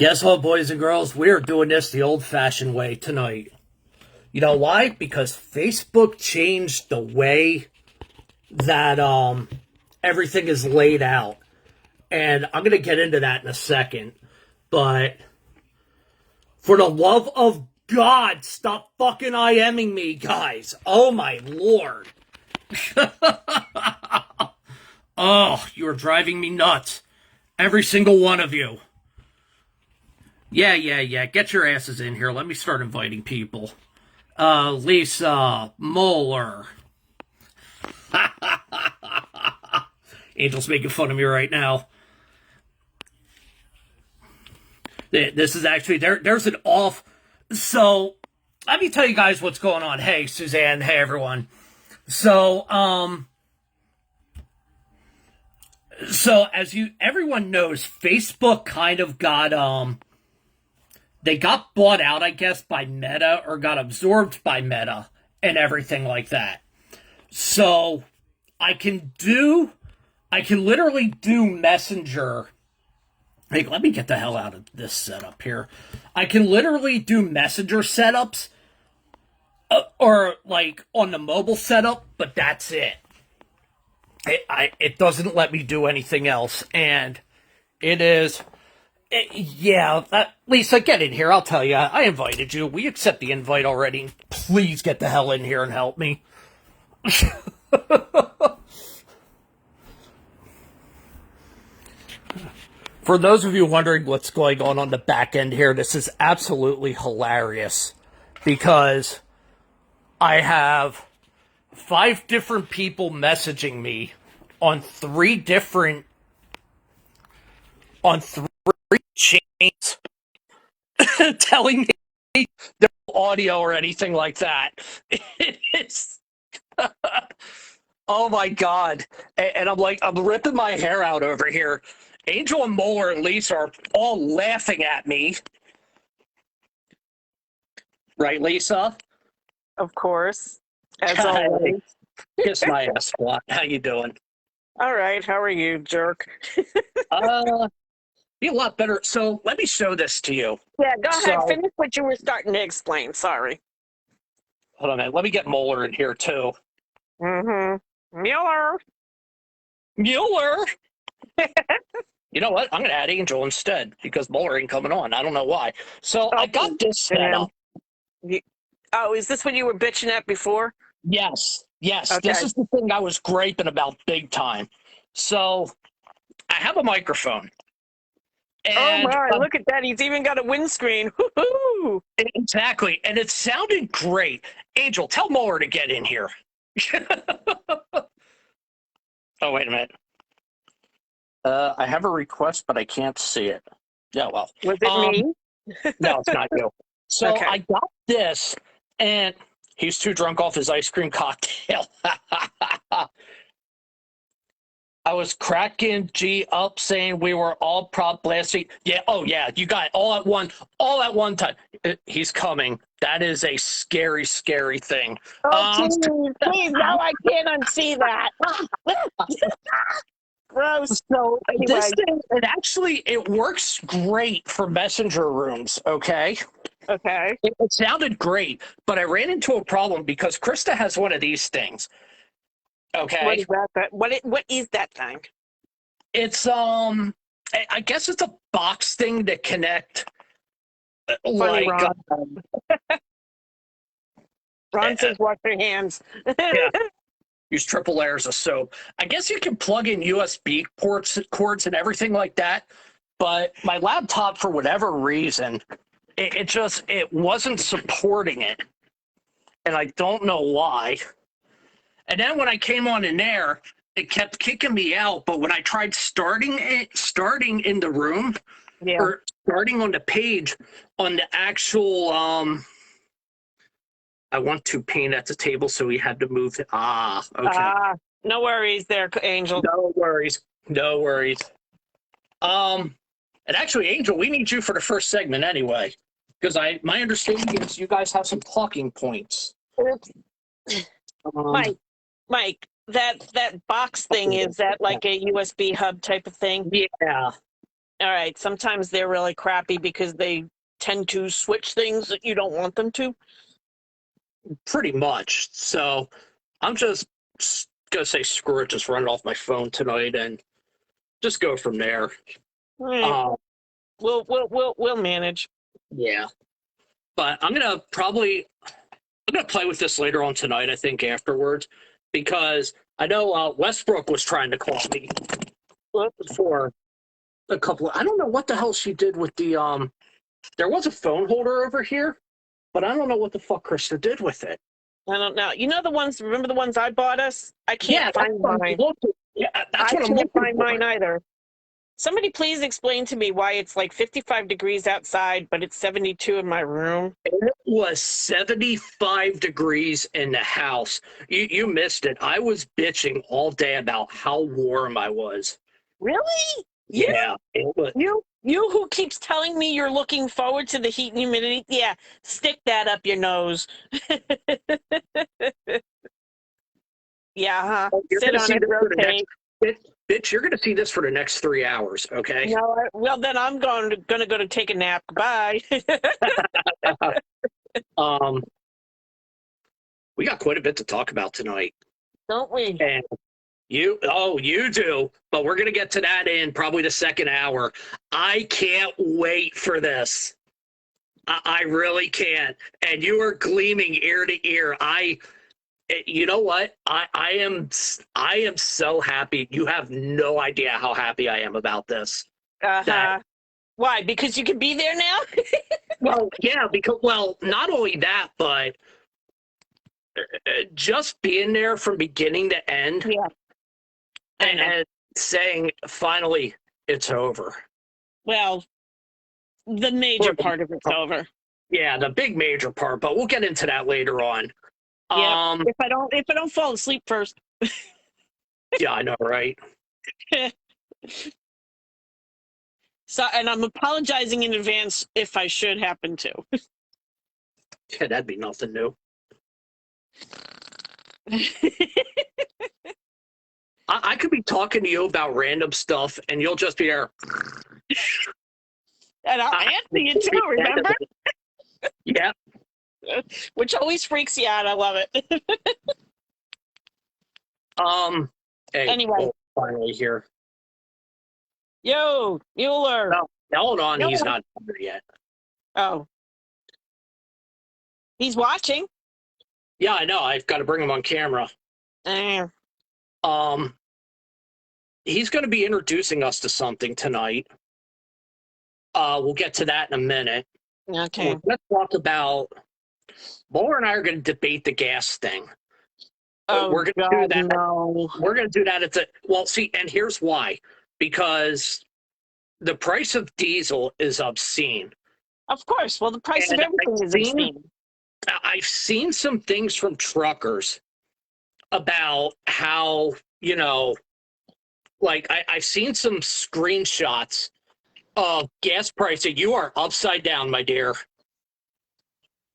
Guess what, boys and girls? We're doing this the old fashioned way tonight. You know why? Because Facebook changed the way that everything is laid out. And I'm gonna get into that in a second. But for the love of God, stop fucking IMing me, guys. Oh my lord. Oh, you are driving me nuts. Every single one of you. Yeah. Get your asses in here. Let me start inviting people. Lisa Mohler. Angel's making fun of me right now. This is actually there's an off. So let me tell you guys what's going on. Hey, Suzanne. Hey, everyone. So as everyone knows, Facebook kind of got they got bought out, I guess, by Meta, or got absorbed by Meta and everything like that. So I can literally do Messenger. Hey, let me get the hell out of this setup here. I can literally do Messenger setups, or like on the mobile setup, but that's it. It doesn't let me do anything else, and it is. Yeah, Lisa, get in here. I'll tell you. I invited you. We accept the invite already. Please get the hell in here and help me. For those of you wondering what's going on the back end here, this is absolutely hilarious because I have 5 different people messaging me on 3 different chains telling me no audio or anything like that. It's oh my god. And I'm ripping my hair out over here. Angel and Mohler and Lisa are all laughing at me. Right, Lisa? Of course, as always. Kiss my ass, squat. How you doing? All right, how are you, jerk? Be a lot better. So let me show this to you. Yeah, go ahead. Finish what you were starting to explain. Sorry. Hold on a minute. Let me get Mohler in here too. Mueller. You know what? I'm going to add Angel instead because Mohler ain't coming on. I don't know why. So I got this set up. Oh, is this what you were bitching at before? Yes. Okay. This is the thing I was griping about big time. So I have a microphone. And, oh my, look at that. He's even got a windscreen. Woo-hoo! Exactly. And it sounded great. Angel, tell Mohler to get in here. Oh, wait a minute. I have a request, but I can't see it. Yeah, well. Was it me? No, it's not you. So Okay. I got this, and he's too drunk off his ice cream cocktail. I was cracking G up saying we were all prop blasting. Yeah, oh yeah, you got it all at one time. He's coming. That is a scary, scary thing. Oh, please, now I can't unsee that. Gross. So Anyway. this thing, it works great for messenger rooms, okay? Okay. It sounded great, but I ran into a problem because Krista has one of these things. Okay. What is that? What is that thing? It's I guess it's a box thing to connect. Funny, Ron. Ron says wash your hands. Yeah. Use triple layers of soap. I guess you can plug in USB cords and everything like that, but my laptop, for whatever reason, it wasn't supporting it, and I don't know why. And then when I came on in there, it kept kicking me out. But when I tried starting in the room, or starting on the page on the actual I want to paint at the table, so we had to move. Okay. No worries there, Angel. No worries. And actually, Angel, we need you for the first segment anyway, because my understanding is you guys have some talking points. Mike, that box thing, is that like a USB hub type of thing? Yeah. All right. Sometimes they're really crappy because they tend to switch things that you don't want them to. Pretty much. So I'm just gonna say screw it, just run it off my phone tonight and just go from there. All right. Um, We'll manage. yeah. But I'm gonna play with this later on tonight, I think, afterwards, because I know Westbrook was trying to call me for a couple I don't know what the hell she did with the there was a phone holder over here, but I don't know what the fuck Krista did with it. I don't know. You know the ones? Remember the ones I bought us? I can't That's find what I'm mine. looking. Yeah, that's I what I'm can't looking find for. mine either. Somebody please explain to me why it's like 55 degrees outside, but it's 72 in my room. It was 75 degrees in the house. You missed it. I was bitching all day about how warm I was. Really? Yeah, it was. You who keeps telling me you're looking forward to the heat and humidity? Yeah, stick that up your nose. Yeah, huh? You're Sit gonna on see it, this for the rotate. next bitch. You're gonna see this for the next 3 hours. Okay. No, well then I'm gonna go to take a nap. Bye. um, we got quite a bit to talk about tonight. Don't we? And you do, but we're gonna get to that in probably the second hour. I can't wait for this. I really can't. And you are gleaming ear to ear. You know what? I am so happy. You have no idea how happy I am about this. Uh-huh. Why? Because you can be there now? Well, yeah, not only that, but just being there from beginning to end, Yeah. and saying finally it's over. Well, the major part of it's over. Yeah, the big major part, but we'll get into that later on. Yeah. If I don't fall asleep first. Yeah, I know, right? So, and I'm apologizing in advance if I should happen to. Yeah, that'd be nothing new. I could be talking to you about random stuff, and you'll just be there. And I'll answer you too, remember? Yeah. Which always freaks you out. I love it. Hey, anyway. Finally here. Yo, Mueller. No, hold on, Mueller. He's not here yet. Oh. He's watching. Yeah, I know. I've got to bring him on camera. He's going to be introducing us to something tonight. We'll get to that in a minute. Okay. Let's talk about. Mohler and I are going to debate the gas thing. We're going to do that. No. We're going to do that. And here's why. Because the price of diesel is obscene. Of course. Well, the price of everything is obscene. I've seen some things from truckers about how, I've seen some screenshots of gas pricing. You are upside down, my dear.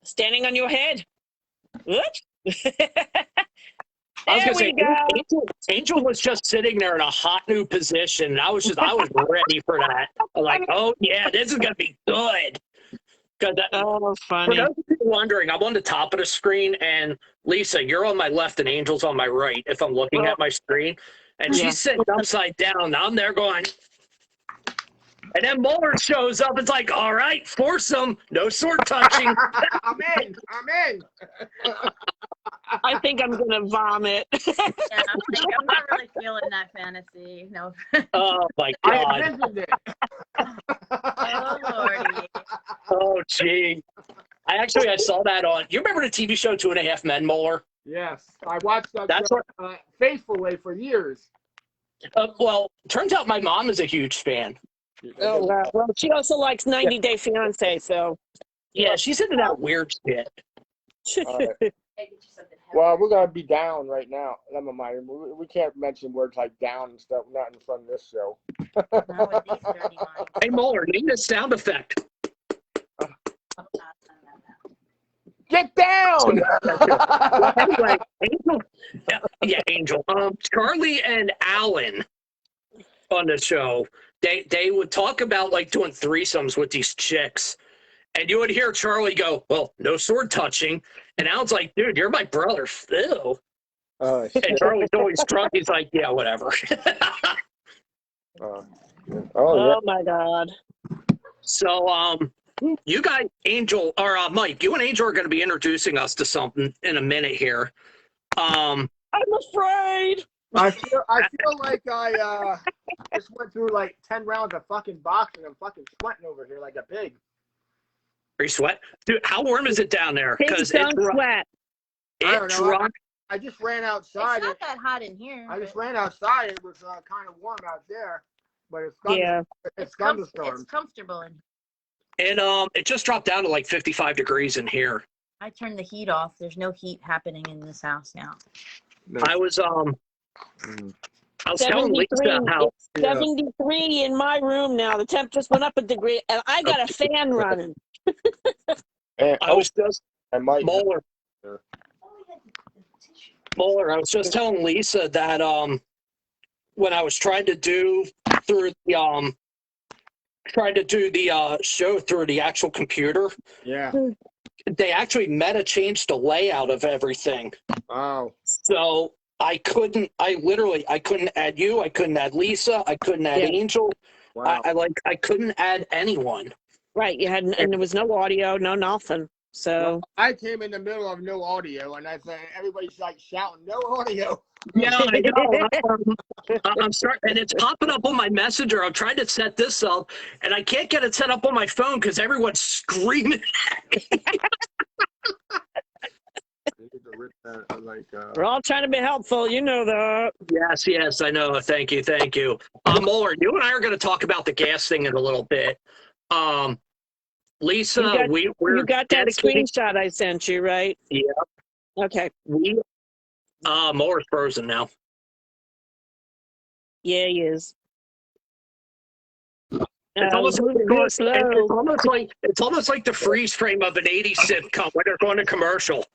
Standing on your head. What? I was going to say, Angel was just sitting there in a hot new position. And I was ready for that. I'm like, oh, yeah, this is going to be good. Funny. For those of you wondering, I'm on the top of the screen, and Lisa, you're on my left and Angel's on my right if I'm looking at my screen. And she's sitting upside down. I'm there going, and then Mohler shows up. It's like, all right, force him. No sword touching. I'm in. I think I'm going to vomit. Yeah, I'm not really feeling that fantasy. No. Oh, my I God. envisioned it. Oh, Lordy. Oh, gee. I saw that on. You remember the TV show 2.5 Men, Mohler? Yes, I watched that That's show, faithfully for years. Well, turns out my mom is a huge fan. Oh, wow. Well, she also likes 90 Day Fiance, so. Yeah, she's into that weird shit. Right. Well, we're gonna be down right now. Never mind. We can't mention words like down and stuff. Not in front of this show. Not with these dirty minds. Hey, Mohler, need a sound effect. Get down! Well, anyway, Angel. Charlie and Alan on the show, they would talk about like doing threesomes with these chicks, and you would hear Charlie go, "Well, no sword touching," and Alan's like, "Dude, you're my brother, Phil." Oh And shit. Charlie's always drunk. He's like, "Yeah, whatever." Oh yeah. Oh my God. So, you guys, Angel or Mike, you and Angel are going to be introducing us to something in a minute here. I'm afraid. I feel like I just went through like 10 rounds of fucking boxing. I'm fucking sweating over here like a pig. Are you sweat, dude? How warm is it down there? Pigs don't sweat. I don't know. Drunk. I just ran It's outside. not that hot in here. I just ran outside. It was kind of warm out there, but it's Yeah. it's It's thunderstorms. comfortable in. And it just dropped down to like 55 degrees in here. I turned the heat off. There's no heat happening in this house now. I was telling 73. Lisa how It's 73 in my room now. The temp just went up a degree, and I got a fan running. And, I was just I might. Mohler. I was just telling Lisa that when I was trying to do through the show through the actual computer, Yeah. they actually meta changed the layout of everything. Oh. So I couldn't add you, I couldn't add Lisa, I couldn't add Angel. Wow. I couldn't add anyone. Right, you had, and there was no audio, no nothing. So Well, I came in the middle of no audio, and I said everybody's like shouting, "No audio." Yeah, I know. I'm starting, and it's popping up on my messenger. I'm trying to set this up, and I can't get it set up on my phone because everyone's screaming at me. we're all trying to be helpful, you know that. Yes, I know. Thank you. Mohler, you and I are going to talk about the gas thing in a little bit. Lisa, You got that dedicating. screenshot I sent you, right? Yeah. Okay. Mohler's frozen now. Yeah, he is. It's almost real slow. it's almost like the freeze frame of an '80s sitcom when they're going to commercial.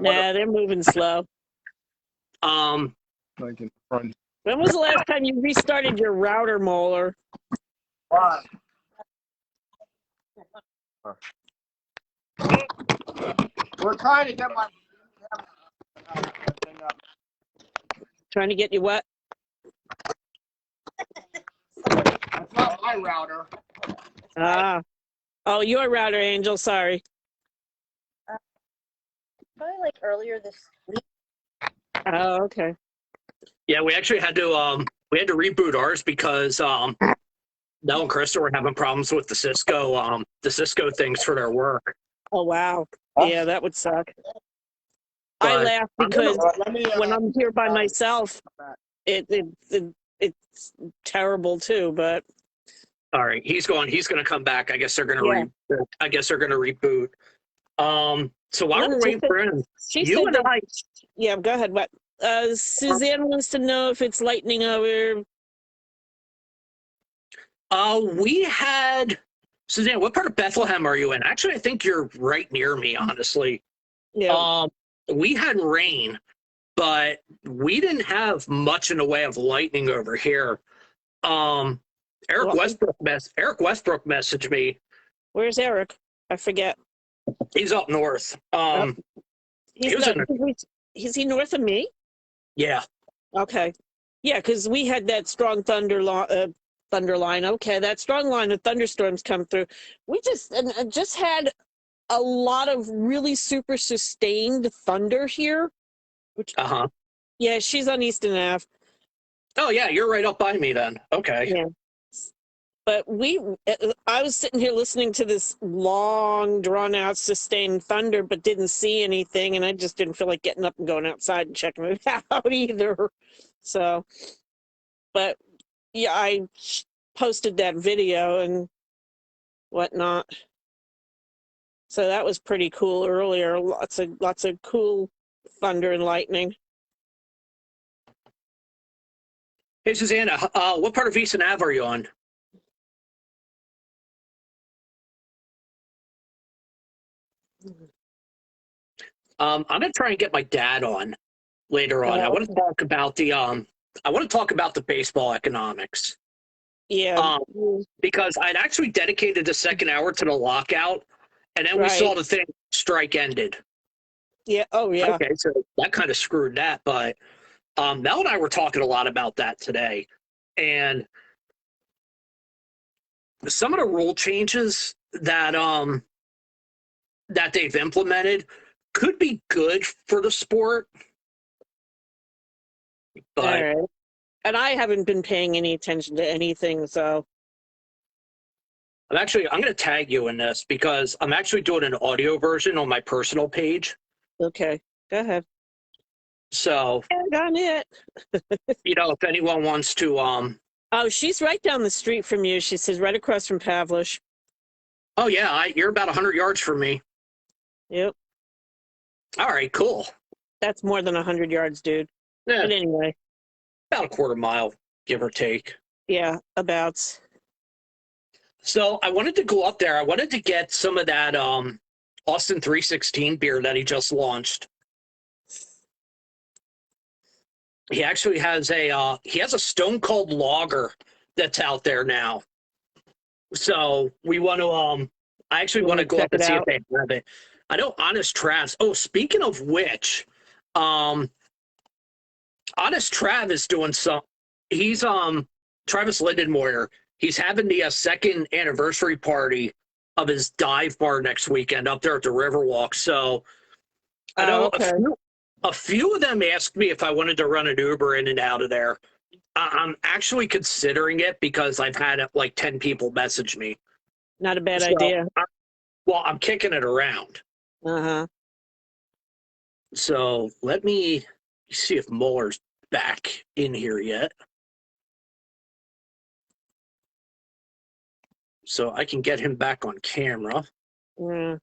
Nah, they're moving slow. Like in front. When was the last time you restarted your router, Mohler? We're trying to get my thing up. Trying to get you what? It's not my router. Ah. Oh, your router, Angel. Sorry. Probably like earlier this week. Oh, okay. Yeah, we actually had to reboot ours because Nell and Krista were having problems with the Cisco things for their work. Oh, wow. Huh? Yeah, that would suck. But I laugh because when I'm here by myself, it's terrible too. But all right, he's going to come back. I guess they're going to reboot. So while we're waiting for him, you and I. Yeah, go ahead. What? Suzanne wants to know if it's lightning hour. We had Suzanne. What part of Bethlehem are you in? Actually, I think you're right near me. Honestly. Yeah. We had rain, but we didn't have much in the way of lightning over here. Eric Westbrook messaged me. Where's Eric? I forget. He's up north. Is he north of me? Yeah. Okay. Yeah, because we had that strong thunder line. Okay, that strong line of thunderstorms come through. We just had a lot of really super sustained thunder here. Which, yeah, she's on Easton Ave. Oh yeah, you're right up by me then. Okay. Yeah. But I was sitting here listening to this long, drawn-out, sustained thunder, but didn't see anything, and I just didn't feel like getting up and going outside and checking it out either. So, but yeah, I posted that video and whatnot. So that was pretty cool earlier. Lots of cool thunder and lightning. Hey Susanna, what part of Easton Ave are you on? I'm gonna try and get my dad on. later on. I Oh, want to talk about the baseball economics. yeah. Because I'd actually dedicated the second hour to the lockout, and then we Right. saw the thing strike ended. Yeah. Oh, yeah. Okay, so that kind of screwed that. But Mel and I were talking a lot about that today, and some of the rule changes that they've implemented could be good for the sport. But All right. And I haven't been paying any attention to anything, so. I'm going to tag you in this because I'm actually doing an audio version on my personal page. Okay. Go ahead. So, And on it. if anyone wants to, Oh, she's right down the street from you. She says right across from Pavlish. oh yeah, you're about 100 yards from me. Yep. All right, cool. That's more than 100 yards, dude. Yeah, But anyway, about a quarter mile, give or take. yeah, about. So I wanted to go up there. I wanted to get some of that Austin 316 beer that he just launched. He actually has a Stone Cold Lager that's out there now. So we want to I actually want to go check up and it see if out? they have it. I know Honest Trav's. Oh, speaking of which, Honest Trav is doing some. He's Travis Lindenmoyer. He's having the second anniversary party of his dive bar next weekend up there at the Riverwalk. So I know okay. a few of them asked me if I wanted to run an Uber in and out of there. I'm actually considering it because I've had like 10 people message me. Not a bad So, idea. I'm kicking it around. Uh-huh. So let me see if Mohler's back in here yet. So I can get him back on camera. Yeah.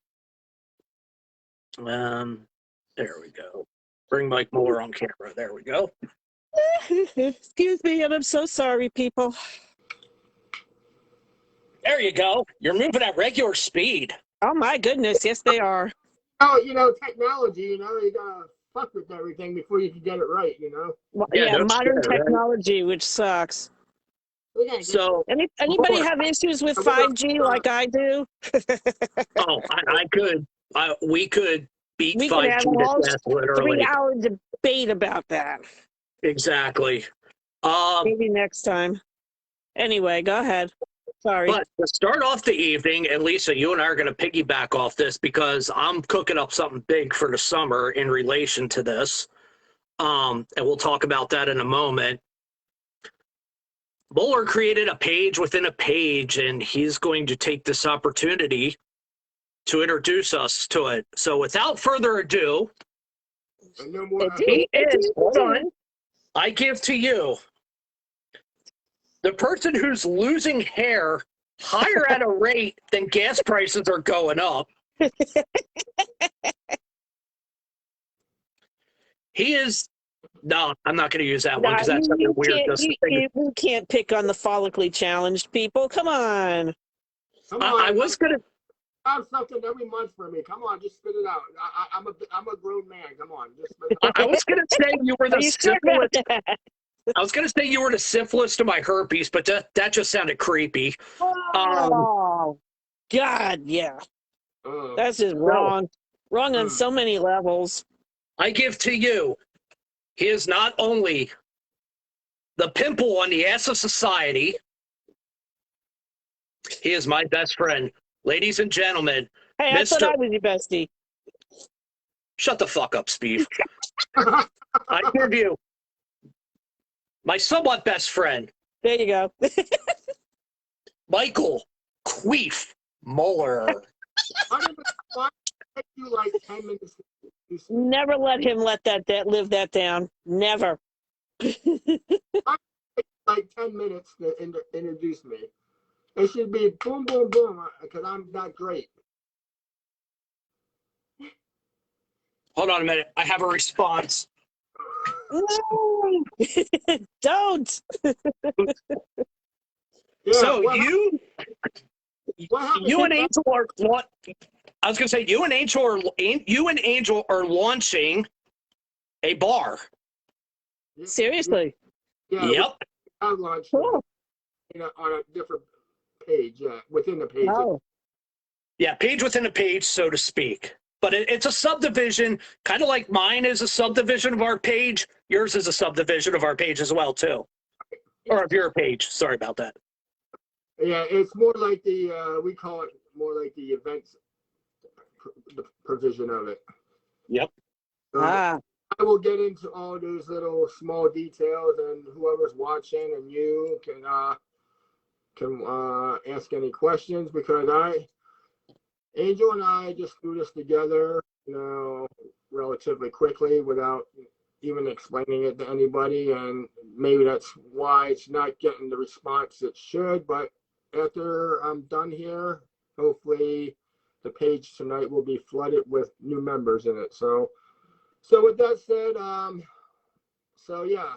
There we go. Bring Mike Mohler on camera. There we go. Excuse me, and I'm so sorry, people. There you go. You're moving at regular speed. Oh my goodness, yes they are. Oh, technology, you gotta fuck with everything before you can get it right, Well, Yeah, yeah, no modern shit, right? technology, which sucks. So, Anybody have issues with 5G like I do? we could beat We could 5G have to a whole death, literally. 3-hour debate about that. Exactly. Maybe next time. Anyway, go ahead. Sorry. But to start off the evening, and Lisa, you and I are going to piggyback off this because I'm cooking up something big for the summer in relation to this. And we'll talk about that in a moment. Mohler created a page within a page, and he's going to take this opportunity to introduce us to it. So without further ado, hold on. I give to you the person who's losing hair higher at a rate than gas prices are going up. He is. No, I'm not going to use that one because that's something weird. You can't pick on the follically challenged people. Come on. I was going to. Have something every month for me. Come on, just spit it out. I'm a grown man. Come on, just spit it out. I was going to say you were the Are you sure syphilis. about that? I was going to say you were the syphilis to my herpes, but that just sounded creepy. Oh, God, yeah. That's just wrong. Wrong on so many levels. I give to you. He is not only the pimple on the ass of society, he is my best friend. Ladies and gentlemen, Hey, I thought I was your bestie. Shut the fuck up, Steve. I give you my somewhat best friend. There you go. Michael Queef Mohler. You like 10 minutes. Never let him live that down. Never. Like 10 minutes to introduce me. It should be boom, boom, boom, because I'm that great. Hold on a minute. I have a response. No, don't. Yeah, So you and Angel are. I was going to say you and Angel are launching a bar. Seriously. Yeah, Yep. I launched Cool. on a different page, within the page. Oh. Yeah, page within a page, so to speak. But it's a subdivision, kind of like mine is a subdivision of our page. Yours is a subdivision of our page as well, too. Or of your page. Sorry about that. Yeah, it's more like we call it more like the events the provision of it. Yep. So I will get into all those little small details, and whoever's watching and you can ask any questions, because Angel and I just threw this together, relatively quickly without even explaining it to anybody, and maybe that's why it's not getting the response it should. But after I'm done here, hopefully the page tonight will be flooded with new members in it. So with that said, so yeah,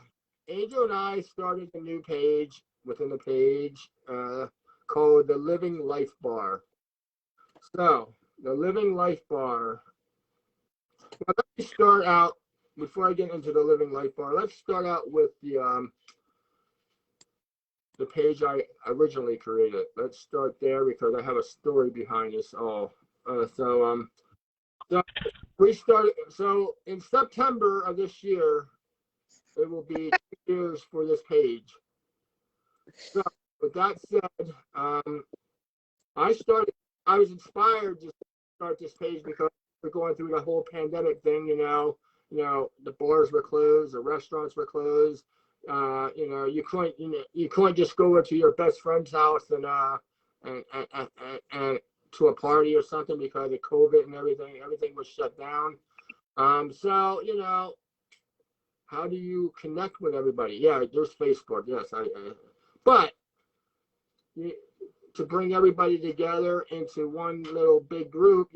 Angel and I started a new page within the page called the Living Life Bar. So the Living Life Bar. Well, let me start out before I get into the Living Life Bar. Let's start out with the page I originally created. Let's start there because I have a story behind this all. So we started. So in September of this year, it will be 2 years for this page. So with that said, I was inspired to start this page because we're going through the whole pandemic thing. The bars were closed, the restaurants were closed. You couldn't just go to your best friend's house and to a party or something because of COVID and everything. Everything was shut down. So how do you connect with everybody? Yeah, there's Facebook. Yes, but to bring everybody together into one little big group,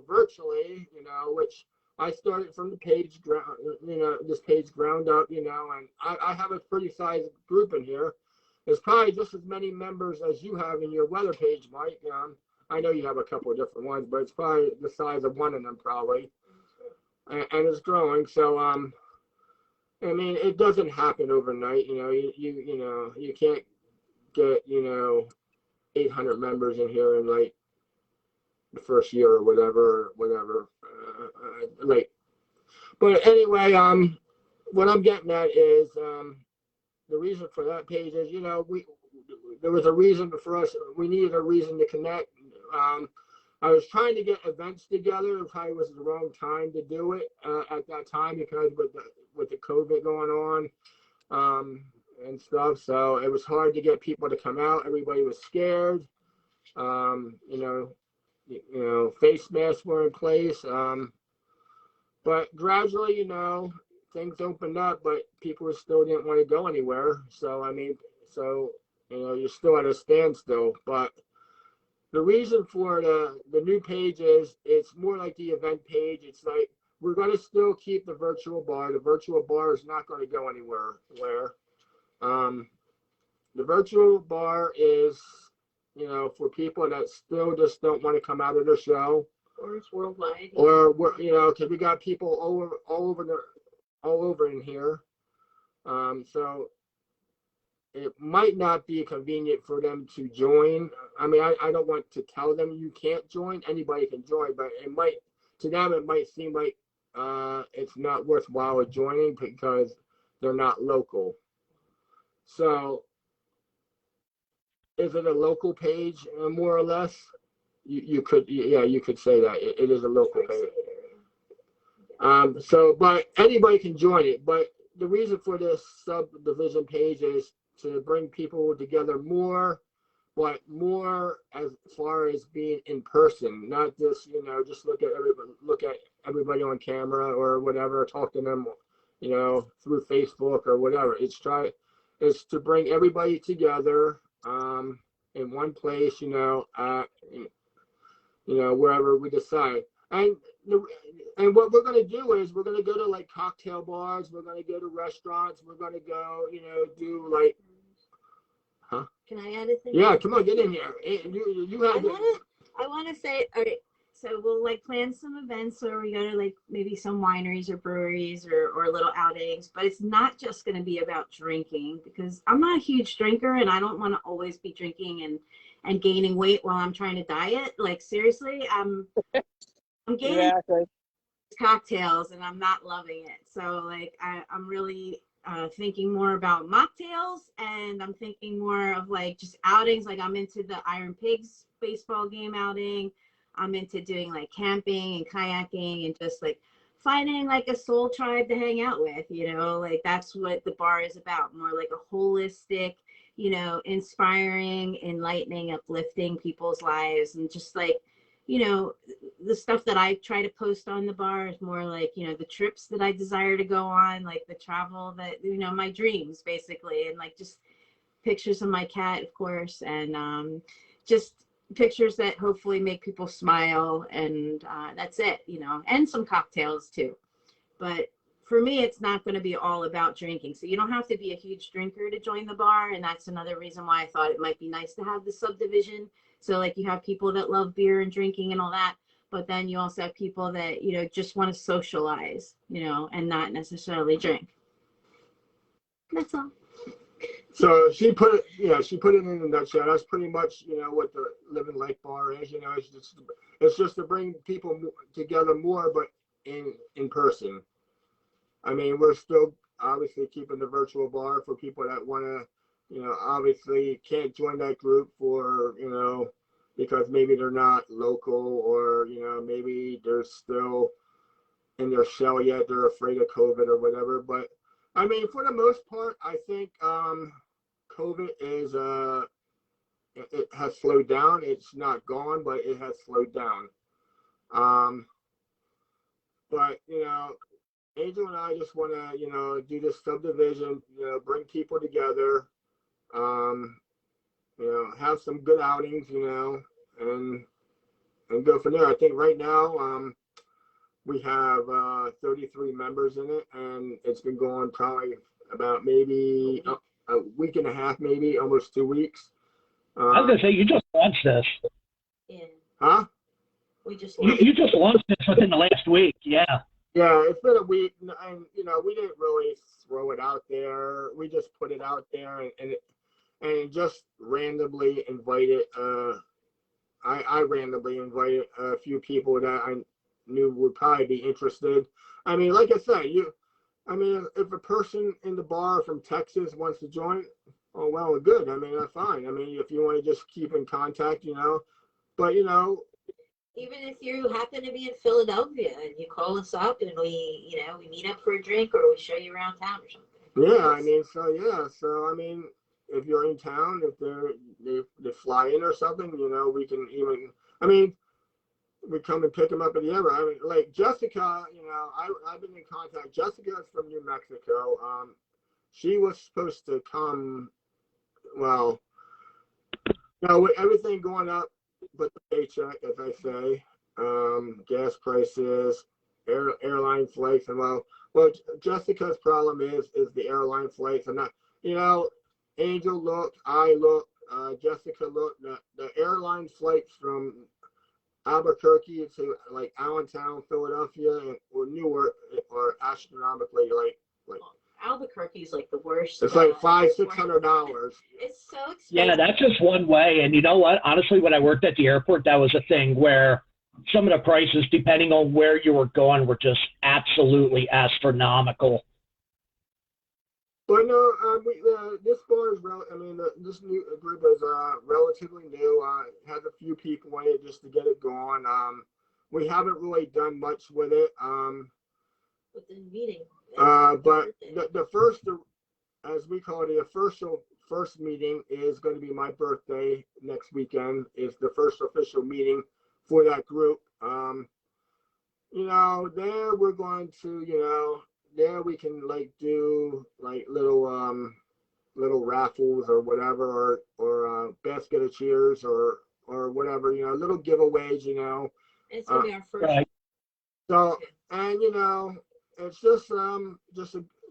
virtually, which I started from the page ground, this page ground up, and I have a pretty sized group in here. There's probably just as many members as you have in your weather page, Mike. I know you have a couple of different ones, but it's probably the size of one of them probably, and it's growing. So I mean, it doesn't happen overnight. You can't get 800 members in here in like the first year or whatever. But anyway, what I'm getting at is the reason for that page is there was a reason for us. We needed a reason to connect. I was trying to get events together. It probably was the wrong time to do it at that time because with the COVID going on and stuff. So it was hard to get people to come out. Everybody was scared. Face masks were in place. But gradually, things opened up, but people still didn't want to go anywhere. So, you're still at a standstill. But the reason for the new page is it's more like the event page. It's like we're going to still keep the virtual bar. The virtual bar is not going to go anywhere. The virtual bar is, for people that still just don't want to come out of their shell. Or it's worldwide. Or because we got people all over in here. So it might not be convenient for them to join. I mean, I don't want to tell them you can't join. Anybody can join, but to them it might seem like it's not worthwhile joining because they're not local. So is it a local page more or less? You could say that it is a local page. But anybody can join it. But the reason for this subdivision page is to bring people together more, but more as far as being in person, not just just look at everybody on camera or whatever, talk to them, through Facebook or whatever. It's to bring everybody together in one place, wherever we decide. And what we're going to do is we're going to go to like cocktail bars. We're going to go to restaurants. We're going to go, do like, Can I add a thing? Yeah, come on, get in here. You have. I want to say, all right. So we'll like plan some events where we go to like maybe some wineries or breweries or little outings, but it's not just going to be about drinking because I'm not a huge drinker and I don't want to always be drinking and gaining weight while I'm trying to diet. Like seriously, I'm gaining Exactly. cocktails and I'm not loving it. So like I'm really thinking more about mocktails and I'm thinking more of like just outings. Like I'm into the Iron Pigs baseball game outing. I'm into doing like camping and kayaking and just like finding like a soul tribe to hang out with, you know, like that's what the bar is about. More like a holistic, you know, inspiring, enlightening, uplifting people's lives and just like, you know, the stuff that I try to post on the bar is more like, you know, the trips that I desire to go on, like the travel that, you know, my dreams basically, and like just pictures of my cat, of course, and just pictures that hopefully make people smile. And that's it, you know, and some cocktails too. But for me, it's not going to be all about drinking. So you don't have to be a huge drinker to join the bar. And that's another reason why I thought it might be nice to have the subdivision. So like you have people that love beer and drinking and all that, but then you also have people that, you know, just want to socialize, you know, and not necessarily drink. That's all. So she put it, she put it in a nutshell. That's pretty much, you know, what the Living Life Bar is. You know, it's just to bring people together more, but in person. I mean, we're still obviously keeping the virtual bar for people that want to, you know, obviously can't join that group for, you know, because maybe they're not local or, you know, maybe they're still in their shell yet. They're afraid of COVID or whatever. But I mean, for the most part, I think COVID is, it has slowed down. It's not gone, but it has slowed down. But, you know, Angel and I just want to, you know, do this subdivision, you know, bring people together, you know, have some good outings, you know, and go from there. I think right now we have 33 members in it, and it's been going probably about maybe a week and a half, maybe almost 2 weeks. I was gonna say you just launched this. Yeah. Huh? We just You just launched this within the last week. Yeah. Yeah, it's been a week, and you know, we didn't really throw it out there. We just put it out there, and just randomly invited. I randomly invited a few people that I knew would probably be interested. I mean, like I said, I mean, if a person in the bar from Texas wants to join, oh well and good. I mean, that's fine. I mean, if you want to just keep in contact, you know, but you know. Even if you happen to be in Philadelphia and you call us up and we, you know, we meet up for a drink or we show you around town or something. Yeah, I mean, so I mean, if you're in town, if they fly in or something, you know, we can even. I mean, we come and pick them up at the airport. I mean, like Jessica, you know, I've been in contact. Jessica's from New Mexico. She was supposed to come. Well, you know, with everything going up, but the paycheck, as I say, gas prices, airline flights, and well, Jessica's problem is the airline flights, and not, you know, Angel looked, I looked, Jessica looked. The airline flights from Albuquerque to like Allentown, Philadelphia, or Newark are astronomically like. Albuquerque's like the worst. It's like $500-$600. It's so expensive. Yeah, that's just one way. And you know what? Honestly, when I worked at the airport, that was a thing where some of the prices, depending on where you were going, were just absolutely astronomical. But no, this bar is this new group is relatively new. Has a few people in it just to get it going. We haven't really done much with it. With the meeting. But the first, as we call it, the first meeting is going to be my birthday next weekend. Is the first official meeting for that group. You know, there we're going to, you know, there we can like do like little raffles or whatever, or basket of cheers or whatever, you know, little giveaways, you know. It's gonna be our first. Right. So, and you know, it's just a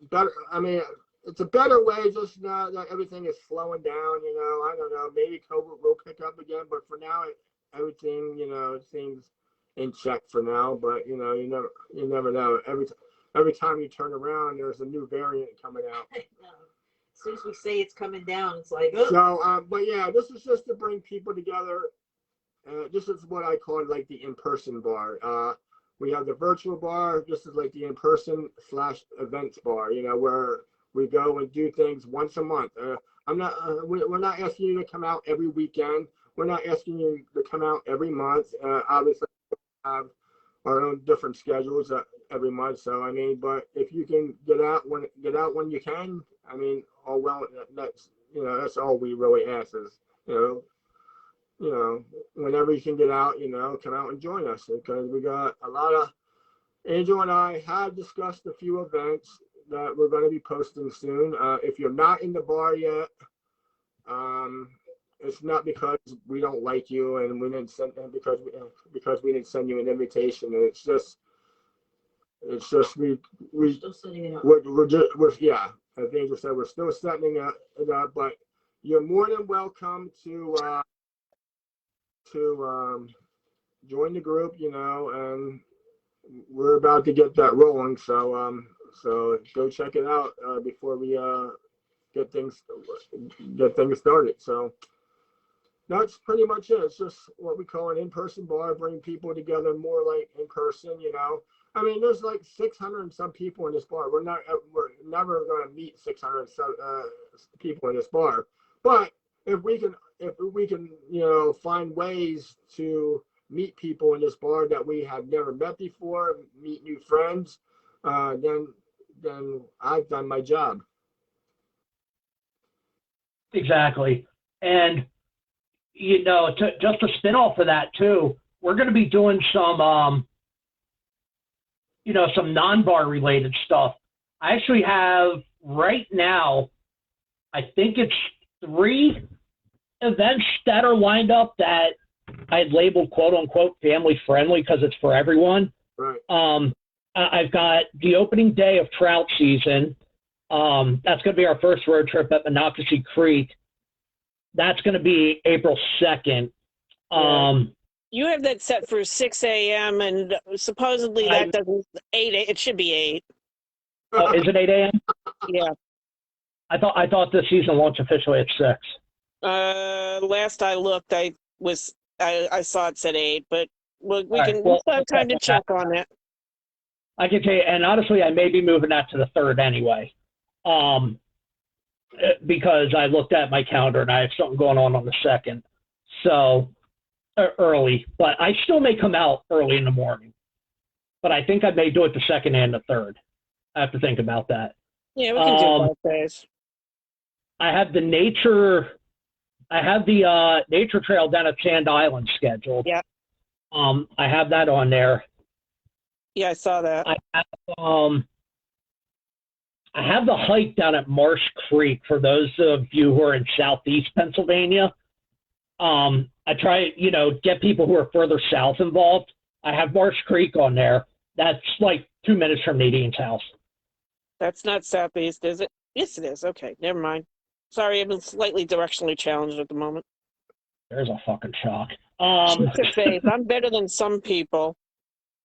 better. I mean, it's a better way. Just now that everything is slowing down, you know. I don't know. Maybe COVID will pick up again, but for now, everything, you know, it seems in check for now. But you never know. Every time you turn around, there's a new variant coming out. As soon as we say it's coming down, it's like, oh. So, but yeah, this is just to bring people together. This is what I call like the in-person bar. We have the virtual bar. This is like the in-person / events bar. Where we go and do things once a month. We're not asking you to come out every weekend. We're not asking you to come out every month. Obviously, we have our own different schedules every month. So I mean, but if you can get out when you can, I mean, oh well, that's all we really ask is whenever you can get out, come out and join us, because we got a lot of. Angel and I have discussed a few events that we're going to be posting soon. If you're not in the bar yet, it's not because we don't like you and we didn't send because we didn't send you an invitation. It's just we Still setting it up. we're yeah. As Angel said, we're still setting it up, but you're more than welcome to join the group. And we're about to get that rolling. So go check it out before we get things started. So that's pretty much it. It's just what we call an in-person bar, bring people together more like in person. I mean, there's like 600 and some people in this bar. We're never going to meet 600 and some people in this bar, but if we can find ways to meet people in this bar that we have never met before, meet new friends, then I've done my job. Exactly. And, just to spin off of that too, we're going to be doing some, some non-bar related stuff. I actually have right now, I think it's 3 events that are lined up that I had labeled quote unquote family friendly because it's for everyone. Right. I've got the opening day of trout season. That's going to be our first road trip at Monocacy Creek. That's going to be April 2nd. You have that set for 6 a.m. and supposedly that doesn't 8. It should be 8. Oh, is it 8 a.m.? Yeah. I thought the season launched officially at 6. Last I looked, I saw it said 8, but we'll have time to check on it. I can tell you, and honestly, I may be moving that to the 3rd anyway, because I looked at my calendar and I have something going on the 2nd, so early. But I still may come out early in the morning, but I think I may do it the 2nd and the 3rd. I have to think about that. Yeah, we can do both days. I have the nature trail down at Sand Island scheduled. Yeah. I have that on there. Yeah, I saw that. I have the hike down at Marsh Creek for those of you who are in southeast Pennsylvania. I try, get people who are further south involved. I have Marsh Creek on there. That's like 2 minutes from Nadine's house. That's not southeast, is it? Yes, it is. Okay, never mind. Sorry, I've been slightly directionally challenged at the moment. There's a fucking shock. I'm better than some people.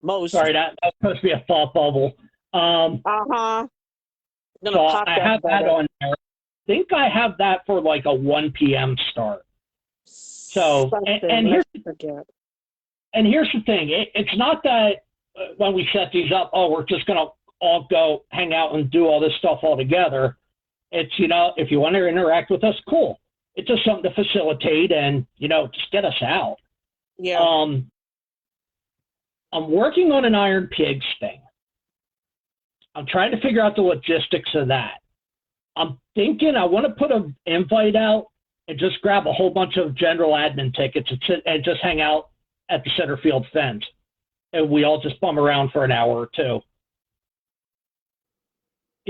Most. Sorry, that's supposed to be a thought bubble. Uh-huh. So I have that on there. I think I have that for like a 1 p.m. start. So, and here's the thing. It's not that when we set these up, we're just going to all go hang out and do all this stuff all together. It's, if you want to interact with us, cool. It's just something to facilitate and, just get us out. Yeah. I'm working on an Iron Pigs thing. I'm trying to figure out the logistics of that. I'm thinking I want to put an invite out and just grab a whole bunch of general admin tickets and just hang out at the center field fence. And we all just bum around for an hour or 2.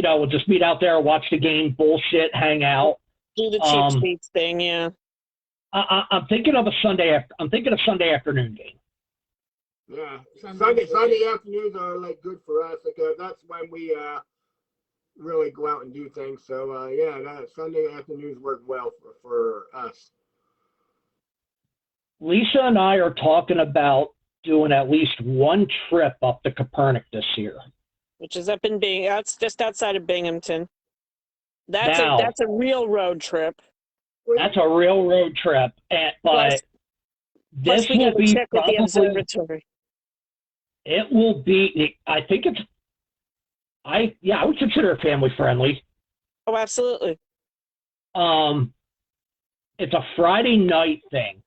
We'll just meet out there, watch the game, bullshit, hang out. Do the cheap seats thing, yeah. I'm thinking of a Sunday afternoon game. Yeah, Sunday afternoons are like good for us because that's when we really go out and do things. So Sunday afternoons work well for us. Lisa and I are talking about doing at least one trip up to Copernic this year. Which is up in that's just outside of Binghamton. That's Now, a real road trip. that's a real road trip, but Plus this we will got to be check with the probably. observatory. It will be. I think it's. I would consider it family friendly. Oh, absolutely. It's a Friday night thing,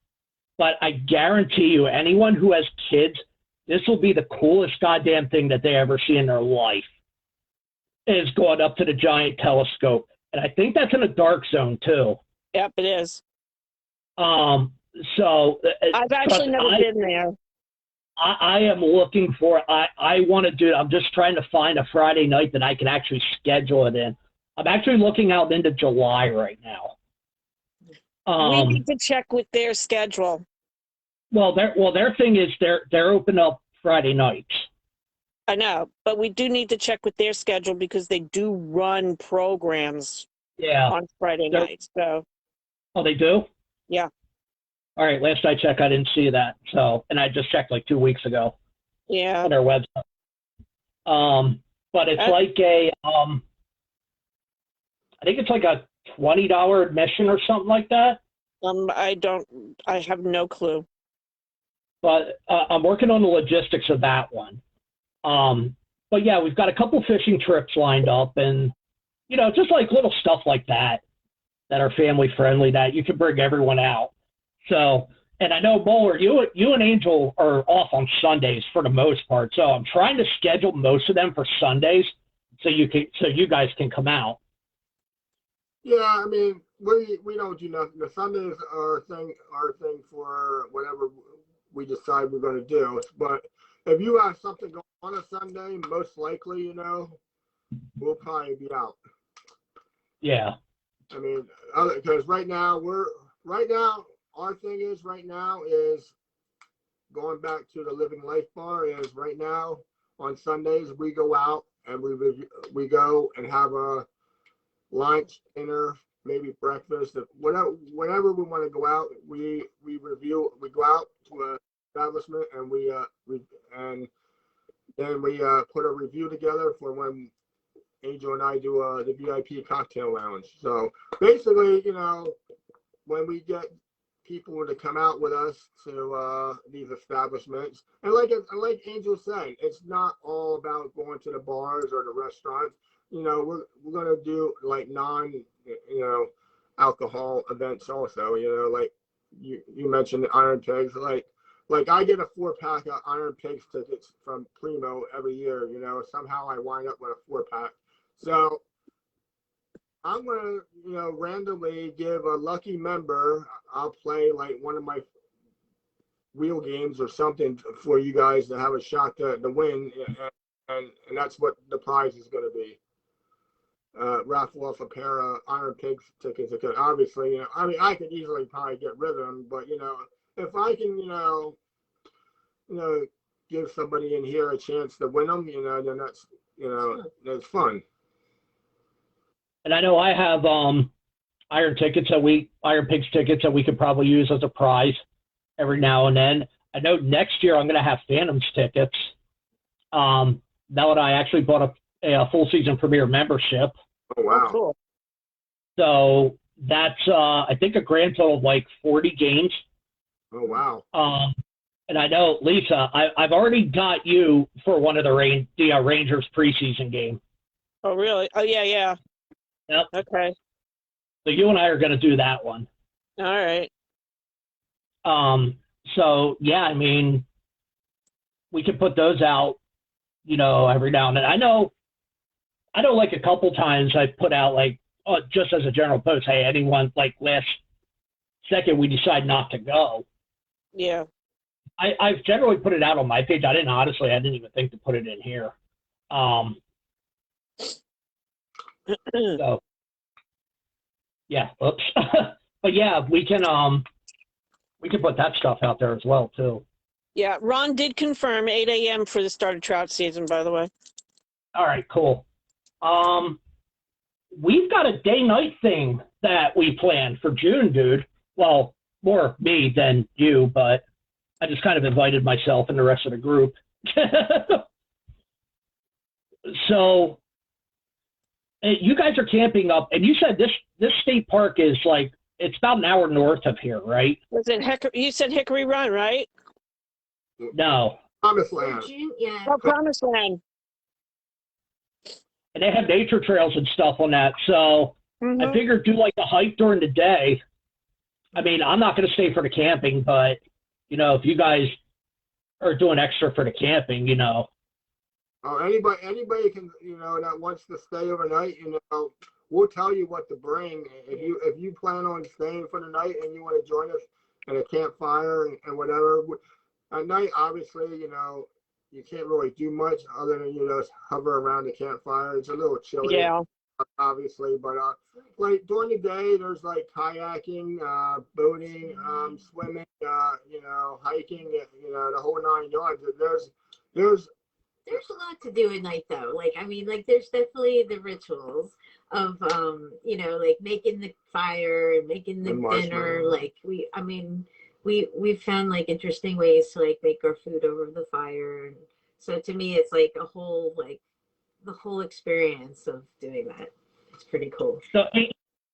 but I guarantee you, anyone who has kids, this will be the coolest goddamn thing that they ever see in their life. Is going up to the giant telescope, and I think that's in a dark zone too. Yep, it is. So I've actually never been there. I am looking for. I want to do. I'm just trying to find a Friday night that I can actually schedule it in. I'm actually looking out into July right now. We need to check with their schedule. Well, their thing is they're open up Friday nights. I know, but we do need to check with their schedule because they do run programs on Friday nights. So. Oh, they do? Yeah. All right. Last I checked, I didn't see that. So, and I just checked like 2 weeks ago. Yeah. On their website. But it's like I think it's like a $20 admission or something like that. I have no clue. But I'm working on the logistics of that one. But yeah, we've got a couple fishing trips lined up, and just like little stuff like that are family friendly that you can bring everyone out. So, and I know Mohler, you and Angel are off on Sundays for the most part. So I'm trying to schedule most of them for Sundays so you guys can come out. Yeah, I mean, we don't do nothing. The Sundays are our thing for whatever we decide we're going to do. But if you have something going on a Sunday, most likely, we'll probably be out. Yeah. I mean, because right now our thing is going back to the Living Life Bar. Is right now on Sundays we go out and we go and have a lunch, dinner, maybe breakfast, whenever we want to go out, we go out to an establishment and then we put a review together for when Angel and I do the VIP cocktail lounge. So basically, when we get people to come out with us to these establishments, and like Angel said, it's not all about going to the bars or the restaurants. We're gonna do like alcohol events also. Like you mentioned the Iron Pigs. Like I get a 4-pack of Iron Pigs tickets from Primo every year. Somehow I wind up with a 4-pack. So I'm gonna randomly give a lucky member. I'll play like one of my wheel games or something for you guys to have a shot to win, and that's what the prize is going to be. Raffle off a pair of Iron Pigs tickets because obviously, I could easily probably get rid of them, but if I can, give somebody in here a chance to win them, then that's fun. And I know I have Iron Pigs tickets that we could probably use as a prize every now and then. I know next year I'm going to have Phantoms tickets. Now that I actually bought a full season premiere membership. Oh wow! Cool. So that's I think a grand total of like 40 games. Oh wow! And I know Lisa, I've already got you for one of the Rangers preseason game. Oh really? Oh yeah. Yep. Okay. So you and I are going to do that one. All right. So yeah, I mean, we can put those out, every now and then. I know like a couple times I put out like, just as a general post, hey, anyone, like last second we decide not to go. Yeah. I've generally put it out on my page. I didn't even think to put it in here. So yeah, oops. But yeah, we can put that stuff out there as well too. Yeah, Ron did confirm 8 a.m. for the start of trout season, by the way. All right, cool. We've got a day-night thing that we planned for June, dude. Well, more me than you, but I just kind of invited myself and the rest of the group. So you guys are camping up, and you said this state park is like, it's about an hour north of here, right? Was it You said Hickory Run, right? No. Promised Land. Yeah. Oh, Promised Land. And they have nature trails and stuff on that. So I figured do like a hike during the day. I mean, I'm not going to stay for the camping, but, you know, if you guys are doing extra for the camping, you know. Oh, anybody can, you know, that wants to stay overnight, you know, we'll tell you what to bring. If you plan on staying for the night and you want to join us at a campfire and whatever, at night, obviously, you know, you can't really do much other than, you know, hover around the campfire. It's a little chilly, Yeah. obviously, but like during the day, there's like kayaking, boating, swimming, you know, hiking, you know, the whole 9 yards. There's a lot to do at night though. Like, I mean, like there's definitely the rituals of you know, like making the fire and making the dinner. Like we've found like interesting ways to like make our food over the fire. And so to me it's like a whole, like the whole experience of doing that. It's pretty cool. So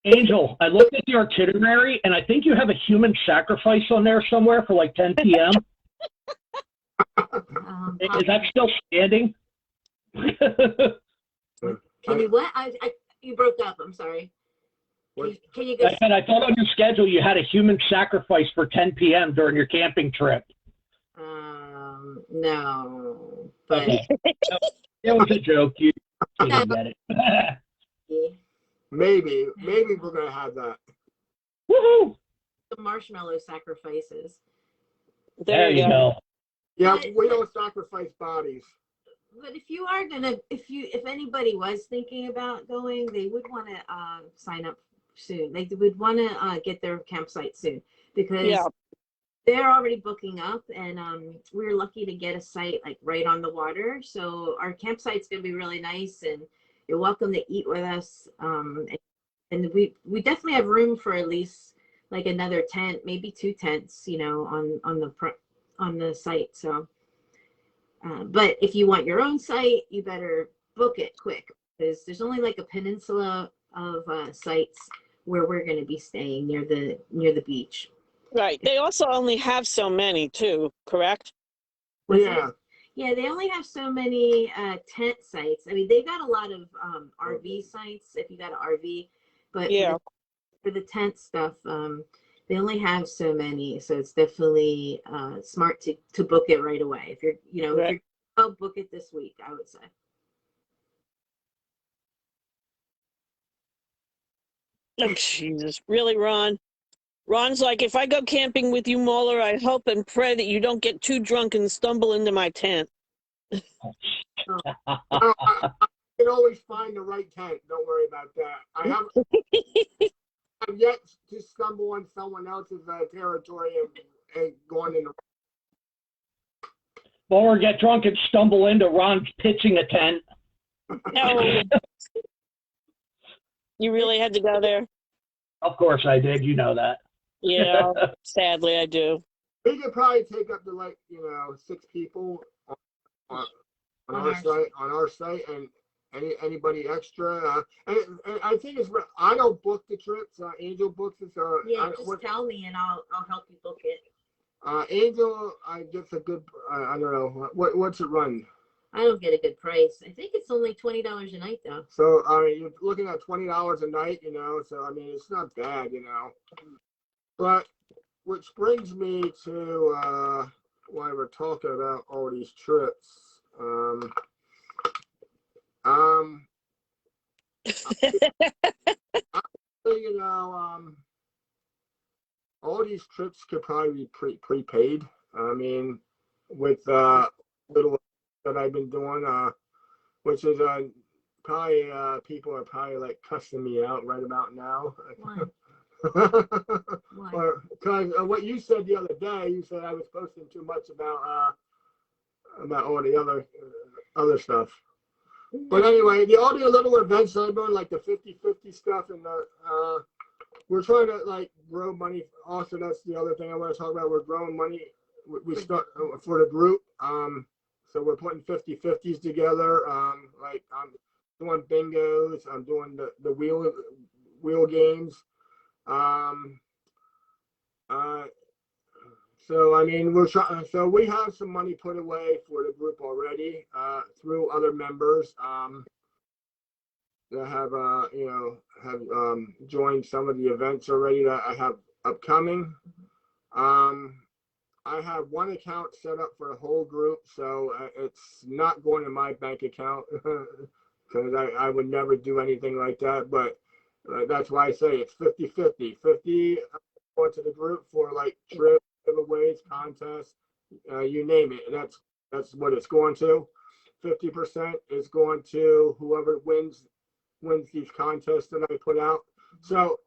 Angel, I looked at the itinerary and I think you have a human sacrifice on there somewhere for like 10 p.m. Is that still standing? Can you what? You broke up. I'm sorry. Can you go? I said I thought on your schedule you had a human sacrifice for 10 p.m. during your camping trip. No, but okay. It was a joke. You didn't get it. Maybe we're gonna have that. Woohoo! The marshmallow sacrifices. There you go. Yeah, we don't sacrifice bodies. But if you are gonna, if anybody was thinking about going, they would want to sign up soon. They would want to get their campsite soon because they're already booking up, and we're lucky to get a site like right on the water. So our campsite's gonna be really nice, and you're welcome to eat with us. And we definitely have room for at least like another tent, maybe 2 tents, you know, on the site. So, but if you want your own site, you better book it quick because there's only like a peninsula of sites where we're going to be staying near the beach. Right. They also only have so many too, correct? Yeah. Yeah, they only have so many tent sites. I mean, they got a lot of RV sites if you got an RV, but for the tent stuff, they only have so many, so it's definitely smart to book it right away. If you're, you know, if you're book it this week, I would say. Oh, Jesus. Really, Ron? Ron's like, if I go camping with you, Mohler, I hope and pray that you don't get too drunk and stumble into my tent. I can always find the right tent. Don't worry about that. I have yet to stumble on someone else's territory and going in. Or get drunk and stumble into Ron's pitching a tent. No. You really had to go there? Of course I did. You know that. Yeah, sadly I do. We could probably take up to like, you know, 6 people on our site, and anybody extra. And I think it's, I don't book the trips. Angel books it. So yeah, just tell me and I'll help you book it. Angel, I guess a good. I don't know what's it run. I don't get a good price. I think it's only $20 a night though. So I mean, you're looking at $20 a night, you know. So I mean, it's not bad, you know. But which brings me to why we're talking about all these trips. You know, all these trips could probably be prepaid. I mean, with little that I've been doing, which is probably people are probably like cussing me out right about now. Why? Or because what you said the other day, you said I was posting too much about all the other stuff. But anyway, all the little events that I'm doing, like the 50-50 stuff, and we're trying to like grow money. Also, that's the other thing I want to talk about. We're growing we start for the group. So we're putting 50/50s together. Like I'm doing bingos. I'm doing the wheel games. Um, so I mean, we're trying. So we have some money put away for the group already through other members that have joined some of the events already that I have upcoming. I have one account set up for the whole group, so it's not going in my bank account because I would never do anything like that. But that's why I say it's 50/50. 50 going to the group for like trips, giveaways, contests, you name it. That's what it's going to. 50% is going to whoever wins these contests that I put out. So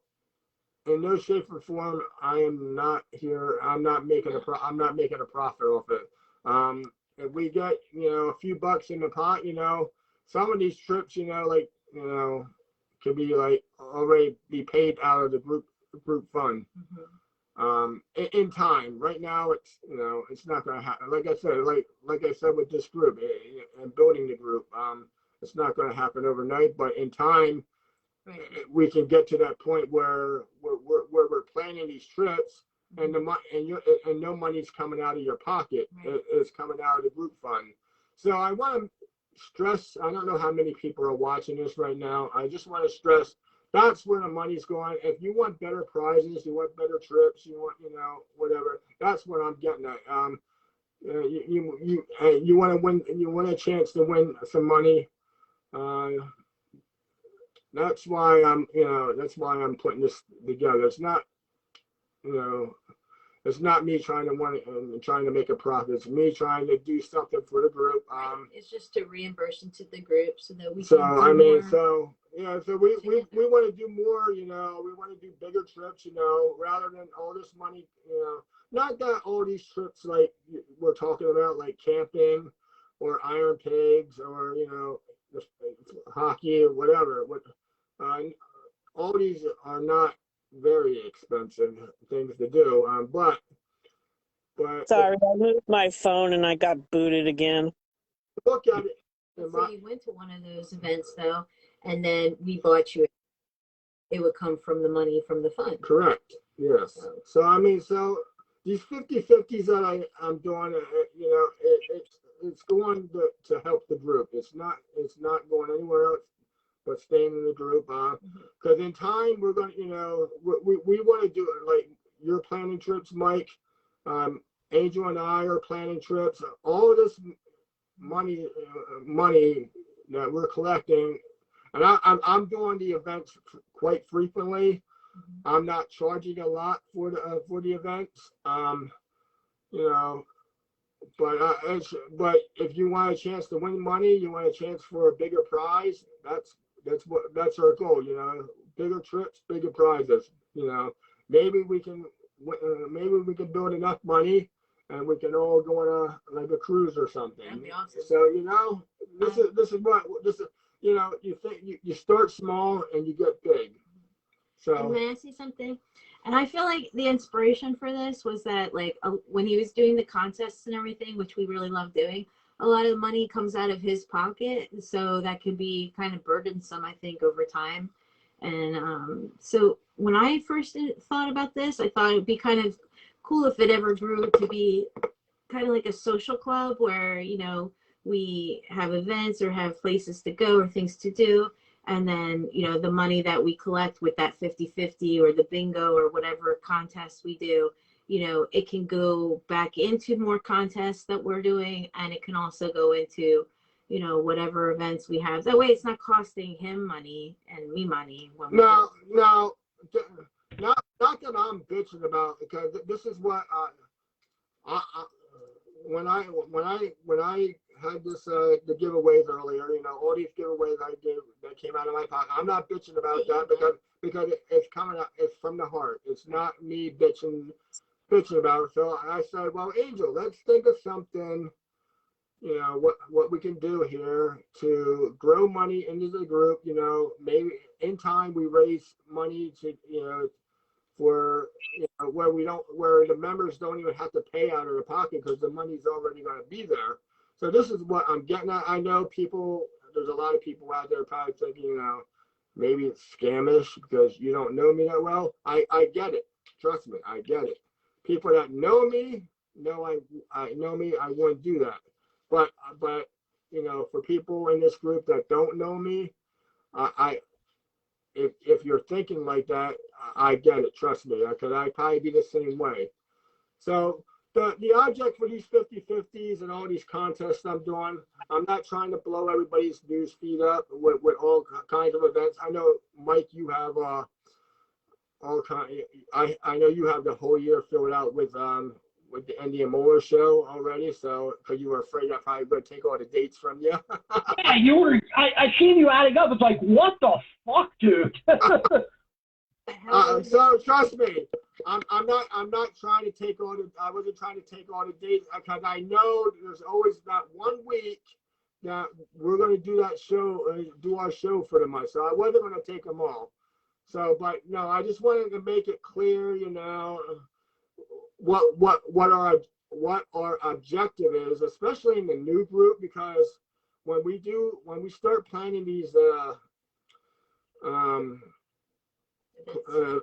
in no shape or form, I am not here. I'm not making a profit off it. If we get a few bucks in the pot, some of these trips, like could be like already be paid out of the group fund. In time. Right now, it's not going to happen. Like I said with this group and building the group, it's not going to happen overnight. But in time, right, we can get to that point where we're planning these trips, and and no money's coming out of your pocket. Right. It's coming out of the group fund. So I want to stress. I don't know how many people are watching this right now. I just want to stress that's where the money's going. If you want better prizes, you want better trips, you want whatever. That's what I'm getting at. You want to win. You want a chance to win some money. That's why I'm putting this together. It's not, it's not me trying to make a profit. It's me trying to do something for the group. It's just to reimburse into the group so that we so can. So we want to do more. We want to do bigger trips. Rather than all this money. Not that all these trips like we're talking about, like camping, or Iron Pigs, or hockey or whatever. All these are not very expensive things to do, but sorry, I moved my phone and I got booted again. Look at it. Let's say you went to one of those events though, and then we bought you. It would come from the money from the fund. Correct. Yes. So these 50/50s that I'm doing, it's going to help the group. It's not going anywhere else but staying in the group. Because in time we're going to, we want to do it like you're planning trips, Mike. Angel and I are planning trips. All of this money that we're collecting, and I'm doing the events quite frequently. I'm not charging a lot for the events. But if you want a chance to win money, you want a chance for a bigger prize. That's our goal. Bigger trips, bigger prizes. Maybe we can build enough money, and we can all go on a cruise or something. That'd be awesome. So this is you think you start small and you get big. So and may I say something? And I feel like the inspiration for this was that like when he was doing the contests and everything, which we really love doing, a lot of the money comes out of his pocket. So that could be kind of burdensome, I think, over time. And so when I first thought about this, I thought it would be kind of cool if it ever grew to be kind of like a social club where, we have events or have places to go or things to do. And then, the money that we collect with that 50/50 or the bingo or whatever contests we do, it can go back into more contests that we're doing. And it can also go into, whatever events we have. That way it's not costing him money and me money. No, not that I'm bitching about, because this is what when I had this the giveaways earlier, all these giveaways I gave that came out of my pocket. I'm not bitching about that because it's coming out. It's from the heart. It's not me bitching about it. So I said, well, Angel, let's think of something. What we can do here to grow money into the group. Maybe in time we raise money to for where the members don't even have to pay out of their pocket because the money's already going to be there. So this is what I'm getting at. I know there's a lot of people out there probably thinking, maybe it's scamish because you don't know me that well. I get it. Trust me, I get it. People that know me know I know me. I wouldn't do that. But for people in this group that don't know me, if you're thinking like that, I get it. Trust me, because I'd probably be the same way. So the object for these 50/50s and all these contests I'm doing, I'm not trying to blow everybody's news feed up with all kinds of events. I know, Mike, you have all kind. I know you have the whole year filled out with the Endy and Mohler show already. So because you were afraid I probably would take all the dates from you. Yeah, you were. I seen you adding up. It's like, what the fuck, dude? So trust me, I'm not trying to take all the. I wasn't trying to take all the dates because I know there's always that 1 week that we're going to do that show, do our show for the month. So I wasn't going to take them all. So, but no, I just wanted to make it clear, what our objective is, especially in the new group, because when we start planning these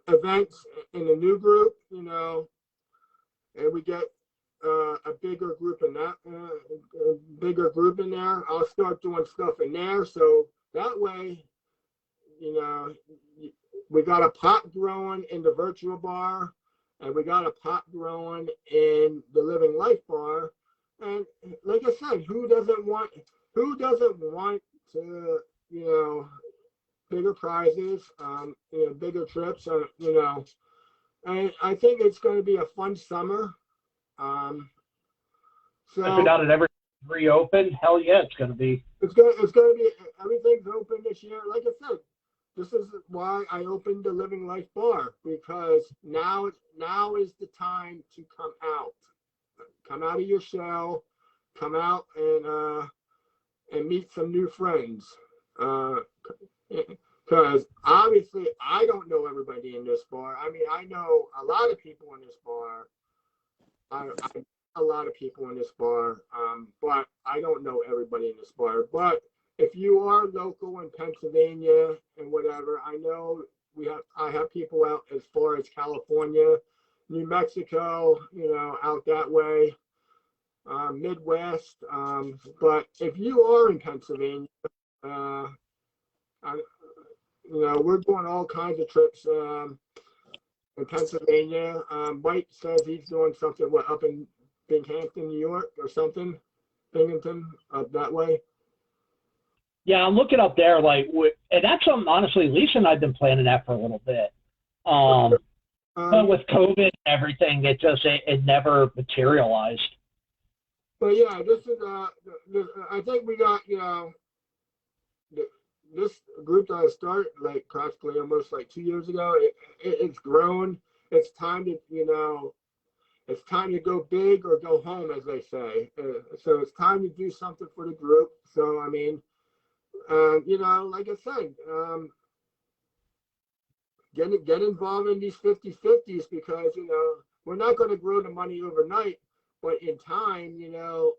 events in the new group, and we get a bigger group in there, I'll start doing stuff in there. So that way, we got a pot growing in the virtual bar, and we got a pot growing in the Living Life bar. And like I said, who doesn't want to, bigger prizes, bigger trips, and I think it's going to be a fun summer. So Now that everything's reopened, hell yeah, it's going to be. It's going to be, everything's open this year. Like I said, this is why I opened the Living Life bar, because now is the time to come out of your shell, come out and meet some new friends. Because obviously I don't know everybody in this bar. I mean, I know a lot of people in this bar. A lot of people in this bar, but I don't know everybody in this bar. But if you are local in Pennsylvania and whatever, I know I have people out as far as California, New Mexico, out that way, Midwest. But if you are in Pennsylvania, we're doing all kinds of trips in Pennsylvania. Mike says he's doing something up in Binghamton, New York, or something. Binghamton, up that way. Yeah, I'm looking up there, and that's something, honestly, Lisa and I've been planning that for a little bit. But with COVID and everything, it never materialized. But yeah, this is I think we got this group that I started practically almost 2 years ago. It's grown. It's time to it's time to go big or go home, as they say. So it's time to do something for the group. So I mean, like I said, get involved in these 50/50s, because we're not going to grow the money overnight, but in time,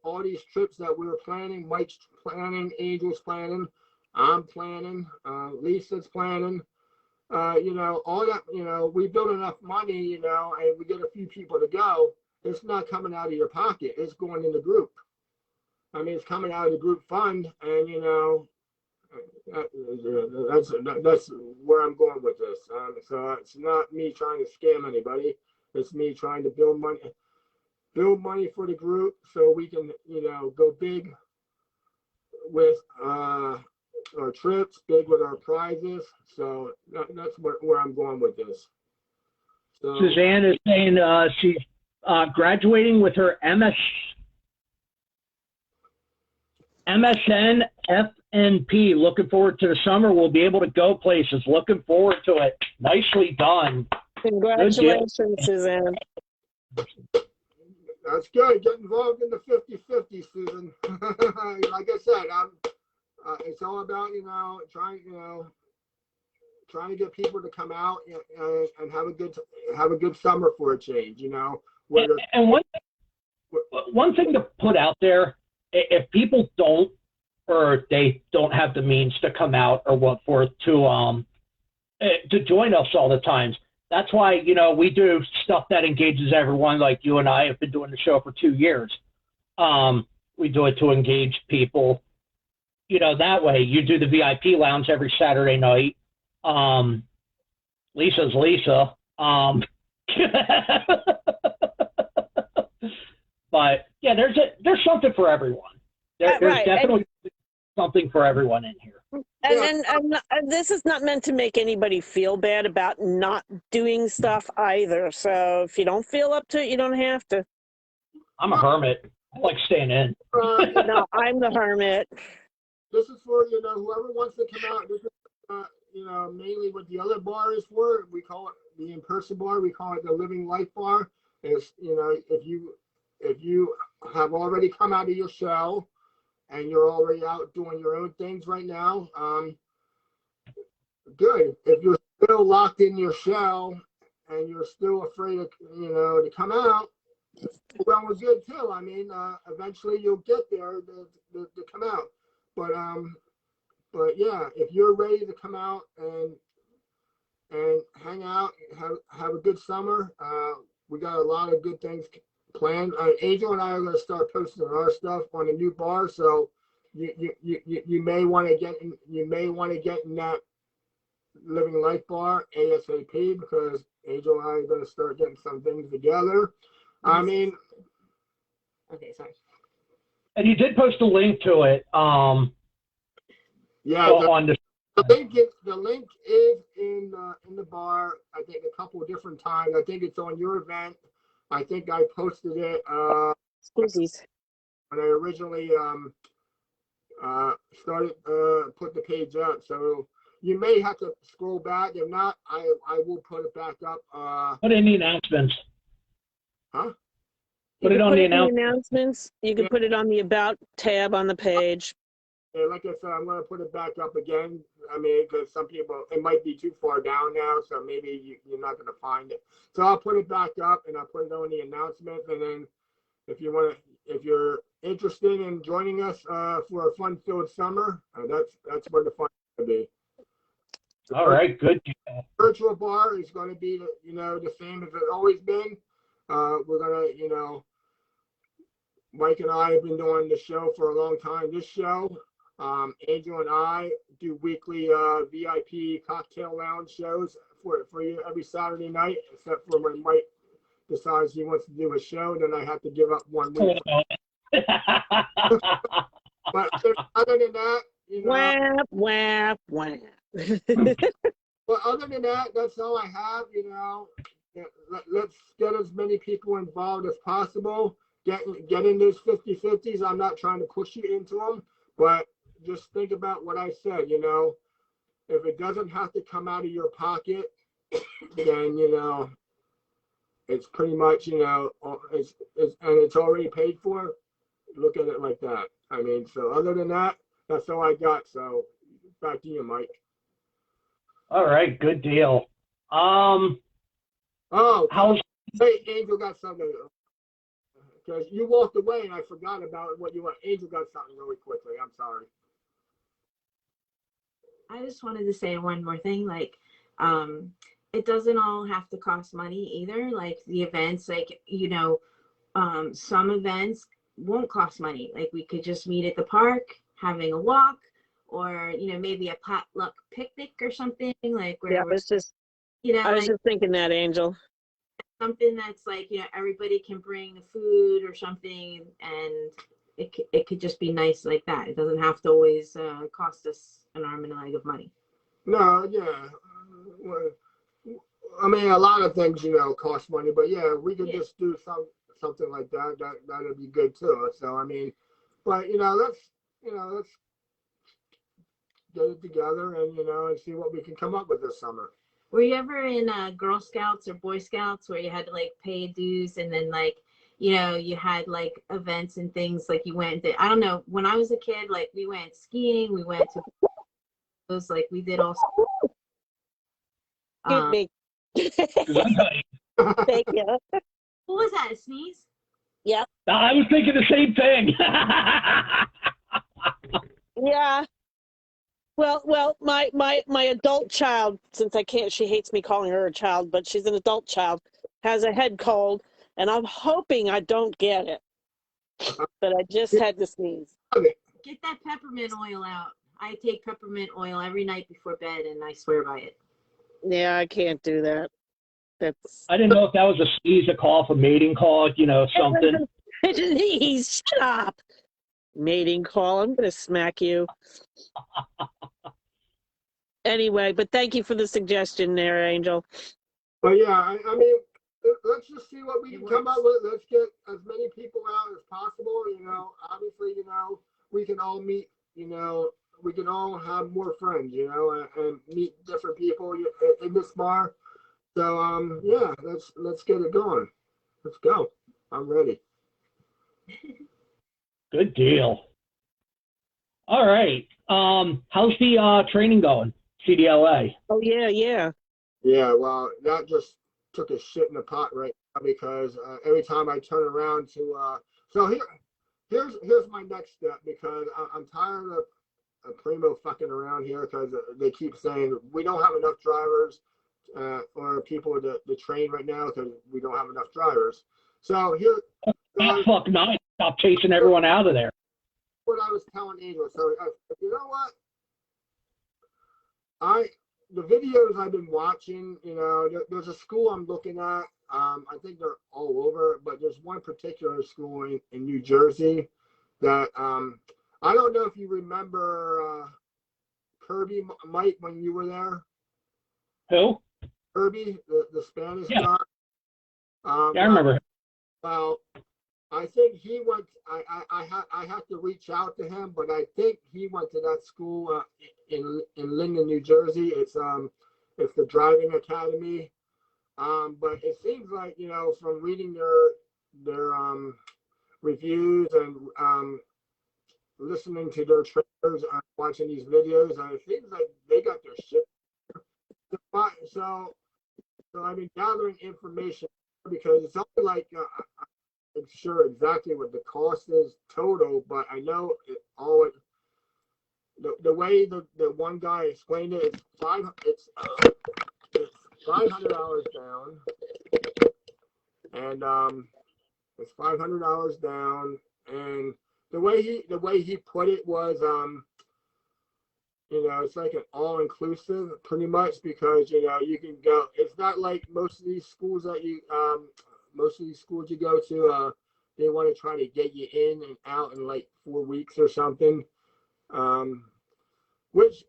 all these trips that we were planning, Mike's planning, Angel's planning, I'm planning, Lisa's planning. All that, we build enough money, and we get a few people to go. It's not coming out of your pocket. It's going in the group. I mean, it's coming out of the group fund, and that's where I'm going with this. So it's not me trying to scam anybody. It's me trying to build money for the group so we can, go big with our trips, big with our prizes. So that's where I'm going with this. So, Suzanne is saying she's graduating with her MSN FNP. Looking forward to the summer. We'll be able to go places. Looking forward to it. Nicely done. Congratulations, Suzanne. That's good. Get involved in the 50/50, Susan. Like I said, it's all about, trying, trying to get people to come out and have a good summer for a change. You know, and one thing to put out there, if people don't, or they don't have the means to come out or what forth to join us all the times. That's why, you know, we do stuff that engages everyone. Like you and I have been doing the show for 2 years. We do it to engage people, you know, that way. You do the VIP lounge every Saturday night. Lisa's Lisa. But yeah, there's something for everyone. There's right. definitely something for everyone in here. And this is not meant to make anybody feel bad about not doing stuff either. So if you don't feel up to it, you don't have to. I'm a hermit. I like staying in. No, I'm the hermit. This is for, you know, whoever wants to come out. This is, you know, mainly what the other bar is for. We call it the in-person bar. We call it the Living Life Bar. It's, you know, if you have already come out of your shell and you're already out doing your own things right now, good. If you're still locked in your shell and you're still afraid of, you know, to come out, well, we're good too. I mean, eventually you'll get there to come out. But yeah, if you're ready to come out and hang out, have a good summer, we got a lot of good things planned. Angel and I are going to start posting our stuff on a new bar, so you may want to get in that Living Life Bar ASAP, because Angel and I are going to start getting some things together. I mean, okay, sorry. And you did post a link to it. Yeah, on the link is in the bar. I think a couple of different times. I think it's on your event. I think I posted it Squeezies. when I originally started put the page up. So you may have to scroll back. If not, I will put it back up. Put in the announcements. Huh? Put it on the announcements. You can put it on the About tab on the page. Yeah, like I said, I'm going to put it back up again. I mean, because some people, it might be too far down now, so maybe you're not going to find it. So I'll put it back up and I'll put it on the announcements. And then if you're interested in joining us for a fun-filled summer, that's where the fun is going to be. All right, good. Virtual bar is going to be, you know, the same as it's always been. We're going to, you know, Mike and I have been doing the show for a long time. This show, Angel and I do weekly VIP cocktail lounge shows for you every Saturday night, except for when Mike decides he wants to do a show, then I have to give up 1 week. But other than that, you know. Whap. But other than that, that's all I have, you know. Let's get as many people involved as possible. Get in those 50-50s. I'm not trying to push you into them, but just think about what I said, you know. If it doesn't have to come out of your pocket, then, you know, it's pretty much, you know, it's already paid for. Look at it like that. I mean, so other than that, that's all I got. So back to you, Mike. All right, good deal. Hey, Angel got something. Because you walked away and I forgot about what you want. Angel got something really quickly. I'm sorry. I just wanted to say one more thing. Like, it doesn't all have to cost money either. Like the events, like, you know, some events won't cost money. Like we could just meet at the park, having a walk, or, you know, maybe a potluck picnic or something. Like where Yeah, I was just thinking that, Angel. Something that's like, you know, everybody can bring food or something, and it could just be nice like that. It doesn't have to always cost us an arm and a leg of money. No, yeah. I mean, a lot of things, you know, cost money, but yeah, we could just do something like that. That'd be good too. So I mean, but let's get it together and and see what we can come up with this summer. Were you ever in Girl Scouts or Boy Scouts where you had to like pay dues and then like, you had like events and things like you went to, I don't know, when I was a kid, like we went skiing, we went to those, like we did all. Excuse Um, me. 'Cause I'm telling you, Thank you. what was that? A sneeze? I was thinking the same thing. Yeah. Well, my adult child, since I can't, she hates me calling her a child, but she's an adult child, has a head cold, and I'm hoping I don't get it. But I just had to sneeze. Get that peppermint oil out. I take peppermint oil every night before bed, and I swear by it. Yeah, I can't do that. That's I didn't know if that was a sneeze, a cough, a mating call, something. Denise, shut up. Mating call. I'm gonna smack you. Anyway, but thank you for the suggestion there, Angel. But yeah, I mean, let's just see what we It can come up works. with. Let's get as many people out as possible. Obviously, we can all meet. We can all have more friends. And meet different people in this bar. So yeah, let's get it going. Let's go. I'm ready. Good deal. All right. How's the training going? CDLA. Oh yeah, yeah. Yeah, well, that just took a shit in the pot right now because every time I turn around so here's my next step because I'm tired of Primo fucking around here because they keep saying we don't have enough drivers or people to train right now because we don't have enough drivers. So here, Fuck nine. Stop chasing everyone out of there. what I was telling Angel. So you know what? The videos I've been watching, there's a school I'm looking at. I think they're all over, but there's one particular school in New Jersey that I don't know if you remember Kirby, Mike, when you were there. Who? Kirby, the Spanish Yeah. guy. Yeah, I remember. Well, I think he went. I have to reach out to him, but I think he went to that school in Linden, New Jersey. It's the driving academy. But it seems like from reading their reviews and listening to their trainers and watching these videos, it seems like they got their shit. So I've been gathering information because it's only like. I'm sure exactly what the cost is total, but I know the way the one guy explained it, it's $500 down, and it's $500 down, and the way he put it was it's like an all-inclusive pretty much because you can go. It's not like most of these schools you go to, they want to try to get you in and out in like 4 weeks or something. Which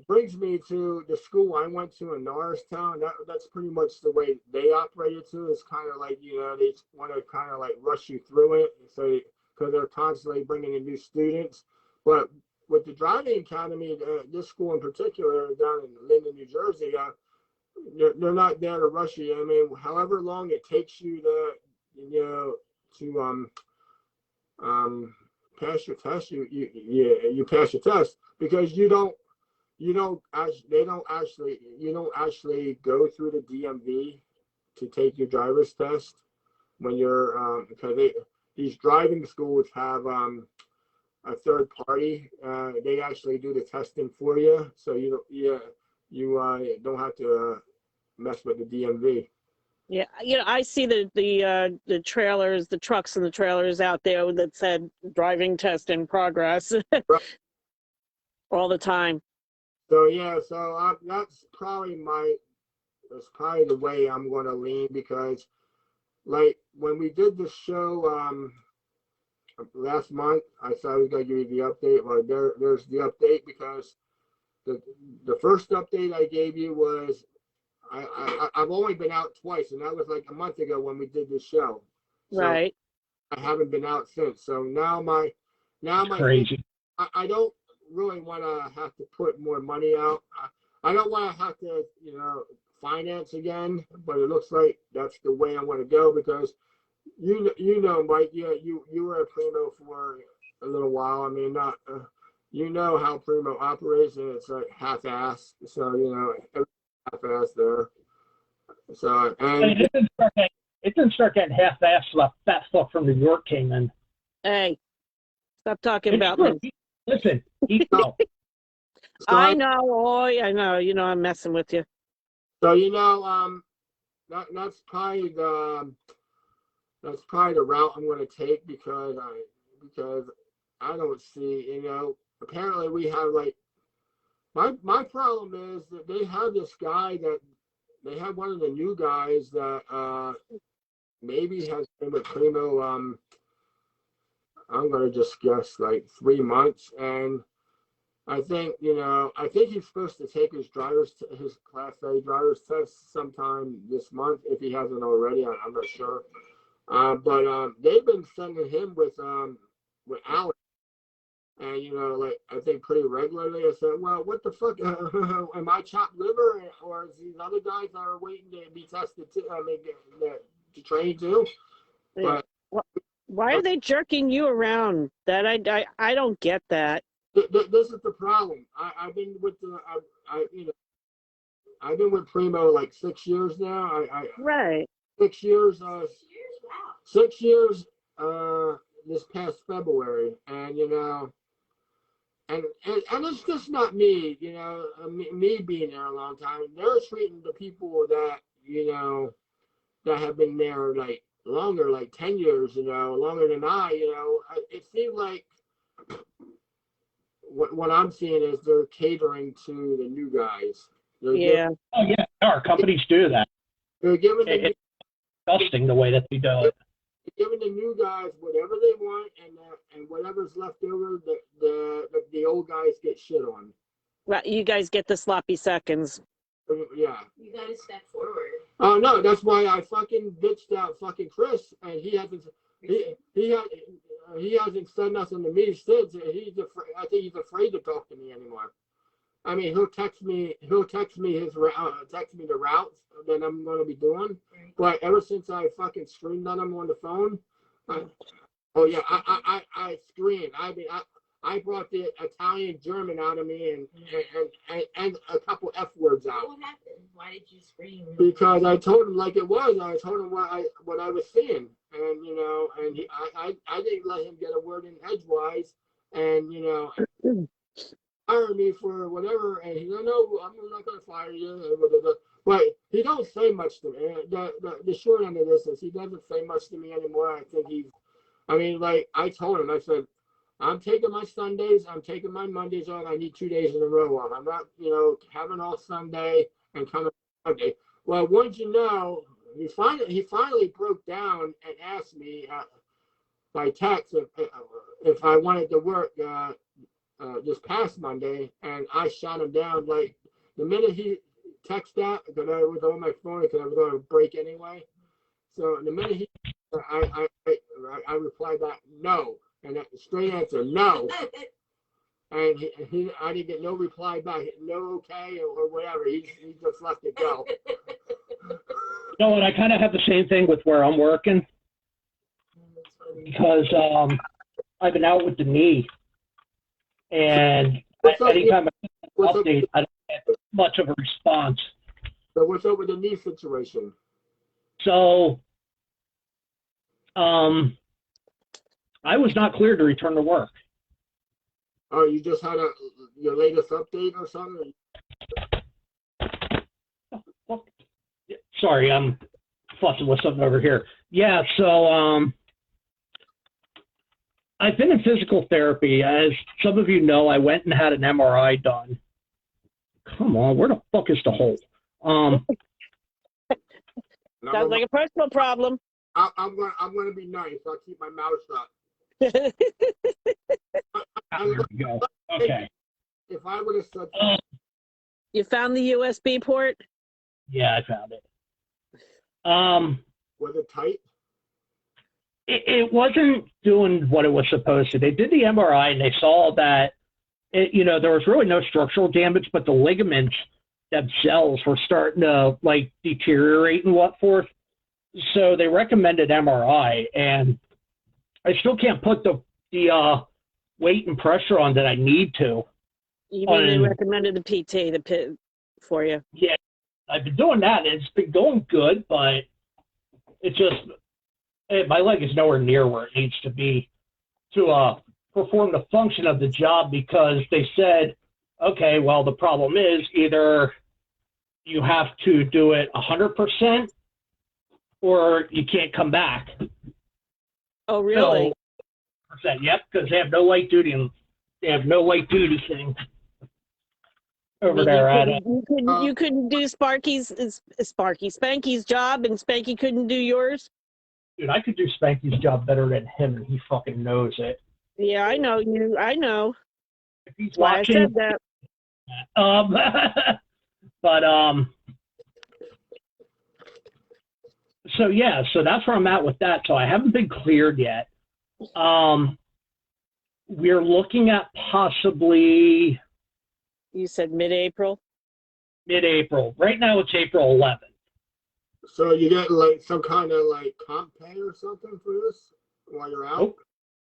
brings me to the school I went to in Norristown. That's pretty much the way they operated too. It's kind of like they want to kind of like rush you through it, so because they're constantly bringing in new students. But with the driving academy, this school in particular down in Linden, New Jersey, they're not there to rush you. I mean, however long it takes you to pass your test, you pass your test because you don't actually go through the DMV to take your driver's test when you're because these driving schools have a third party. They actually do the testing for you, so you don't have to mess with the DMV. Yeah, I see the trailers, the trucks and the trailers out there that said driving test in progress Right. all the time. So yeah, that's probably the way I'm going to lean because, like when we did the show last month, I said I was going to give you the update. Well, there's the update because the first update I gave you was I've only been out twice, and that was like a month ago when we did this show. So Right. I haven't been out since. So now my Crazy. I don't really want to have to put more money out. I don't want to have to finance again, but it looks like that's the way I want to go because Mike, yeah, you were a Primo for a little while. I mean, not how Primo operates, and it's like half-assed. So half-assed there. So, I mean, and it didn't start getting half-assed. That stuff from New York came in. Hey, stop talking It's about true. me. Listen, so I know. Oh, I know. You know, I'm messing with you. So that's probably the route I'm going to take because I don't see, apparently we have like my problem is that they have this guy that they have one of the new guys that maybe has been with Primo. I'm going to just guess like 3 months, and I think he's supposed to take his Class A driver's test sometime this month if he hasn't already. I'm not sure, but they've been sending him with Alex, and like I think pretty regularly. I said, well, what the fuck? Am I chopped liver, or is these other guys that are waiting to be tested too? I mean, to train too. Yeah. But Why are they jerking you around? That I don't get that. this is the problem. I've been with I've been with Primo like 6 years now. Right. 6 years. 6 years. This past February, and and it's just not me. Me being there a long time. They're treating the people that that have been there like longer, like 10 years. Longer than I. It seems like what I'm seeing is they're catering to the new guys. Yeah. Oh yeah, our companies do that. They're giving It's disgusting the way that they do it. giving the new guys whatever they want, and whatever's left over, the old guys get shit on. Right. You guys get the sloppy seconds. Yeah. You gotta step forward. Oh no, that's why I fucking bitched out fucking Chris, and he hasn't said nothing to me since. I think he's afraid to talk to me anymore. I mean, he'll text me text me the routes that I'm going to be doing. But ever since I fucking screamed at him on the phone, I screamed. I brought the Italian German out of me and a couple F words out. What happened? Why did you scream? Because I told him like it was. I told him what I was seeing, and I didn't let him get a word in edgewise, and fire me for whatever, and he said, no, I'm not going to fire you. But he don't say much to me. The short end of this is he doesn't say much to me anymore. Like I told him, I said, I'm taking my Sundays, I'm taking my Mondays off. I need 2 days in a row off. I'm not, having all Sunday and coming Monday. Well, once he finally broke down and asked me by text if I wanted to work this past Monday, and I shot him down. Like the minute he texted that, because I was on my phone, because I was going to break anyway. So the minute I replied back no, and that straight answer no, and I didn't get no reply back, no okay or whatever. He just let it go. And I kind of have the same thing with where I'm working because I've been out with the knee. And anytime I update, I don't get much of a response. So what's up with the knee situation? So, I was not cleared to return to work. Oh, you just had your latest update or something? Sorry, I'm fussing with something over here. Yeah, so I've been in physical therapy. As some of you know, I went and had an MRI done. Come on, where the fuck is the hole? Sounds like a personal problem. I'm going to be nice. I'll keep my mouth shut. There we go. Okay. If I would have said You found the USB port? Yeah, I found it. Was it tight? It wasn't doing what it was supposed to. They did the MRI and they saw that there was really no structural damage, but the ligaments themselves were starting to like deteriorate and what forth. So they recommended MRI, and I still can't put the weight and pressure on that I need to. You mean they recommended the PT for you? Yeah, I've been doing that, and it's been going good, but it's just my leg is nowhere near where it needs to be to perform the function of the job, because they said, okay, well, the problem is either you have to do it 100% or you can't come back. Oh, really? So, yep, because they have no light duty, and they have no light duty thing over there at it. You couldn't do Spanky's job, and Spanky couldn't do yours. Dude, I could do Spanky's job better than him, and he fucking knows it. Yeah, I know you. I know. If he's Why watching, I said that. But so yeah, so that's where I'm at with that. So I haven't been cleared yet. We're looking at possibly You said mid-April. mid-April. Right now it's April 11th. So you get like some kind of like comp pay or something for this while you're out? Nope.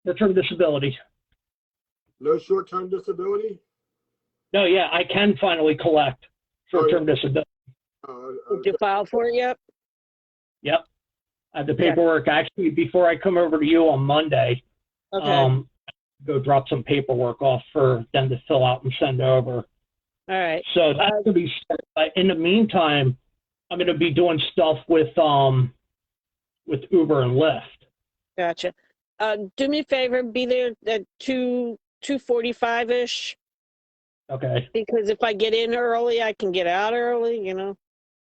Short-term disability. No short-term disability? No, yeah, I can finally collect short-term disability. Did you file for it yet? Yep. I have the paperwork actually before I come over to you on Monday. Okay. Go drop some paperwork off for them to fill out and send over. All right. So that's going to be. In the meantime, I'm going to be doing stuff with Uber and Lyft. Gotcha. Do me a favor. Be there at 2:45 ish. Okay. Because if I get in early, I can get out early. You know,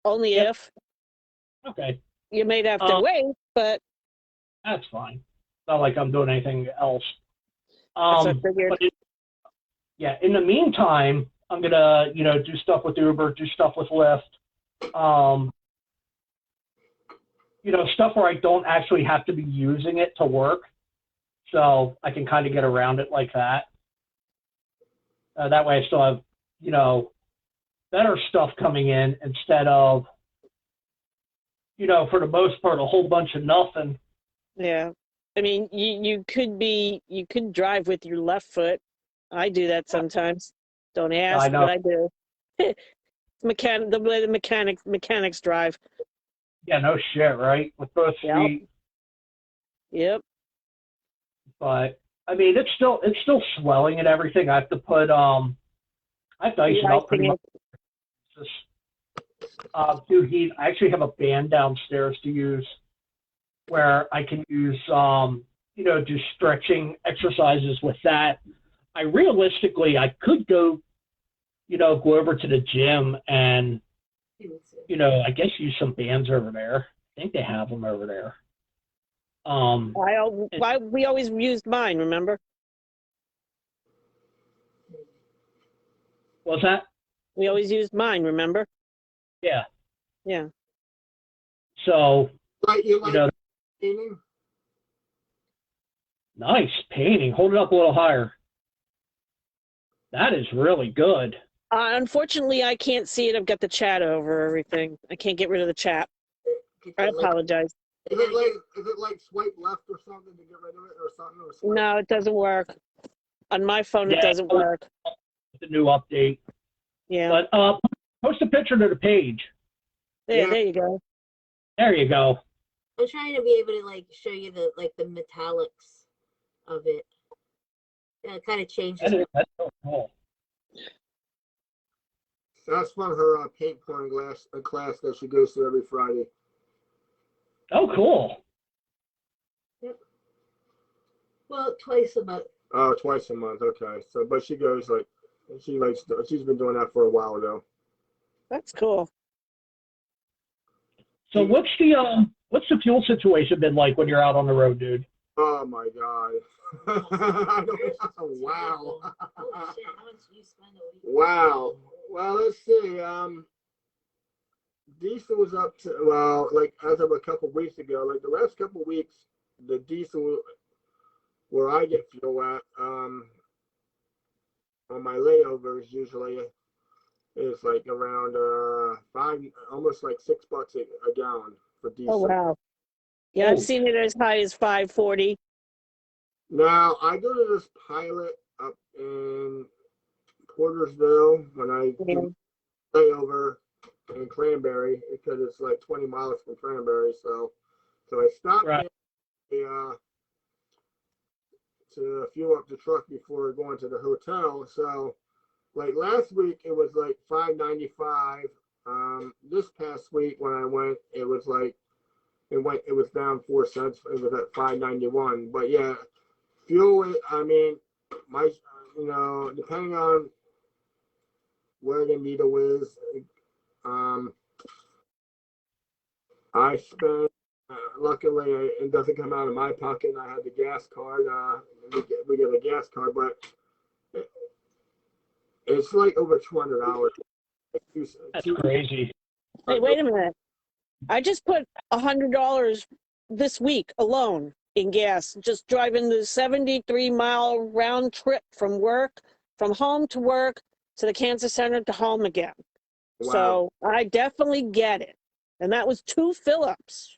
only Yep. if. Okay. You may have to wait, but that's fine. Not like I'm doing anything else. that's what I figured. Yeah. In the meantime, I'm gonna, do stuff with Uber, do stuff with Lyft. Stuff where I don't actually have to be using it to work, so I can kind of get around it like that. That way, I still have, better stuff coming in instead of, for the most part, a whole bunch of nothing. Yeah. I mean, you could drive with your left foot. I do that sometimes. Don't ask, but I do. The way the mechanics drive. Yeah, no shit, right? With both feet. Yep. But I mean, it's still swelling and everything. I have to put I have to ice it up pretty much. Dude, I actually have a band downstairs to use where I can use do stretching exercises with that. I could go over to the gym and I guess use some bands over there. I think they have them over there. We always used mine, remember? What's that? We always used mine, remember? Yeah. Yeah. So, painting? Nice painting. Hold it up a little higher. That is really good. Unfortunately, I can't see it. I've got the chat over everything. I can't get rid of the chat. I apologize. Is it like swipe left or something to get rid of it or something? No, it doesn't work. On my phone, it doesn't work. The new update. Yeah. But post a picture to the page. There you go. There you go. I'm trying to be able to show you the metallics of it. Yeah, it kind of changes. That's so cool. That's from her paint pouring class that she goes to every Friday. Oh, cool. Yep. Well, twice a month. Oh, twice a month. Okay. So, but she goes she's been doing that for a while though. That's cool. So what's the fuel situation been like when you're out on the road, dude? Oh my God. Wow. Wow. Well, let's see. Diesel was up to, as of a couple of weeks ago, the last couple of weeks, the diesel where I get fuel at, on my layovers usually is around almost $6 a gallon for diesel. Oh wow. Yeah, I've seen it as high as $5.40. Now I go to this pilot up in Portersville when I do layover, in Cranberry because it's like 20 miles from Cranberry. So I stopped Right. there to fuel up the truck before going to the hotel. So like last week it was like $5.95. This past week when I went, it was like it was down 4 cents. It was at $5.91. But yeah, fuel. I mean, my depending on where the needle is, I spent. Luckily, it doesn't come out of my pocket. I had the gas card. We get a gas card, but it's like over $200. That's crazy. Hey, wait a minute. I just put $100 this week alone in gas, just driving the 73-mile round trip from home to work to the cancer center to home again. Wow. So I definitely get it. And that was 2 fill-ups.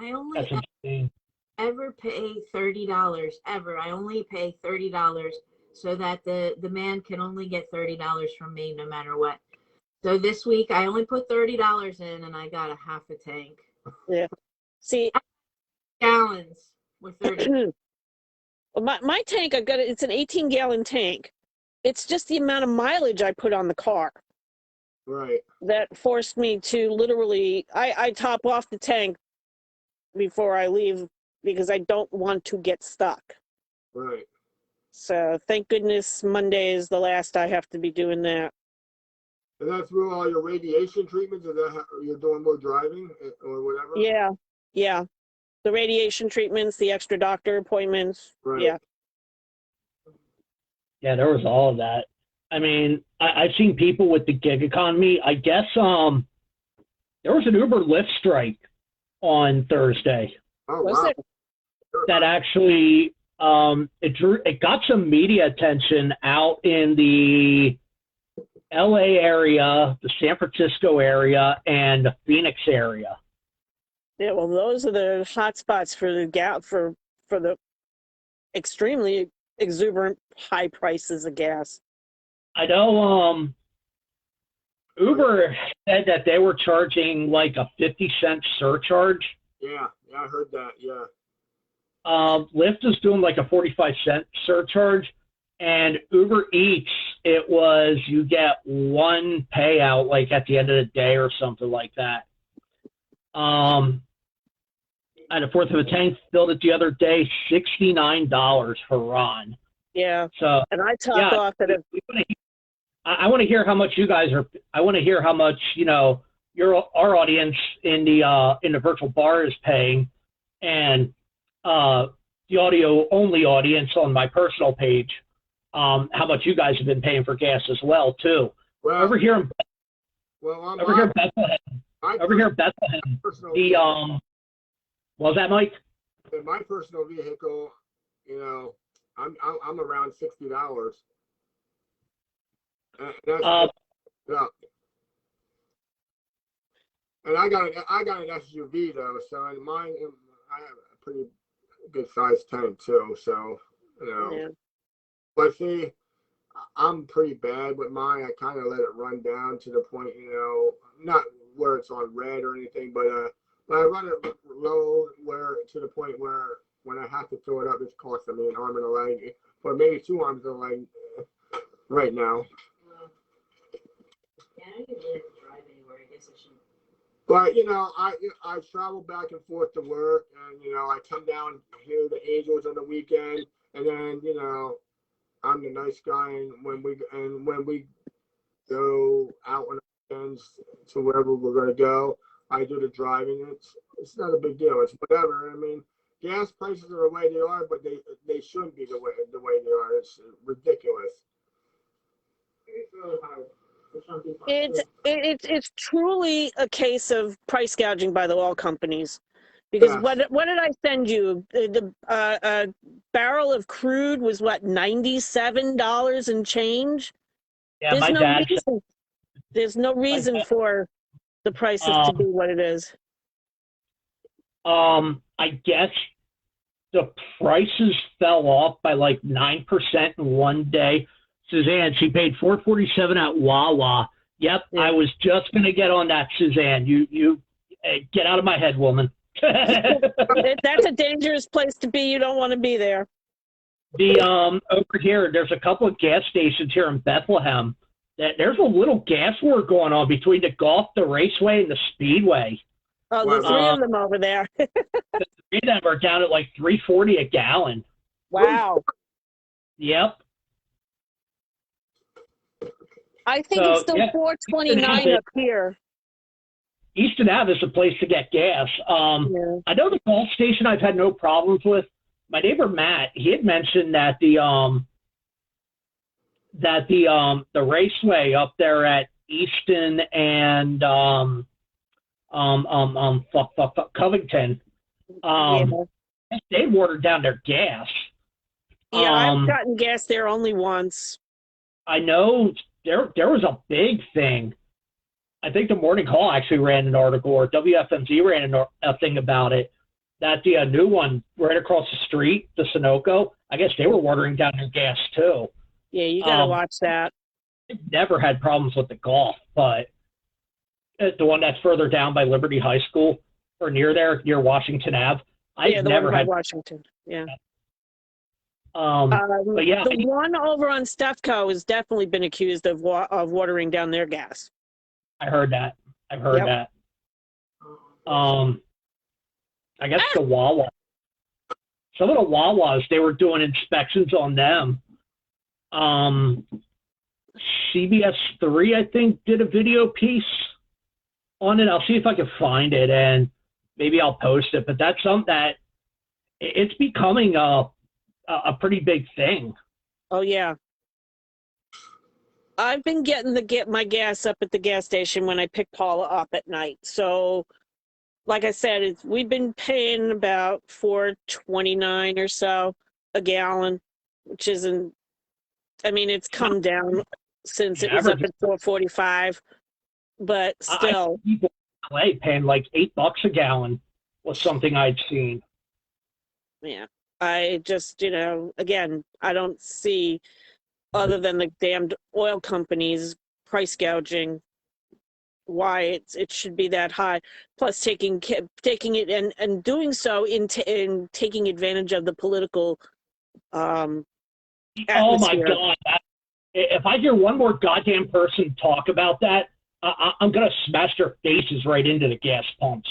I only That's insane. ever pay $30 ever. I only pay $30 so that the man can only get $30 from me no matter what. So this week I only put $30 in and I got a half a tank. Yeah. See, Gallons with 30. my tank, it's an 18-gallon tank. It's just the amount of mileage I put on the car Right. that forced me to literally, I top off the tank before I leave because I don't want to get stuck. Right. So thank goodness Monday is the last I have to be doing that. And that's through all your radiation treatments, or that you're doing more driving or whatever. Yeah. The radiation treatments, the extra doctor appointments. Right. Yeah. Yeah, there was all of that. I mean, I've seen people with the gig economy. I guess there was an Uber Lyft strike on Thursday Oh Was wow. there? that actually it got some media attention out in the LA area, the San Francisco area, and the Phoenix area. Yeah, well, those are the hot spots for the extremely exuberant high prices of gas. I know Uber said that they were charging like a 50-cent surcharge. Yeah, I heard that. Yeah. Lyft is doing like a 45-cent surcharge, and Uber Eats, it was you get one payout like at the end of the day or something like that. I had a fourth of a tank filled it the other day, $69 for Ron. Yeah, So and I top off at a I want to hear how much you guys are. I want to hear how much our audience in the virtual bar is paying, and the audio only audience on my personal page. How much you guys have been paying for gas as well too. Well, Over here in Bethlehem. Personal The what was that, Mike? in my personal vehicle, I'm around $60. That's yeah. And I got an SUV though, so mine I have a pretty good sized tank too. So yeah. but see, I'm pretty bad with mine. I kind of let it run down to the point, not where it's on red or anything, but I run it low to the point where when I have to throw it up, it's costing me an arm and a leg, or maybe 2 arms and a leg right now. Yeah, I didn't really drive anywhere. I guess I should. But I travel back and forth to work, and I come down here to the Angels on the weekend, and then I'm the nice guy, and when we go out on the weekends to wherever we're gonna go, I do the driving. It's not a big deal. It's whatever. I mean, gas prices are the way they are, but they shouldn't be the way they are. It's ridiculous. It's really hard. It's truly a case of price gouging by the oil companies, because Yeah. what did I send you? The barrel of crude was what, $97 and change. Yeah, my dad. There's no reason for the prices to be what it is. I guess the prices fell off by like 9% in one day. Suzanne, she paid $4.47 at Wawa, Yep, Yeah. I was just going to get on that, Suzanne. You get out of my head, woman. That's a dangerous place to be. You don't want to be there. Over here, there's a couple of gas stations here in Bethlehem. There's a little gas war going on between the golf, the raceway, and the speedway. Oh, there's three of them over there. The three of them are down at like $3.40 a gallon. Wow. Yep. I think So, it's still yeah. $4.29 up here. Easton Ave is a place to get gas. Yeah. I know the golf station I've had no problems with. My neighbor Matt, he had mentioned that the raceway up there at Easton and Covington, they watered down their gas. Yeah, I've gotten gas there only once. I know there was a big thing. I think the Morning Call actually ran an article, or WFMZ ran a thing about it, that the new one right across the street, the Sunoco, I guess they were watering down their gas too. Yeah, you got to watch that. I've never had problems with the golf, but the one that's further down by Liberty High School or near there, near Washington Ave, I've never had Washington. Yeah. But yeah, the one over on Stefco has definitely been accused of watering down their gas. I heard that. I've heard that. I guess the Wawa. Some of the Wawas, they were doing inspections on them. CBS 3, I think, did a video piece on it. I'll see if I can find it, and maybe I'll post it. But that's something that it's becoming a pretty big thing. Oh, yeah. I've been getting my gas up at the gas station when I pick Paula up at night. So, like I said, we've been paying about $4.29 or so a gallon, which isn't. I mean, it's come down since it was up at $4.45, but still. People in LA paying like $8 a gallon was something I'd seen. Yeah, I just again, I don't see, other than the damned oil companies price gouging, why it should be that high. Plus, taking it and doing so in taking advantage of the political atmosphere. Oh my God! If I hear one more goddamn person talk about that, I'm gonna smash their faces right into the gas pumps.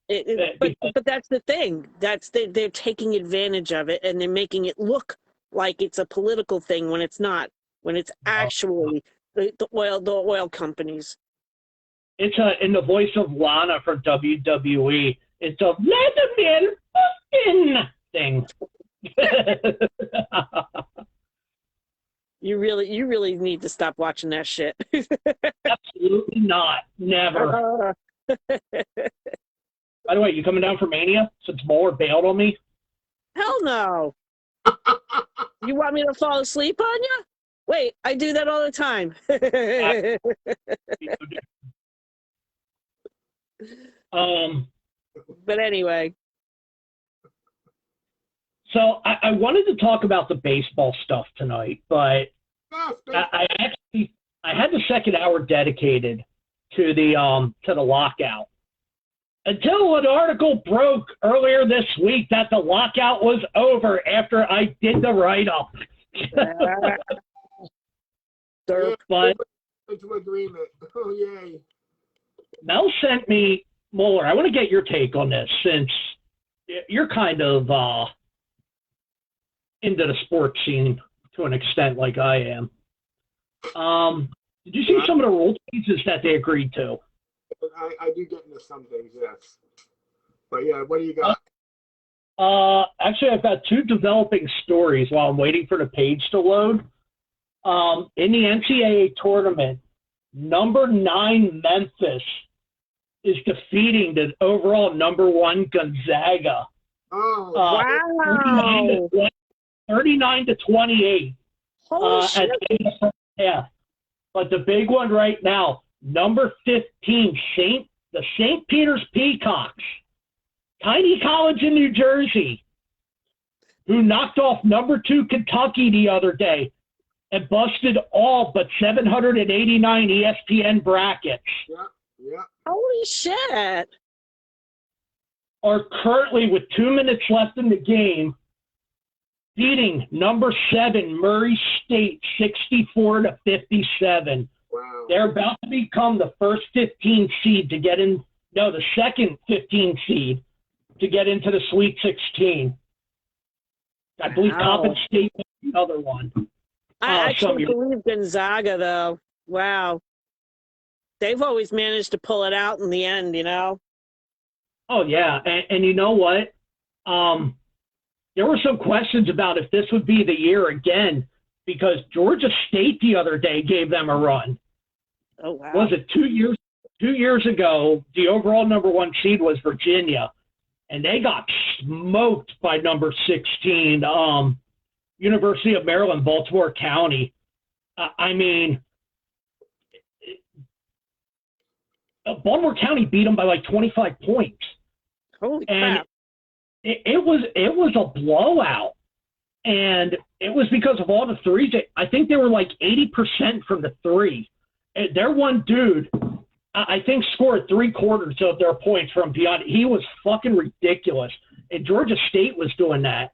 But that's the thing. They're taking advantage of it, and they're making it look like it's a political thing when it's not. When it's actually the oil companies. It's in the voice of Lana from WWE. It's a Vladimir Putin thing. You really need to stop watching that shit. Absolutely not. Never. By the way, you coming down for Mania since Mohler bailed on me? Hell no. You want me to fall asleep on you? Wait, I do that all the time. But anyway. So I wanted to talk about the baseball stuff tonight, but I had the second hour dedicated to the lockout until an article broke earlier this week that the lockout was over after I did the write-up. But into agreement. Oh, yay. Mel sent me, Mohler, I want to get your take on this since you're kind of into the sports scene to an extent like I am. Did you see some of the rule changes that they agreed to? I do get into some things, yes. But yeah, what do you got? Actually, I've got two developing stories while I'm waiting for the page to load. In the NCAA tournament, number 9 Memphis is defeating the overall number 1 Gonzaga. Oh, wow. 39-28. Holy shit. Yeah. But the big one right now, number 15, the St. Peter's Peacocks, tiny college in New Jersey, who knocked off number 2 Kentucky the other day. and busted all but 789 ESPN brackets. Yeah. Holy shit. Are currently, with 2 minutes left in the game, beating number 7 Murray State 64-57. Wow. They're about to become the first 15 seed to get in. No, the second 15 seed to get into the Sweet 16. I believe Wow. Coppin State was the other one. I some can't years. believe Gonzaga, though. Wow. They've always managed to pull it out in the end, you know? Oh, yeah. And you know what? There were some questions about if this would be the year again, because Georgia State the other day gave them a run. Oh, wow. Was it 2 years? 2 years ago, the overall number 1 seed was Virginia, and they got smoked by number 16, University of Maryland, Baltimore County. I mean, Baltimore County beat them by like 25 points. Holy And crap. it was a blowout. And it was because of all the threes. I think they were like 80% from the three. And their one dude, I think, scored 3/4 of their points from beyond. He was fucking ridiculous. And Georgia State was doing that.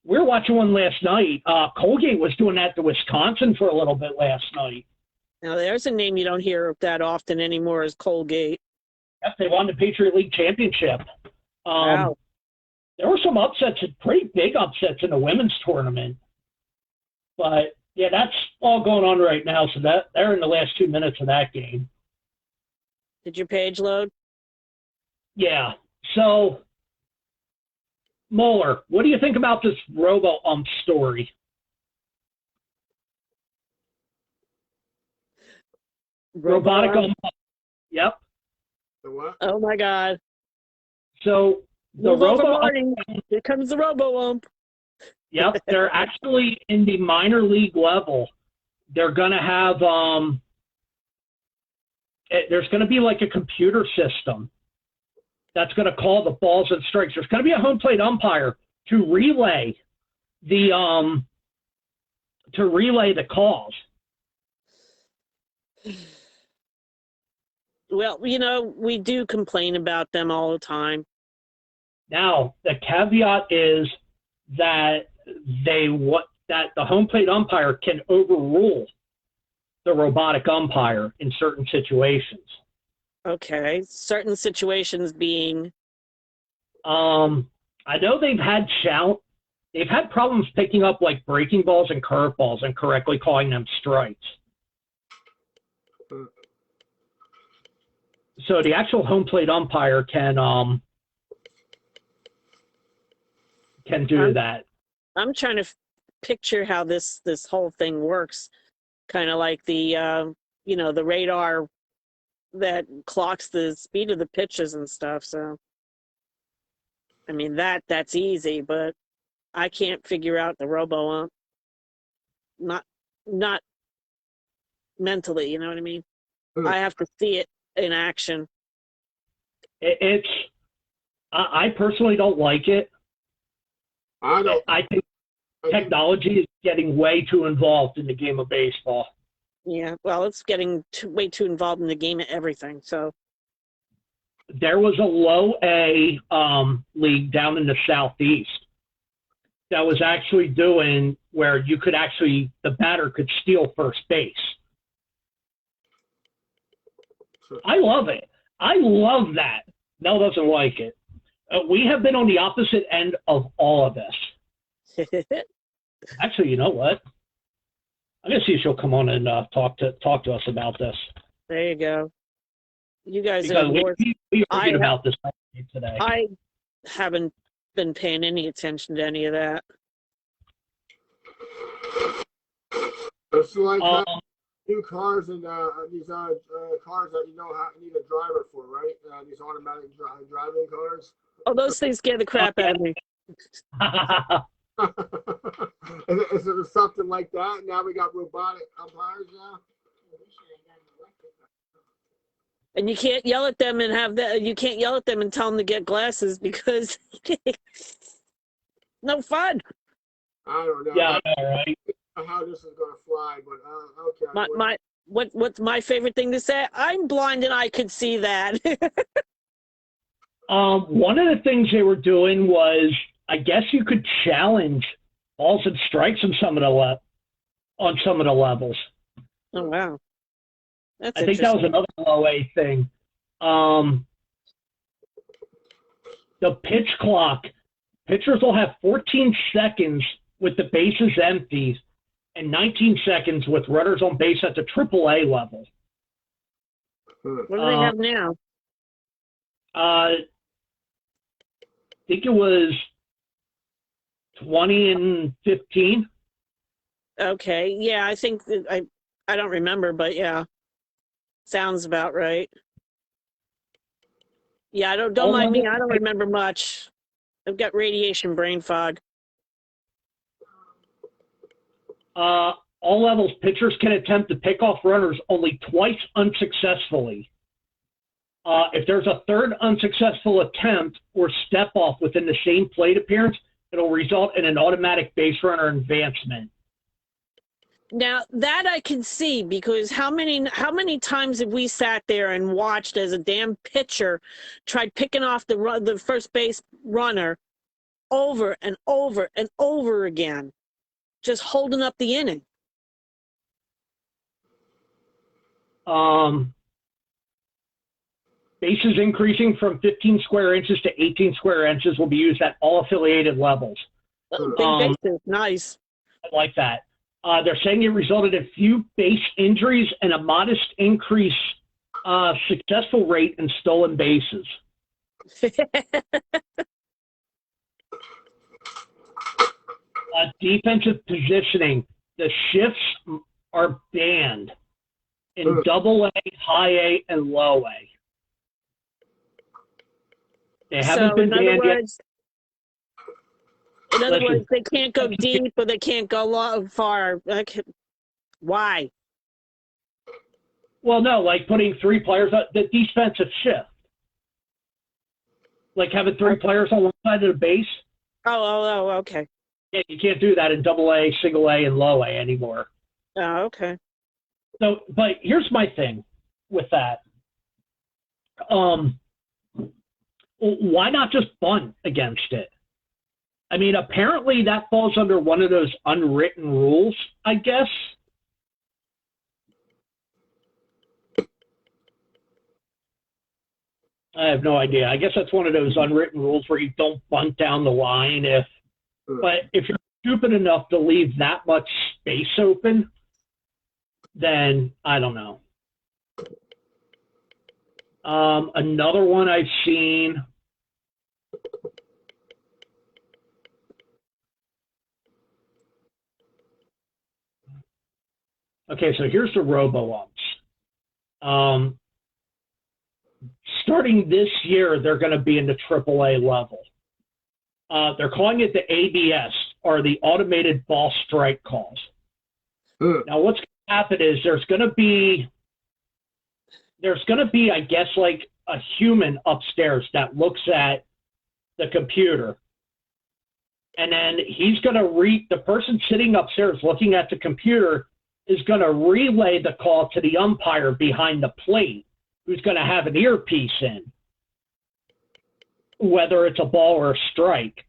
We were watching one last night. Colgate was doing that to Wisconsin for a little bit last night. Now, there's a name you don't hear that often anymore is Colgate. Yes, they won the Patriot League championship. Wow. There were some upsets, pretty big upsets in the women's tournament. But, yeah, that's all going on right now. So that they're in the last 2 minutes of that game. Did your page load? Yeah. So, Mohler, what do you think about this robo-ump story? Robotic ump. Yep. The what? Oh, my God. So, the Move over, robo-ump. Marty. Here comes the robo-ump. Yep, they're actually in the minor league level. They're going to have there's going to be like a computer system that's going to call the balls and strikes. There's going to be a home plate umpire to relay the calls. Well, you know, we do complain about them all the time. Now, the caveat is that that the home plate umpire can overrule the robotic umpire in certain situations. Okay. Certain situations being. I know they've had problems picking up like breaking balls and curveballs and correctly calling them strikes. So the actual home plate umpire can do that. I'm trying to picture how this whole thing works. Kind of like the the radar that clocks the speed of the pitches and stuff. So, I mean, that's easy, but I can't figure out the robo-ump. Not mentally, you know what I mean? I have to see it in action. I personally don't like it. I think technology is getting way too involved in the game of baseball. Yeah, well, it's getting way too involved in the game of everything. So there was a low A league down in the Southeast that was actually doing where you could actually, the batter could steal first base. I love it. I love that. Mel doesn't like it. We have been on the opposite end of all of this. Actually, you know what? I'm gonna see if she'll come on and talk to us about this. There you go. You guys Because are more. we argued about this today. I haven't been paying any attention to any of that. It's like new cars and these cars that you need a driver for, right? These automatic driving cars. Oh, those things scare the crap out of me. Is it something like that? Now we got robotic umpires now. And you can't yell at them and have that. You can't yell at them and tell them to get glasses because no fun. I don't know. Yeah, I know, right? How this is going to fly, but okay. What's my favorite thing to say? I'm blind and I could see that. One of the things they were doing was, I guess you could challenge balls and strikes on some of the levels. Oh wow, that's I think that was another low A thing. The pitch clock. Pitchers will have 14 seconds with the bases empty and 19 seconds with runners on base at the AAA level. What do they have now? I think it was 20 and 15. Okay, yeah, I think I don't remember, but yeah, sounds about right. Yeah, don't mind me. I don't remember much. I've got radiation brain fog. All levels, pitchers can attempt to pick off runners only twice unsuccessfully. If there's a third unsuccessful attempt or step off within the same plate appearance, it'll result in an automatic base runner advancement. Now that I can see, because how many times have we sat there and watched as a damn pitcher tried picking off the first base runner over and over and over again, just holding up the inning. Bases increasing from 15 square inches to 18 square inches will be used at all affiliated levels. Big bases, nice. I like that. They're saying it resulted in few base injuries and a modest increase successful rate in stolen bases. Defensive positioning. The shifts are banned in Double A, High A, and Low A. They haven't been banned yet. In other words, they can't go deep or they can't go far. Why? Well, no, like putting three players on the defensive shift. Like having three players on one side of the base. Oh, okay. Yeah, you can't do that in Double A, Single A, and Low A anymore. Oh, okay. So, but here's my thing with that. Why not just bunt against it? I mean, apparently that falls under one of those unwritten rules, I guess. I have no idea. I guess that's one of those unwritten rules where you don't bunt down the line but if you're stupid enough to leave that much space open, then I don't know. Another one I've seen. Okay, so here's the robo-umps. Starting this year, they're going to be in the AAA level. They're calling it the ABS, or the Automated Ball Strike Calls. Now, what's going to happen is there's going to be, I guess, like a human upstairs that looks at the computer. And then he's going to the person sitting upstairs looking at the computer is going to relay the call to the umpire behind the plate, who's going to have an earpiece in, whether it's a ball or a strike.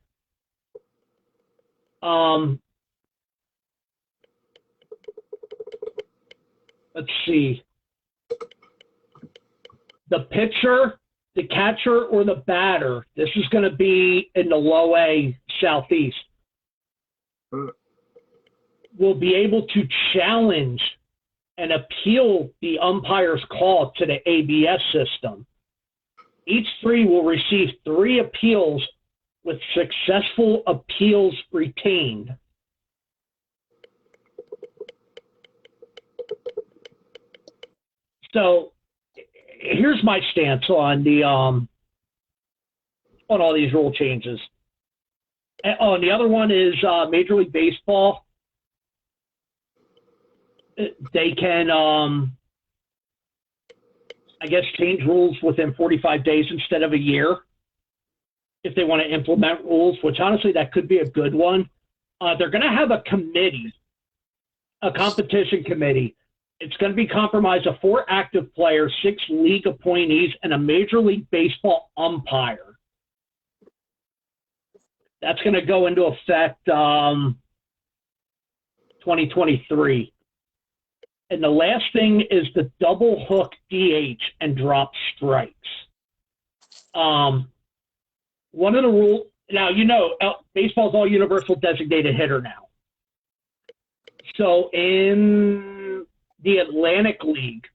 Let's see. The pitcher, the catcher, or the batter, this is going to be in the Low A Southeast, will be able to challenge and appeal the umpire's call to the ABS system. Each three will receive 3 appeals with successful appeals retained. So here's my stance on the on all these rule changes. And the other one is Major League Baseball. They can, I guess, change rules within 45 days instead of a year if they want to implement rules, which honestly, that could be a good one. They're going to have a committee, a competition committee. It's going to be comprised of 4 active players, 6 league appointees, and a Major League Baseball umpire. That's going to go into effect 2023. And the last thing is the double hook DH and drop strikes. One of the rules, now, baseball's all universal designated hitter now. So in the Atlantic League,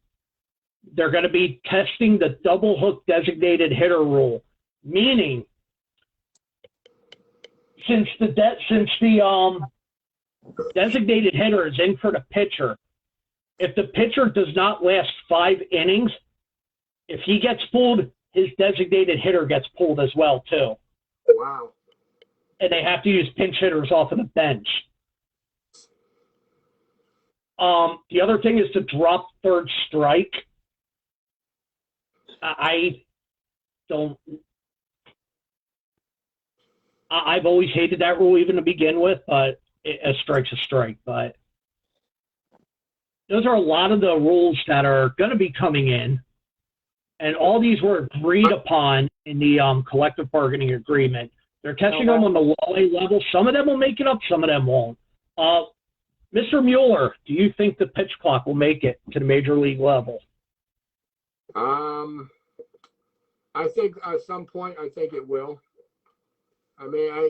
they're going to be testing the double hook designated hitter rule, meaning since the designated hitter is in for the pitcher, if the pitcher does not last 5 innings, if he gets pulled, his designated hitter gets pulled as well, too. Wow. And they have to use pinch hitters off of the bench. The other thing is to drop third strike. I've always hated that rule even to begin with, but a strike's a strike. But those are a lot of the rules that are going to be coming in. And all these were agreed upon in the collective bargaining agreement. They're testing them on the low A level. Some of them will make it up, some of them won't. Mr. Mohler, do you think the pitch clock will make it to the major league level? I think at some point, I think it will. I mean, I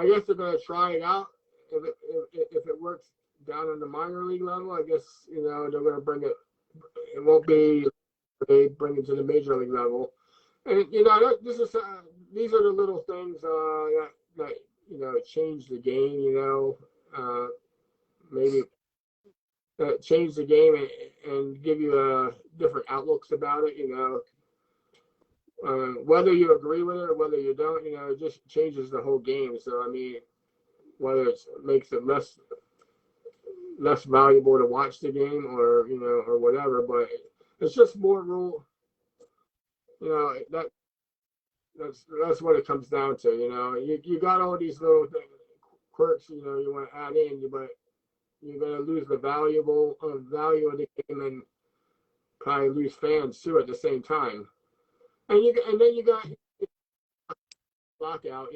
guess they're going to try it out. If it works down in the minor league level, I guess, they're going to bring it. It won't be they bring it to the major league level. And, these are the little things that change the game, maybe change the game and give you different outlooks about it, whether you agree with it or whether you don't, it just changes the whole game. So, I mean, whether it makes it less valuable to watch the game or, or whatever, but it's just more rule, that's what it comes down to, you got all these little quirks, you want to add in, but you're going to lose the value of the game and probably lose fans too at the same time. And then you got lockout,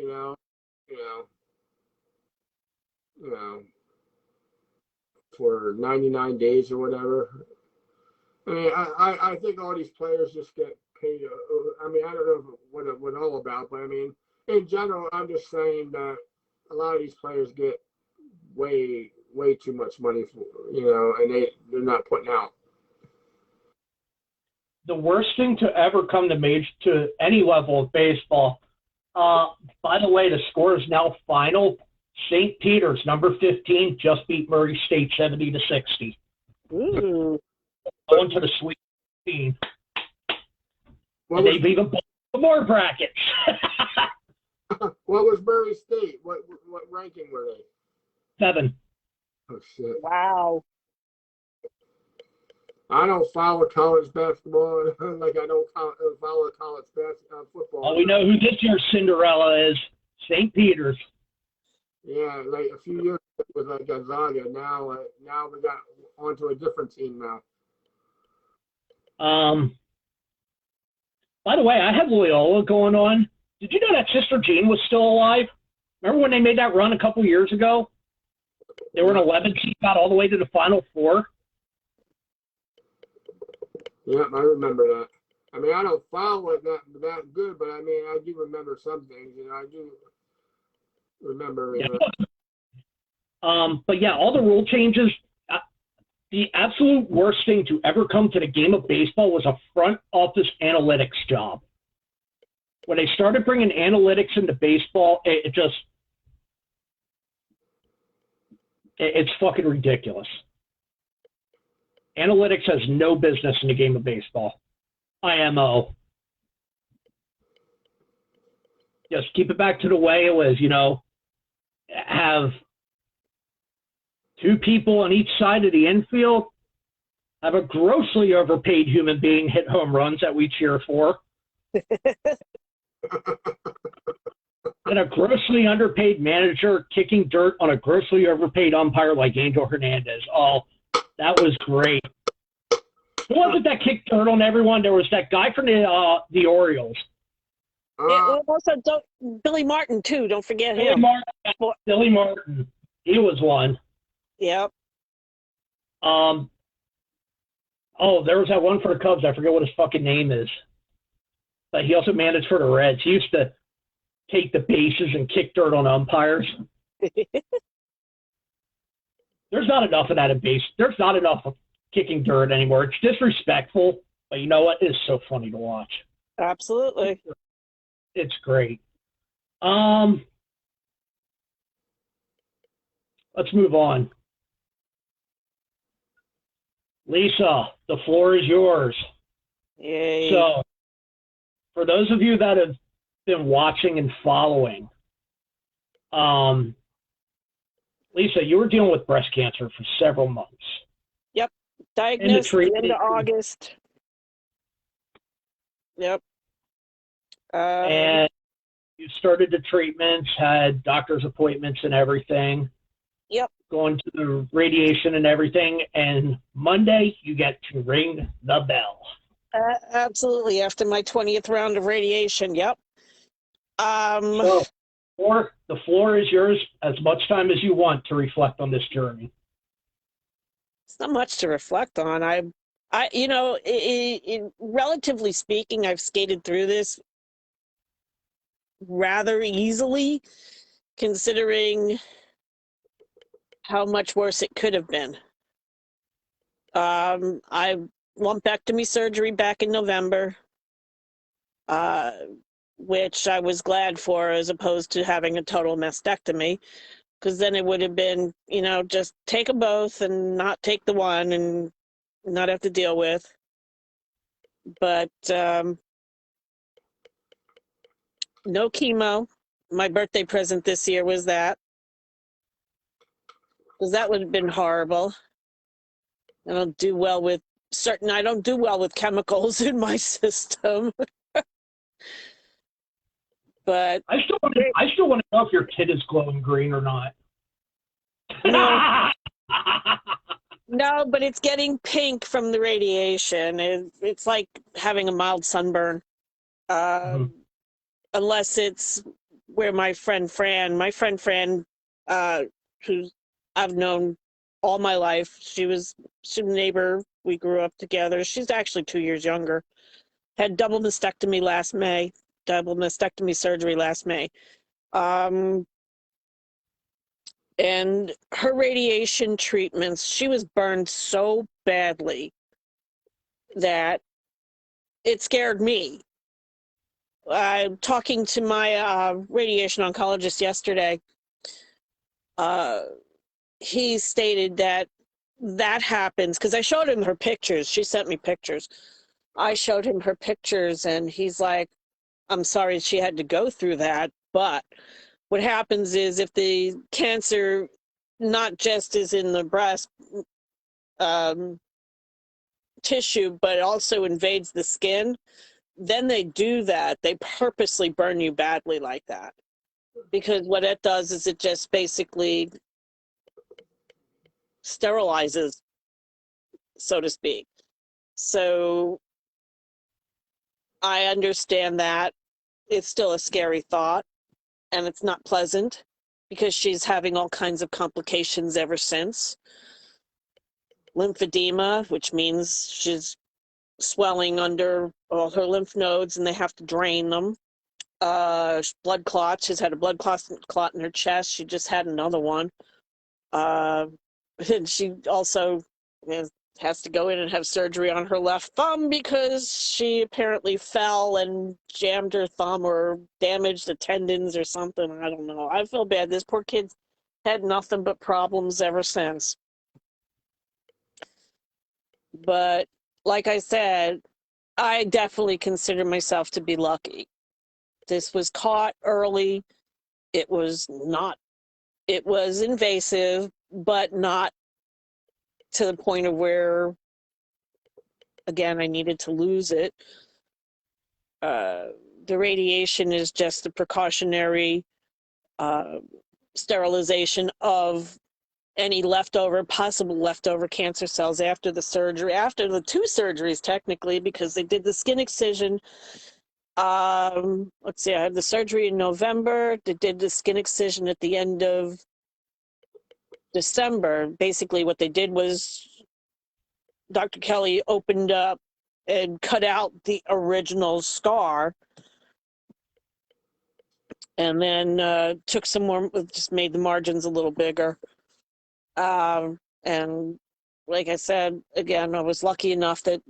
for 99 days or whatever. I mean, I think all these players just get paid. I mean, I don't know what it all about, but I mean, in general, I'm just saying that a lot of these players get way too much money for, and they're not putting out. The worst thing to ever come to any level of baseball. By the way, the score is now final. St. Peter's, number 15, just beat Murray State 70-60. Ooh. Going to the Sweet 16. And they've even bought more brackets. What was Murray State? What ranking were they? 7. Oh shit! Wow. I don't follow college basketball like I don't follow college football. Well, we know who this year's Cinderella is. St. Peter's. Yeah, like a few years ago it was like Gonzaga. Now we got onto a different team now. By the way, I had Loyola going on. Did you know that Sister Jean was still alive? Remember when they made that run a couple years ago? They were an 11 seed, got all the way to the Final Four. Yeah, I remember that. I mean, I don't follow it that good, but I mean, I do remember some things. I do remember. But yeah, all the rule changes. The absolute worst thing to ever come to the game of baseball was a front office analytics job. When they started bringing analytics into baseball, it's fucking ridiculous. Analytics has no business in the game of baseball. IMO. Just keep it back to the way it was, have 2 people on each side of the infield, have a grossly overpaid human being hit home runs that we cheer for. And a grossly underpaid manager kicking dirt on a grossly overpaid umpire like Angel Hernandez. Oh, that was great. Who was it that kicked dirt on everyone? There was that guy from the Orioles. Also, Billy Martin, too. Don't forget him. Billy Martin. He was one. Yep. Oh, there was that one for the Cubs. I forget what his fucking name is. But he also managed for the Reds. He used to take the bases and kick dirt on umpires. There's not enough of that in base. There's not enough of kicking dirt anymore. It's disrespectful, but you know what? It's so funny to watch. Absolutely. It's great. Let's move on. Lisa, the floor is yours. Yay. So, for those of you that have been watching and following, Lisa, you were dealing with breast cancer for several months. Yep. Diagnosed at the end of August. Yep. And you started the treatments, had doctor's appointments and everything. Yep. Going to the radiation and everything. And Monday, you get to ring the bell. Absolutely. After my 20th round of radiation. Yep. So, the floor is yours. As much time as you want to reflect on this journey. It's not much to reflect on. Relatively speaking, I've skated through this rather easily, considering how much worse it could have been. I lumpectomy surgery back in November, which I was glad for, as opposed to having a total mastectomy, because then it would have been, just take them both and not take the one and not have to deal with. But no chemo. My birthday present this year was that, because that would have been horrible. I don't do well with chemicals in my system. But I still want to know if your kid is glowing green or not. No. No, but it's getting pink from the radiation. It's like having a mild sunburn. Unless it's where my friend Fran, who I've known all my life. She's a neighbor. We grew up together. She's actually 2 years younger. Had double mastectomy surgery last May. And her radiation treatments, she was burned so badly that it scared me. Talking to my radiation oncologist yesterday, he stated that happens, because I showed him her pictures. She sent me pictures. I showed him her pictures, and he's like, I'm sorry she had to go through that, but what happens is, if the cancer not just is in the breast tissue, but also invades the skin, then they do that. They purposely burn you badly like that. Because what it does is it just basically sterilizes, so to speak. So I understand that. It's still a scary thought. And it's not pleasant, because she's having all kinds of complications ever since. Lymphedema, which means she's swelling under all her lymph nodes and they have to drain them. Blood clots. She's had a blood clot in her chest. She just had another one. And she also has to go in and have surgery on her left thumb, because she apparently fell and jammed her thumb or damaged the tendons or something. I don't know. I feel bad. This poor kid's had nothing but problems ever since. But like I said, I definitely consider myself to be lucky. This was caught early. It was invasive, but not to the point of where, again, I needed to lose it. The radiation is just a precautionary uh, sterilization of any possible leftover cancer cells after the surgery, after the 2 surgeries, technically, because they did the skin excision. Let's see, I had the surgery in November. They did the skin excision at the end of December. Basically, what they did was Dr. Kelly opened up and cut out the original scar, and then took some more, just made the margins a little bigger. And like I said, again, I was lucky enough that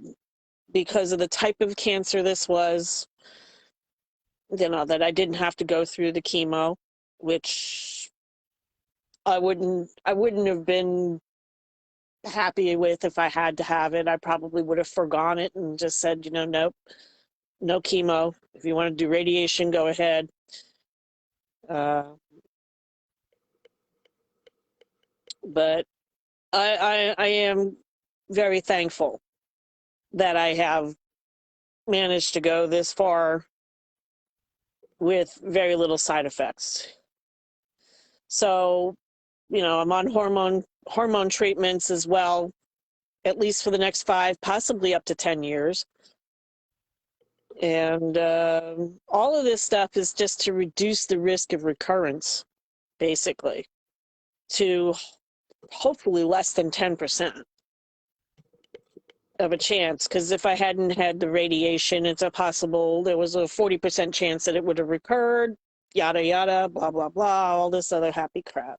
because of the type of cancer this was, that I didn't have to go through the chemo, which I wouldn't have been happy with if I had to have it. I probably would have forgone it and just said, nope, no chemo. If you want to do radiation, go ahead. But I am very thankful that I have managed to go this far with very little side effects. So, I'm on hormone treatments as well, at least for the next 5, possibly up to 10 years. And all of this stuff is just to reduce the risk of recurrence, basically, to hopefully less than 10% of a chance. Because if I hadn't had the radiation, there was a 40% chance that it would have recurred, yada, yada, blah, blah, blah, all this other happy crap.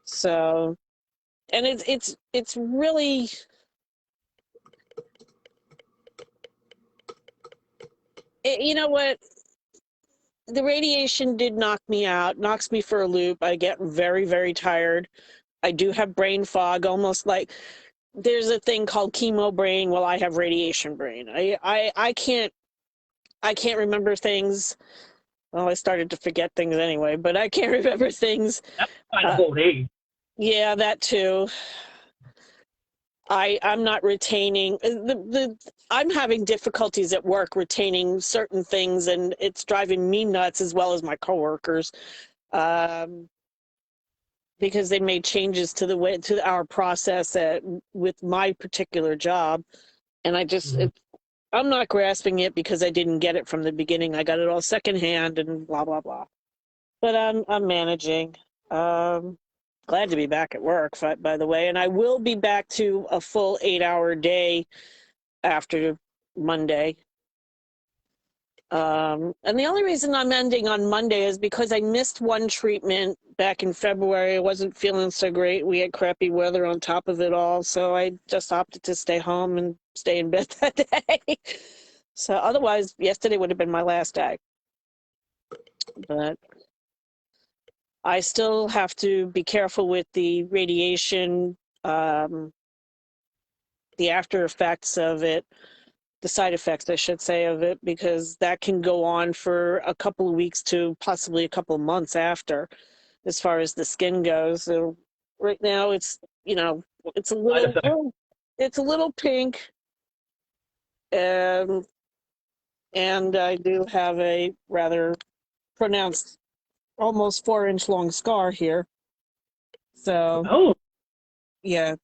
So, and it's really, you know what? The radiation did knocks me for a loop. I get very, very tired. I do have brain fog, almost like there's a thing called chemo brain. Well, I have radiation brain. I can't remember things. Well, I started to forget things anyway, but I can't remember things. That's kind of old age. Yeah, that too. I'm not retaining I'm having difficulties at work retaining certain things, and it's driving me nuts as well as my coworkers, because they made changes to our process with my particular job, and I'm not grasping it because I didn't get it from the beginning. I got it all secondhand and blah blah blah. But I'm managing. Glad to be back at work, by the way, and I will be back to a full 8-hour day after Monday. And the only reason I'm ending on Monday is because I missed one treatment back in February. I wasn't feeling so great. We had crappy weather on top of it all, so I just opted to stay home and stay in bed that day. So otherwise, yesterday would have been my last day. But I still have to be careful with the radiation, the after effects of it, the side effects, I should say, of it, because that can go on for a couple of weeks to possibly a couple of months after, as far as the skin goes. So right now it's, it's a little pink. And I do have a rather pronounced, almost 4-inch long scar here. So, yeah.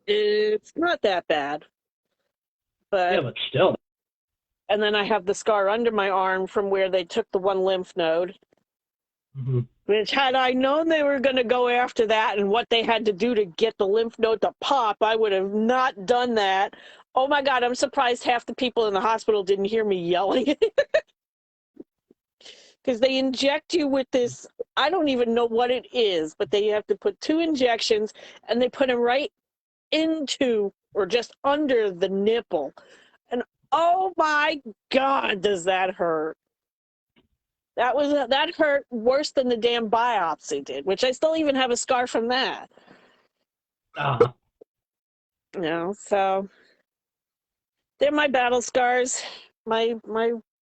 It's not that bad. But still. And then I have the scar under my arm from where they took the one lymph node. Mm-hmm. Which, had I known they were going to go after that and what they had to do to get the lymph node to pop, I would have not done that. Oh my God, I'm surprised half the people in the hospital didn't hear me yelling. Because they inject you with this, I don't even know what it is, but they have to put 2 injections, and they put them right into or just under the nipple. And oh my God, does that hurt. That hurt worse than the damn biopsy did, which I still even have a scar from that. So they're my battle scars, my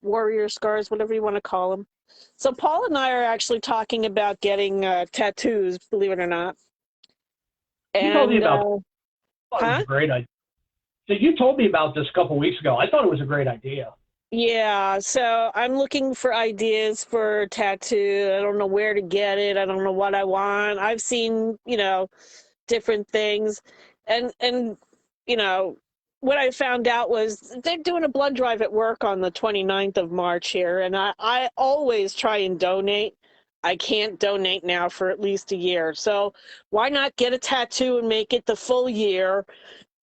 warrior scars, whatever you want to call them. So Paul and I are actually talking about getting tattoos, believe it or not. You told me about it was a great idea. So you told me about this a couple weeks ago. I thought it was a great idea. Yeah, so I'm looking for ideas for a tattoo. I don't know where to get it. I don't know what I want. I've seen, different things. And what I found out was they're doing a blood drive at work on the 29th of March here, and I always try and donate. I can't donate now for at least a year. So why not get a tattoo and make it the full year?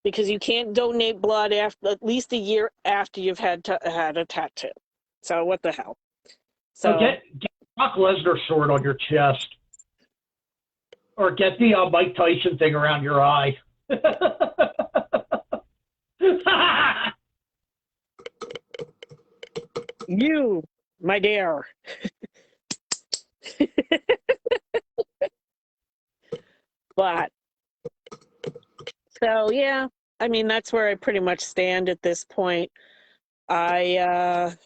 Because you can't donate blood after at least a year after you've had a tattoo. So what the hell? So So get Brock Lesnar sword on your chest, or get the Mike Tyson thing around your eye. you, my dear. But so yeah, I mean that's where I pretty much stand at this point. I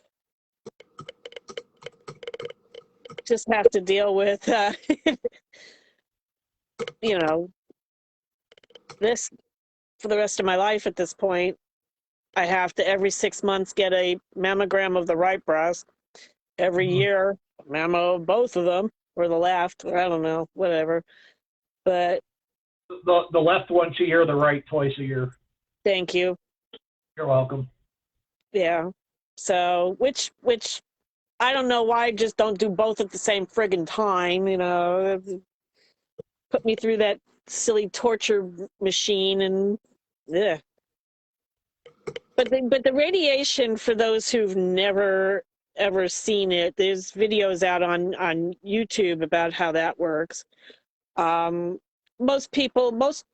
just have to deal with this for the rest of my life at this point. I have to every 6 months get a mammogram of the right breast. Every year, mammo of both of them, or the left, or I don't know, whatever. But the left once a year, the right twice a year. thank you. You're welcome. Yeah. So which I don't know why I just don't do both at the same friggin' time, put me through that silly torture machine and yeah. But the radiation, for those who've never ever seen it, there's videos out on YouTube about how that works. Most people, most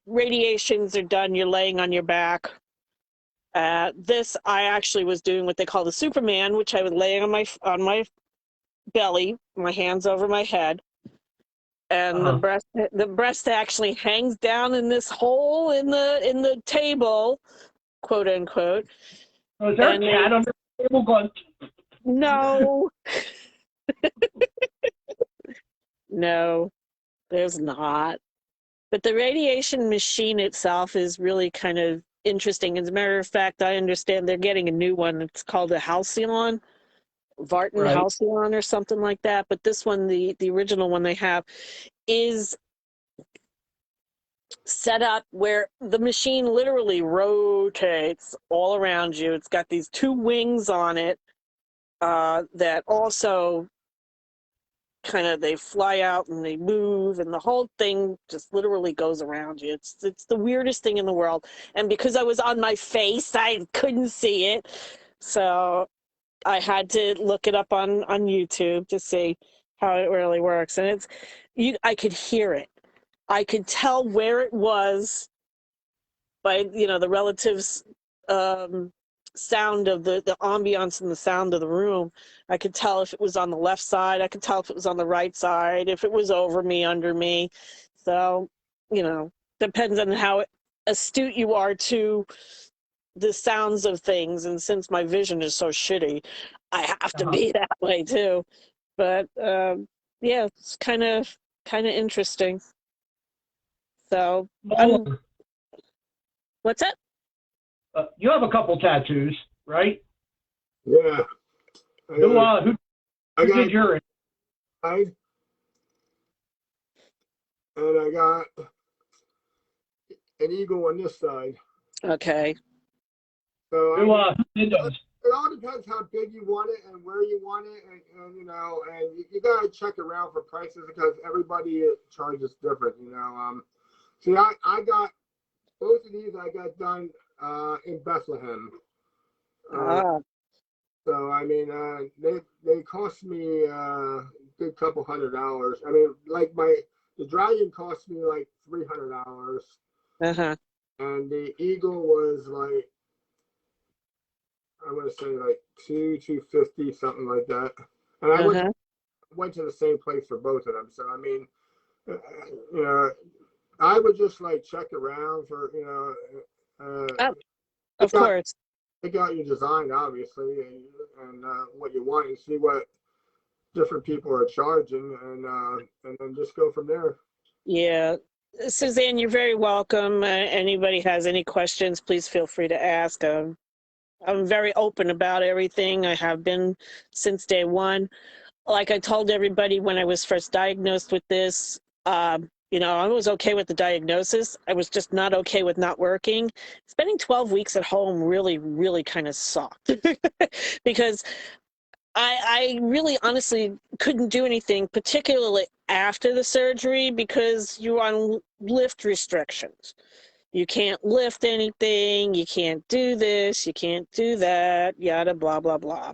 radiations are done. You're laying on your back. This I actually was doing what they call the Superman, which I was laying on my belly, my hands over my head, and the breast actually hangs down in this hole in the table, quote unquote. Oh, is there a cat under the table going? No. No, there's not. But the radiation machine itself is really kind of interesting. As a matter of fact, I understand they're getting a new one. It's called a Halcyon, Vartan Right. Halcyon or something like that. But this one, the original one they have, is set up where the machine literally rotates all around you. It's got these two wings on it that also kind of they fly out and they move, and the whole thing just literally goes around you. It's the weirdest thing in the world. And because I was on my face, I couldn't see it, so I had to look it up on YouTube to see how it really works. And I could hear it. I could tell where it was by the relatives sound of the ambiance and the sound of the room. I could tell if it was on the left side. I could tell if it was on the right side, if it was over me, under me. So, depends on how astute you are to the sounds of things. And since my vision is so shitty, I have to be that way too. But yeah, it's kind of interesting. So, what's that? You have a couple tattoos, right? Yeah. Who did yours? And I got an eagle on this side. Okay. So Who did those? it all depends how big you want it and where you want it, and you gotta check around for prices because everybody charges different. See, I got both of these. I got done in Bethlehem. So I mean, they cost me a good couple $100. I mean, like the dragon cost me like $300. And the eagle was like, I'm gonna say like $250, something like that. And I went to the same place for both of them. So I mean, I would just like check around for of course. Pick out your design, obviously, and what you want, and see what different people are charging, and then just go from there. Yeah. Suzanne, you're very welcome. Anybody has any questions, please feel free to ask them. I'm very open about everything. I have been since day one. Like I told everybody when I was first diagnosed with this, I was okay with the diagnosis. I was just not okay with not working. Spending 12 weeks at home really, really kind of sucked because I really honestly couldn't do anything, particularly after the surgery, because you're on lift restrictions. You can't lift anything, you can't do this, you can't do that, yada, blah, blah, blah.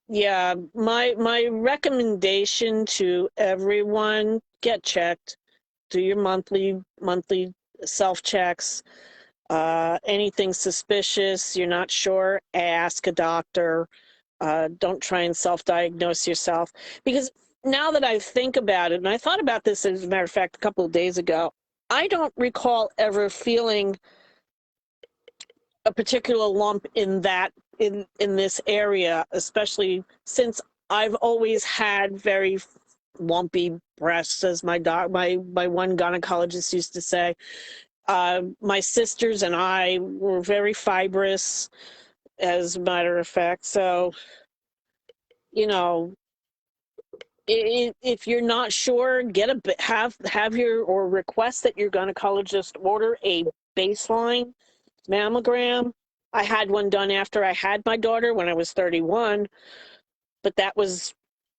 Yeah, my recommendation to everyone, get checked, do your monthly self checks. Anything suspicious, you're not sure, ask a doctor. Don't try and self-diagnose yourself. Because now that I think about it, and I thought about this, as a matter of fact, a couple of days ago, I don't recall ever feeling a particular lump in this area, especially since I've always had very lumpy breasts, as my one gynecologist used to say. My sisters and I were very fibrous, as a matter of fact. So, if you're not sure, have your, or request that your gynecologist order a baseline mammogram. I had one done after I had my daughter when I was 31, but that was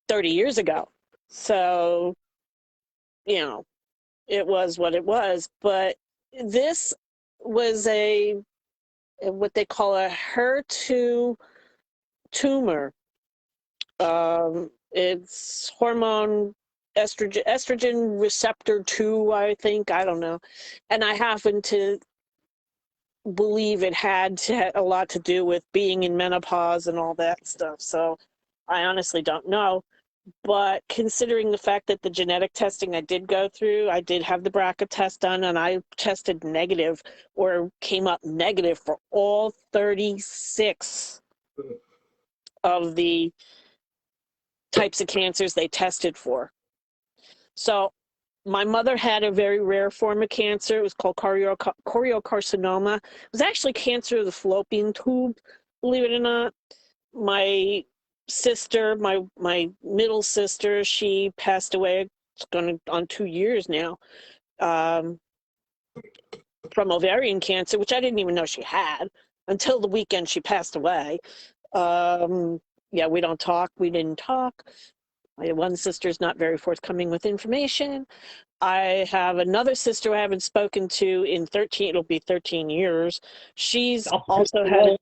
30 years ago. So, it was what it was. But this was what they call a HER2 tumor. It's hormone estrogen receptor 2, I think. I don't know. And I happen to believe it had a lot to do with being in menopause and all that stuff. So I honestly don't know. But considering the fact that the genetic testing I did go through, I did have the BRCA test done, and I tested negative, or came up negative, for all 36 of the types of cancers they tested for. So my mother had a very rare form of cancer. It was called choriocarcinoma. It was actually cancer of the fallopian tube, believe it or not. My sister, my middle sister, she passed away. It's going on 2 years now, from ovarian cancer, which I didn't even know she had until the weekend she passed away. Yeah, we don't talk. We didn't talk. My one sister's not very forthcoming with information. I have another sister I haven't spoken to in 13 years. She's also had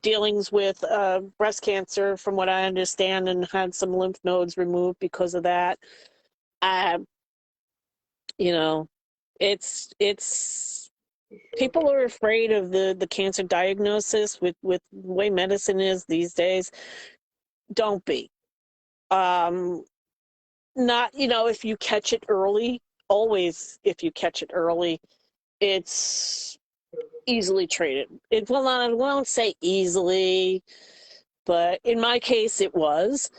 dealings with breast cancer, from what I understand, and had some lymph nodes removed because of that. It's people are afraid of the cancer diagnosis with the way medicine is these days. Don't be. Not, if you catch it early, always, if you catch it early, it's easily treated. I won't say easily, but in my case, it was.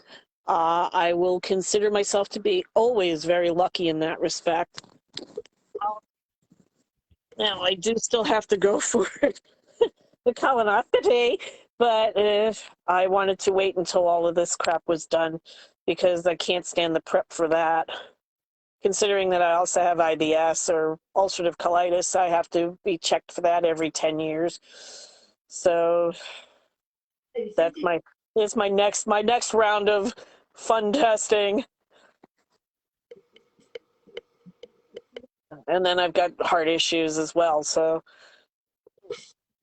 I will consider myself to be always very lucky in that respect. Now, I do still have to go for the colonoscopy, but I wanted to wait until all of this crap was done, because I can't stand the prep for that. Considering that I also have IBS, or ulcerative colitis, I have to be checked for that every 10 years. So that's my next round of fun testing. And then I've got heart issues as well,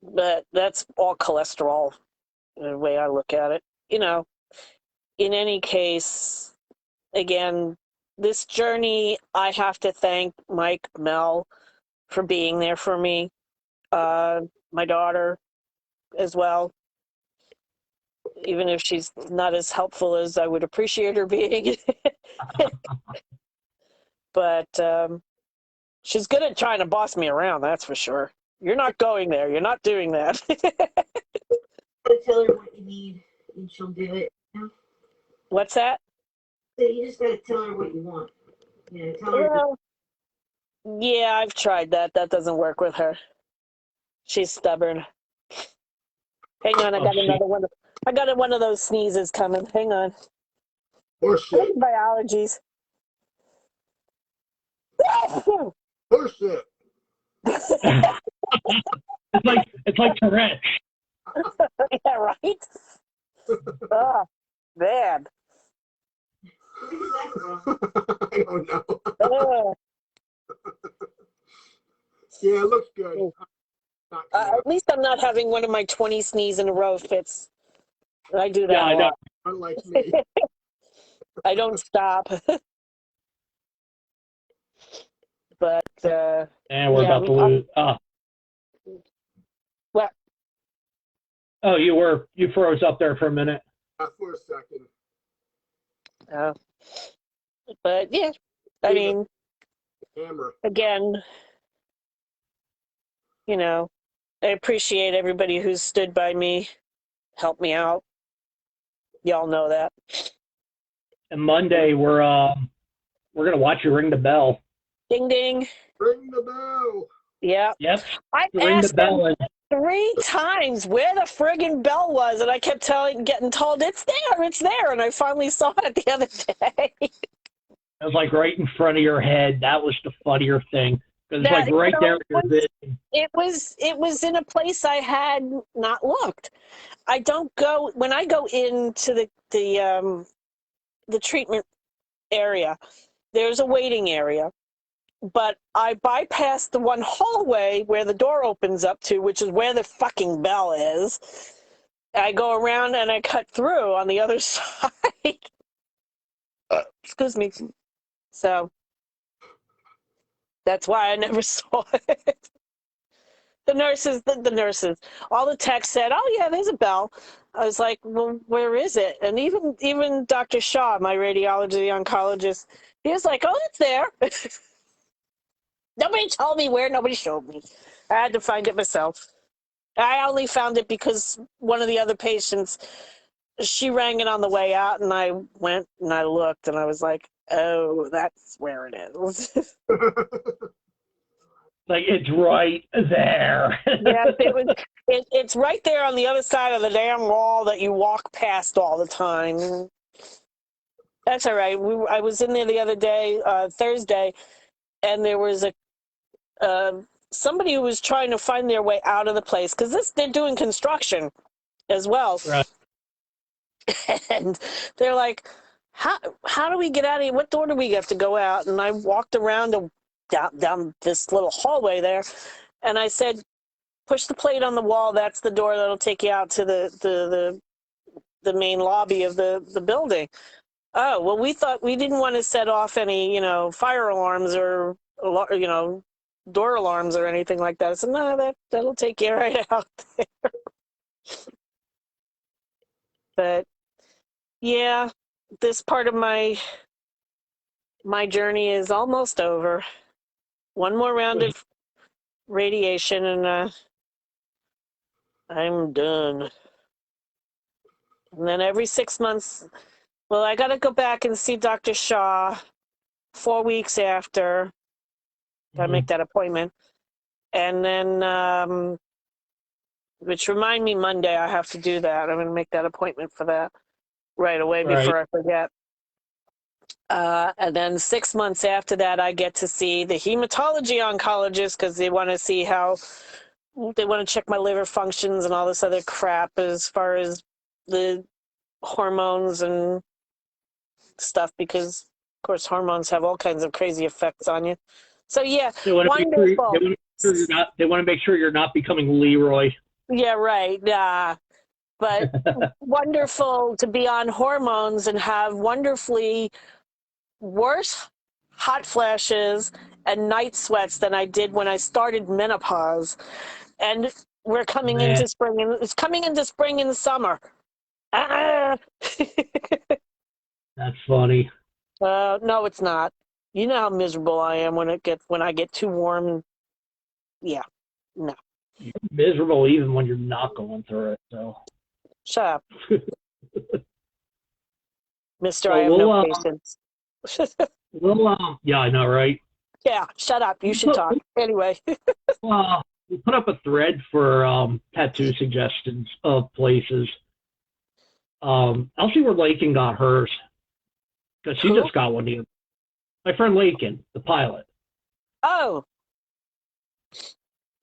but that's all cholesterol, the way I look at it. In any case, again, this journey, I have to thank Mike, Mel, for being there for me. My daughter as well, even if she's not as helpful as I would appreciate her being. But she's good at trying to boss me around, that's for sure. You're not going there. You're not doing that. Tell her what you need, and she'll do it. What's that? So you just gotta tell her what you want. Yeah, tell her. Well, yeah, I've tried that. That doesn't work with her. She's stubborn. Hang on, I got another one. I got one of those sneezes coming. Hang on. Horseshit. Biologies. Horseshit. It's like Tourette's. Yeah, right? Oh, man. I don't know. Oh. Yeah, it looks good. At least I'm not having one of my 20 sneeze in a row fits. I do that a lot. Unlike me. I don't stop. But, And we're yeah, about to lose. What? Oh, you froze up there for a minute. For a second. But yeah, I mean, Camera. again, you know, I appreciate everybody who's stood by me, helped me out. Y'all know that. And Monday we're gonna watch you ring the bell. Ding ding. Ring the bell. Yeah. Yep. I Ring asked the bell. them 3 times where the friggin' bell was, and I kept getting told it's there, and I finally saw it the other day. It was like right in front of your head. That was the funnier thing. It's like right there. It was in a place I had not looked. I don't go when I go into the treatment area. There's a waiting area, but I bypass the one hallway where the door opens up to, which is where the fucking bell is. I go around and I cut through on the other side. Excuse me. So that's why I never saw it. The nurses, all the techs said, "Oh yeah, there's a bell." I was like, "Well, where is it?" And even Dr. Shaw, my radiology oncologist, he was like, "Oh, it's there." Nobody told me where. Nobody showed me. I had to find it myself. I only found it because one of the other patients, she rang it on the way out, and I went and I looked, and I was like, "Oh, that's where it is." Like it's right there. Yeah, it's right there on the other side of the damn wall that you walk past all the time. That's all right. I was in there the other day, Thursday, and there was somebody who was trying to find their way out of the place because they're doing construction as well. Right. And they're like, how do we get out of here? What door do we have to go out? And I walked around down this little hallway there, and I said, push the plate on the wall. That's the door that'll take you out to the main lobby of the building. Oh, well, we didn't want to set off any, fire alarms or, door alarms or anything like that. I said, no, that'll take you right out there. But yeah, this part of my journey is almost over. One more round of radiation and I'm done. And then every 6 months, well, I got to go back and see Dr. Shaw 4 weeks after. Got to make that appointment. And then, which remind me Monday, I have to do that. I'm going to make that appointment for that right away before I forget. And then 6 months after that, I get to see the hematology oncologist because they want to see they want to check my liver functions and all this other crap as far as the hormones and stuff, because of course hormones have all kinds of crazy effects on you. So yeah, wonderful. They want to make sure you're not becoming Leroy. Yeah, right. But wonderful to be on hormones and have wonderfully worse hot flashes and night sweats than I did when I started menopause. And we're coming into spring, and it's coming into spring and summer. That's funny. No, it's not. You know how miserable I am when I get too warm. Yeah, no. You're miserable even when you're not going through it. So shut up, Mister. I have no patience. Well, yeah, I know, right? Yeah, shut up. You should talk. Anyway. We put up a thread for tattoo suggestions of places. I'll see where Lakin got hers because she Who? just got one. My friend Lakin, the pilot. Oh,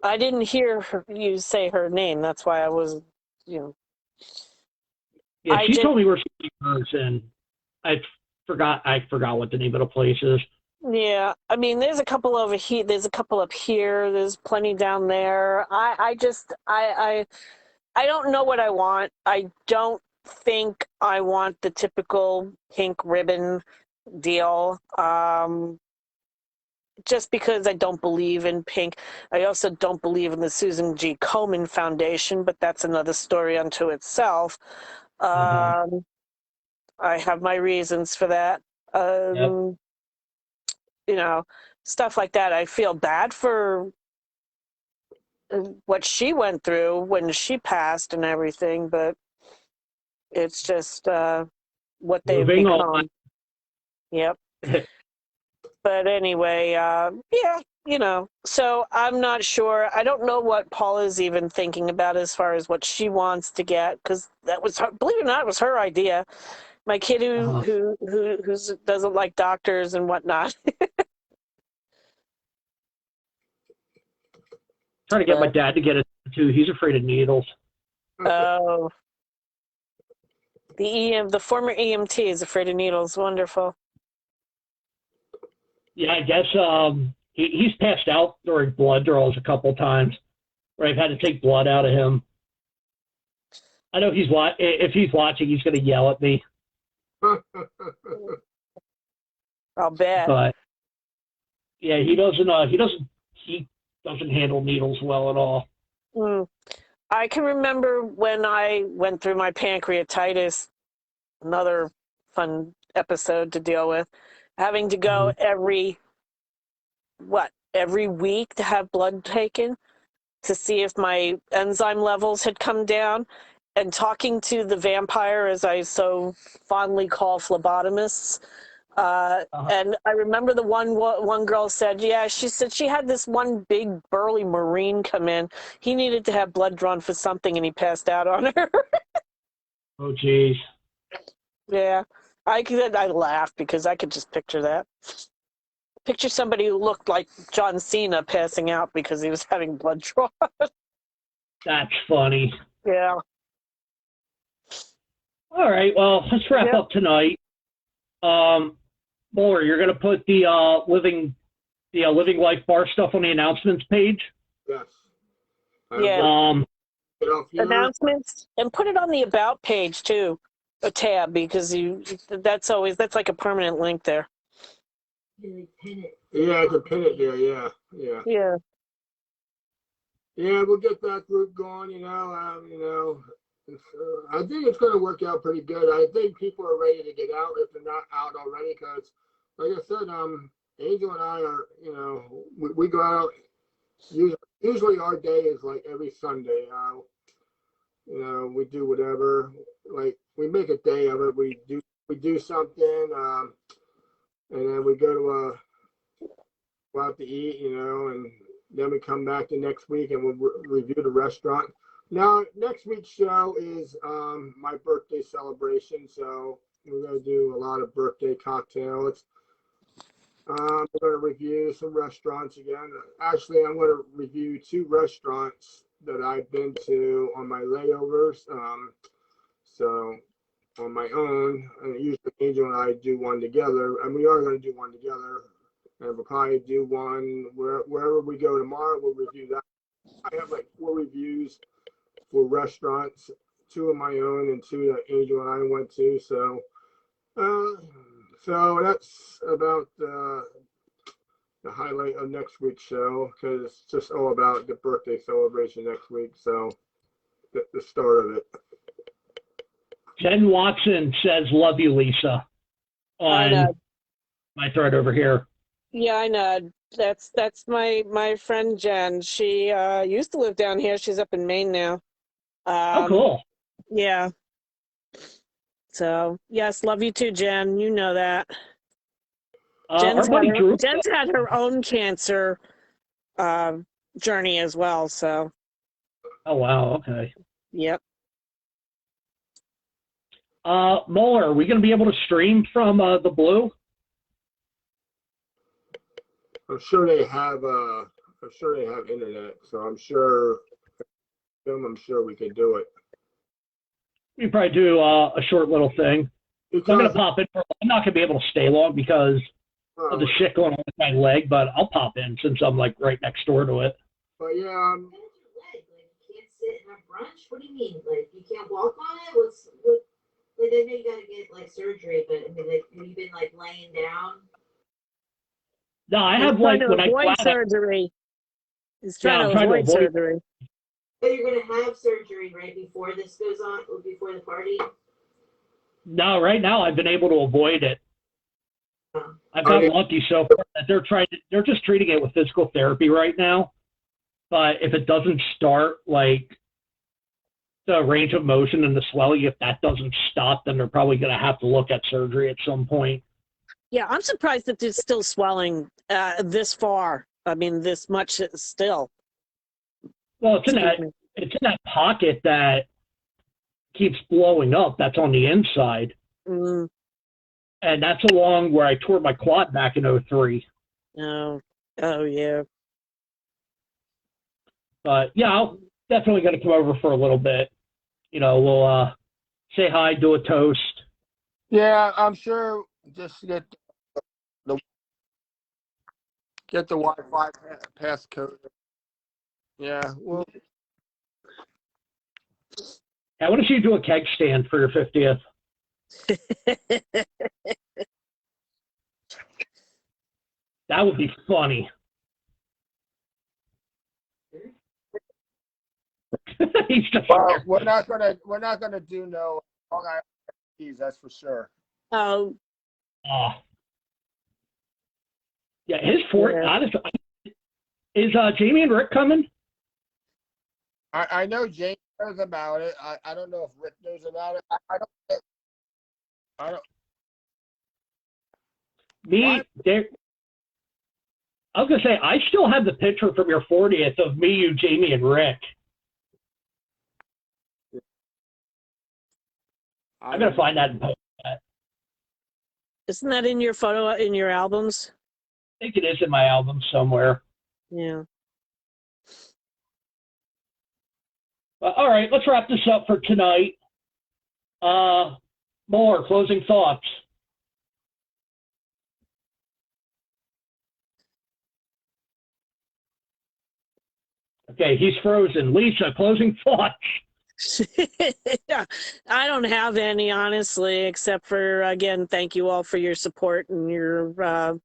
I didn't hear you say her name. That's why I was, you know. Yeah, I she just, told me where she got hers, and I forgot what the name of the place is. yeah. I mean, there's a couple over here. There's a couple up here. There's plenty down there. I don't know what I want. I don't think I want the typical pink ribbon deal. Just because I don't believe in pink. I also don't believe in the Susan G. Komen Foundation, but that's another story unto itself. I have my reasons for that. Yep. You know, stuff like that. I feel bad for what she went through when she passed and everything, but it's just what they've Moving on. become. Yep. But anyway, yeah, so I'm not sure. I don't know what Paula's even thinking about as far as what she wants to get, because that was her, believe it or not, it was her idea. My kid who doesn't like doctors and whatnot. Trying to get my dad to get a tattoo. He's afraid of needles. Oh, the former EMT is afraid of needles. Wonderful. Yeah, I guess he's passed out during blood draws a couple times, where I've had to take blood out of him. I know if he's watching, he's going to yell at me. I'll bet. But yeah, he doesn't handle needles well at all. I can remember when I went through my pancreatitis, another fun episode to deal with, having to go every week to have blood taken to see if my enzyme levels had come down, and talking to the vampire, as I so fondly call phlebotomists. And I remember the one girl said, yeah, she said she had this one big burly Marine come in. He needed to have blood drawn for something, and he passed out on her. Oh, geez. Yeah, I laughed because I could just picture that. Picture somebody who looked like John Cena passing out because he was having blood drawn. That's funny. Yeah. All right, well, let's wrap up tonight. Mohler, you're going to put the Living Life bar stuff on the announcements page? Yes. Yeah. Announcements, and put it on the About page too, a tab, because that's like a permanent link there. Yeah, I can pin it there. Yeah. Yeah, we'll get that group going. I think it's going to work out pretty good. I think people are ready to get out if they're not out already. Because, like I said, Angel and I are, we go out. Usually, our day is like every Sunday. We do whatever. Like we make a day of it. We do something, and then we go out to eat. And then we come back the next week and we'll review the restaurant. Now, next week's show is my birthday celebration, so we're going to do a lot of birthday cocktails. We're going to review some restaurants again. Actually, I'm going to review 2 restaurants that I've been to on my layovers. So on my own, and usually Angel and I do one together, and we are going to do one together. And we'll probably do one wherever we go tomorrow. We'll review that. I have like 4 reviews for restaurants, 2 of my own and 2 that Angel and I went to. So that's about the highlight of next week's show, because it's just all about the birthday celebration next week. So the start of it. Jen Watson says, "Love you, Lisa," on my thread over here. Yeah, I know. That's my friend Jen. She used to live down here. She's up in Maine now. Oh, cool. Yeah. So, yes, love you too, Jen. You know that. Our buddy Drew. Jen's had her own cancer journey as well. So. Oh wow. Okay. Yep. Mohler, are we going to be able to stream from the Blue? I'm sure they have. I'm sure they have internet, so I'm sure we could do it. We probably do a short little thing. Because, I'm going to pop in. I'm not going to be able to stay long because of the shit going on with my leg, but I'll pop in since I'm like right next door to it. But yeah, Like, you can't sit and have brunch? What do you mean? Like, you can't walk on it? What? Like, I know you gotta get like surgery, but I mean, like, have you been like laying down? No, I have like when I avoid surgery. He's trying to avoid surgery. So you're gonna have surgery right before this goes on, or before the party? No, right now I've been able to avoid it. Oh. I've gotten lucky so far that they're just treating it with physical therapy right now. But if it doesn't start, like the range of motion and the swelling, if that doesn't stop, then they're probably going to have to look at surgery at some point. Yeah, I'm surprised that there's still swelling this far. I mean, this much still. Well, it's in that pocket that keeps blowing up. That's on the inside. Mm. And that's along where I tore my quad back in 2003. Oh yeah. But yeah, I'm definitely going to come over for a little bit. You know, we'll say hi, do a toast. yeah, I'm sure. Just get the Wi-Fi passcode. Yeah, well, I want to see you do a keg stand for your 50th. That would be funny. He's just well, we're not gonna do no Long Island keys, that's for sure. Oh. Yeah, his fort. Yeah. Honestly, is Jamie and Rick coming? I know James knows about it. I don't know if Rick knows about it. I don't. Me, I was gonna say I still have the picture from your 40th of me, you, Jamie, and Rick. I'm gonna find that and post that. Isn't that in your photo in your albums? I think it is in my album somewhere. Yeah. All right, let's wrap this up for tonight. More closing thoughts. Okay, he's frozen. Lisa, closing thoughts. I don't have any, honestly, except for, again, thank you all for your support and your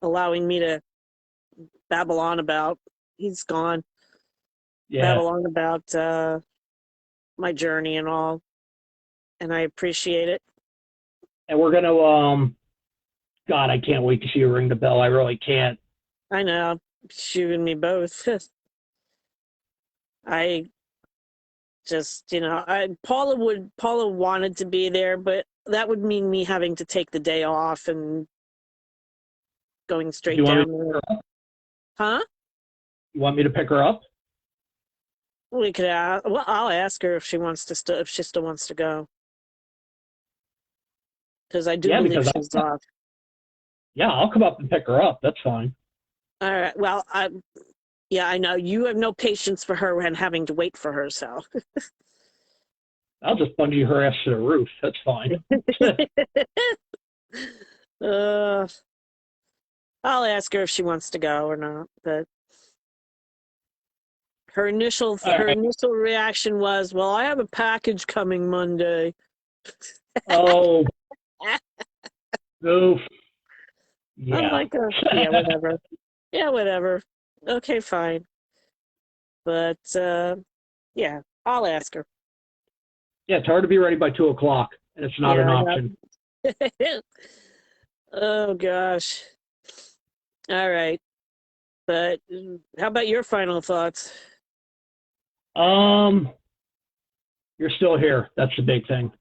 allowing me to babble on about. He's gone. Yeah. Babble on about my journey and all, and I appreciate it. And we're gonna God, I can't wait to see you ring the bell. I really can't. I know, you and me both. I just, Paula wanted to be there, but that would mean me having to take the day off and going straight down there. Huh? You want me to pick her up? We could ask. Well, I'll ask her if she wants to if she still wants to go, because I do believe she's off. Yeah, I'll come up and pick her up. That's fine. All right. Well, I know you have no patience for her and having to wait for her, so. I'll just bungee her ass to the roof. That's fine. I'll ask her if she wants to go or not, but her initial reaction was, "Well, I have a package coming Monday." Oh. Oof. Yeah. I'm like, yeah, whatever. Yeah, whatever. Okay, fine. But yeah, I'll ask her. Yeah, it's hard to be ready by 2:00, and it's not an option. Oh gosh. All right. But how about your final thoughts? You're still here. That's the big thing.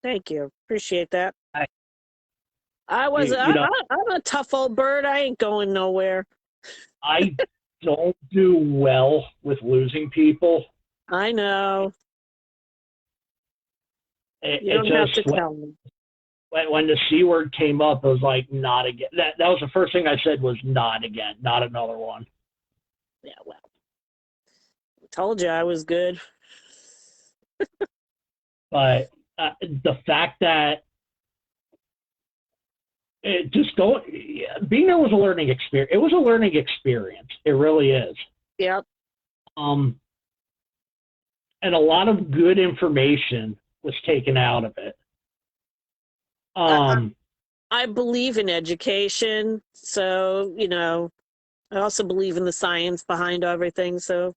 Thank you. Appreciate that. I was, You know, I'm a tough old bird. I ain't going nowhere. I don't do well with losing people. I know. You It don't have to just tell me. when the C word came up, I was like, not again. That was the first thing I said was not again, not another one. Yeah, well, I told you I was good. But the fact that it just go being there was a learning experience. It was a learning experience. It really is. Yep. And a lot of good information was taken out of it. I believe in education, so I also believe in the science behind everything. So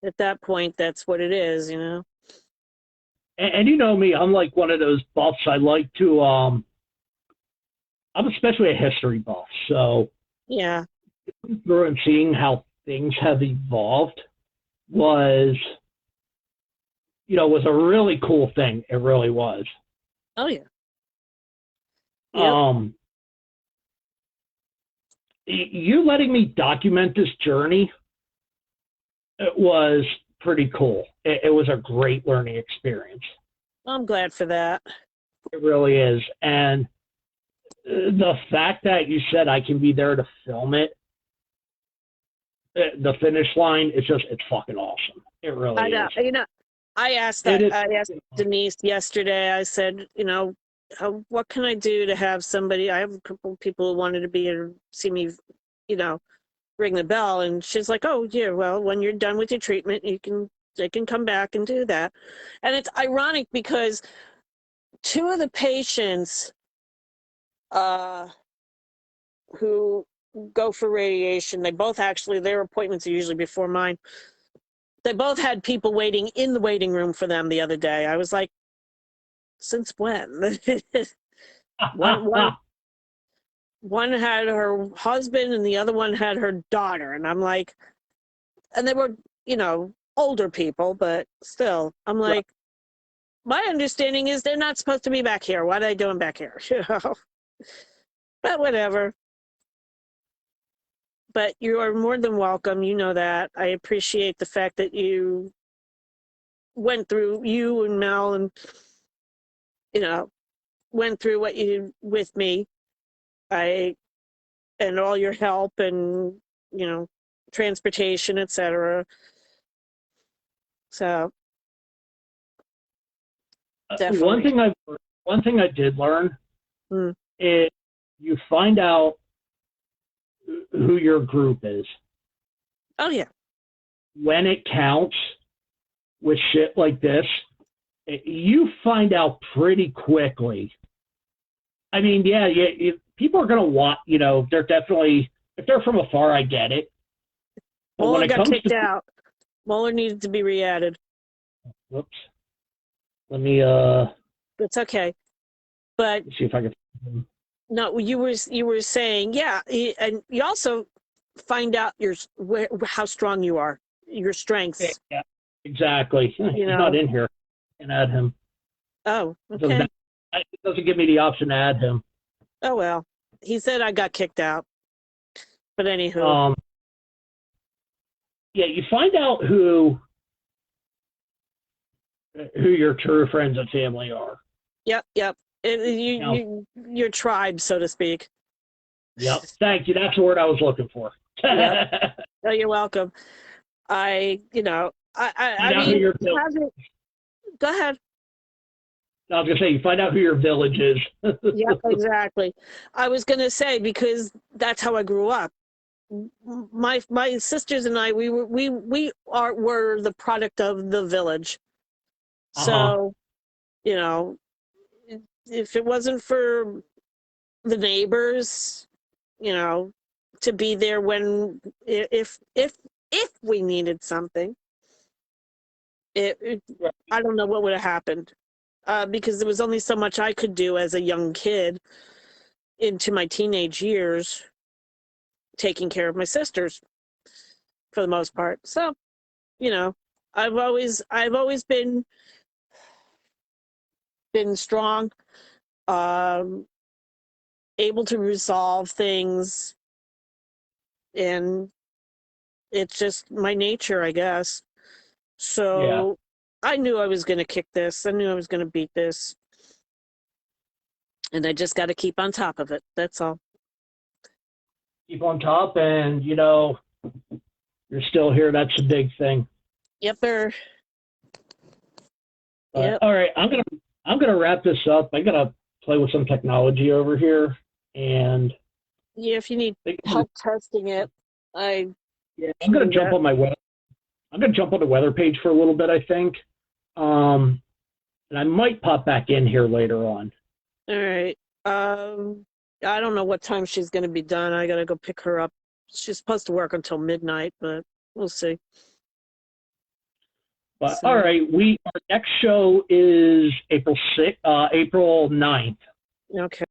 at that point, that's what it is. And you know me, I'm like one of those buffs. I like to I'm especially a history buff. So Yeah. through and seeing how things have evolved was was a really cool thing. It really was. Oh yeah. Yep. You letting me document this journey, it was pretty cool. It was a great learning experience. I'm glad for that. It really is. And the fact that you said I can be there to film it, the finish line, it's fucking awesome. It really I know. is. I asked Denise yesterday. I said, what can I do to have somebody? I have a couple of people who wanted to be here, see me, ring the bell, and she's like, "Oh yeah, well, when you're done with your treatment, they can come back and do that." And it's ironic because two of the patients who go for radiation, their appointments are usually before mine. They both had people waiting in the waiting room for them the other day. I was like, since when? one had her husband and the other one had her daughter. And I'm like, and they were, older people, but still, I'm like, my understanding is they're not supposed to be back here. What are they doing back here? But whatever. But you are more than welcome. You know that. I appreciate the fact that you went through, you and Mel, and, went through what you with me. And all your help and, transportation, etc. So definitely. One thing I did learn Mm. is you find out who your group is. Oh yeah. When it counts with shit like this, you find out pretty quickly. I mean, yeah, people are going to want, they're definitely, if they're from afar, I get it. But Mohler when it got comes kicked to, out. Mohler needed to be re-added. whoops, let me It's okay. But see if I can. no, you were saying, yeah, and you also find out how strong you are, your strengths. Yeah, exactly. He's know. not in here. I can add him. Oh, okay. It doesn't give me the option to add him. Oh well, he said I got kicked out. But anywho. Yeah, you find out who your true friends and family are. Yep. Your tribe, so to speak. Yep. Thank you. That's the word I was looking for. Yep. Oh, you're welcome. I mean, go ahead. I was going to say, you find out who your village is. Yep, exactly. I was going to say, because that's how I grew up. My sisters and I, we were the product of the village. So, if it wasn't for the neighbors, to be there when if we needed something, I don't know what would have happened, because there was only so much I could do as a young kid into my teenage years, taking care of my sisters for the most part. So, I've always been strong. able to resolve things, and it's just my nature, I guess. So I knew I was going to kick this. I knew I was going to beat this. And I just got to keep on top of it. That's all. Keep on top, and you're still here. That's a big thing. Yepper. Yep. All right, I'm gonna wrap this up. I gotta play with some technology over here, and Yeah, if you need help testing it, I'm gonna jump on my weather. I'm gonna jump on the weather page for a little bit, I think, and I might pop back in here later on. All right. I don't know what time she's going to be done. I got to go pick her up. She's supposed to work until midnight, but we'll see. But all right, our next show is April 9th. Okay.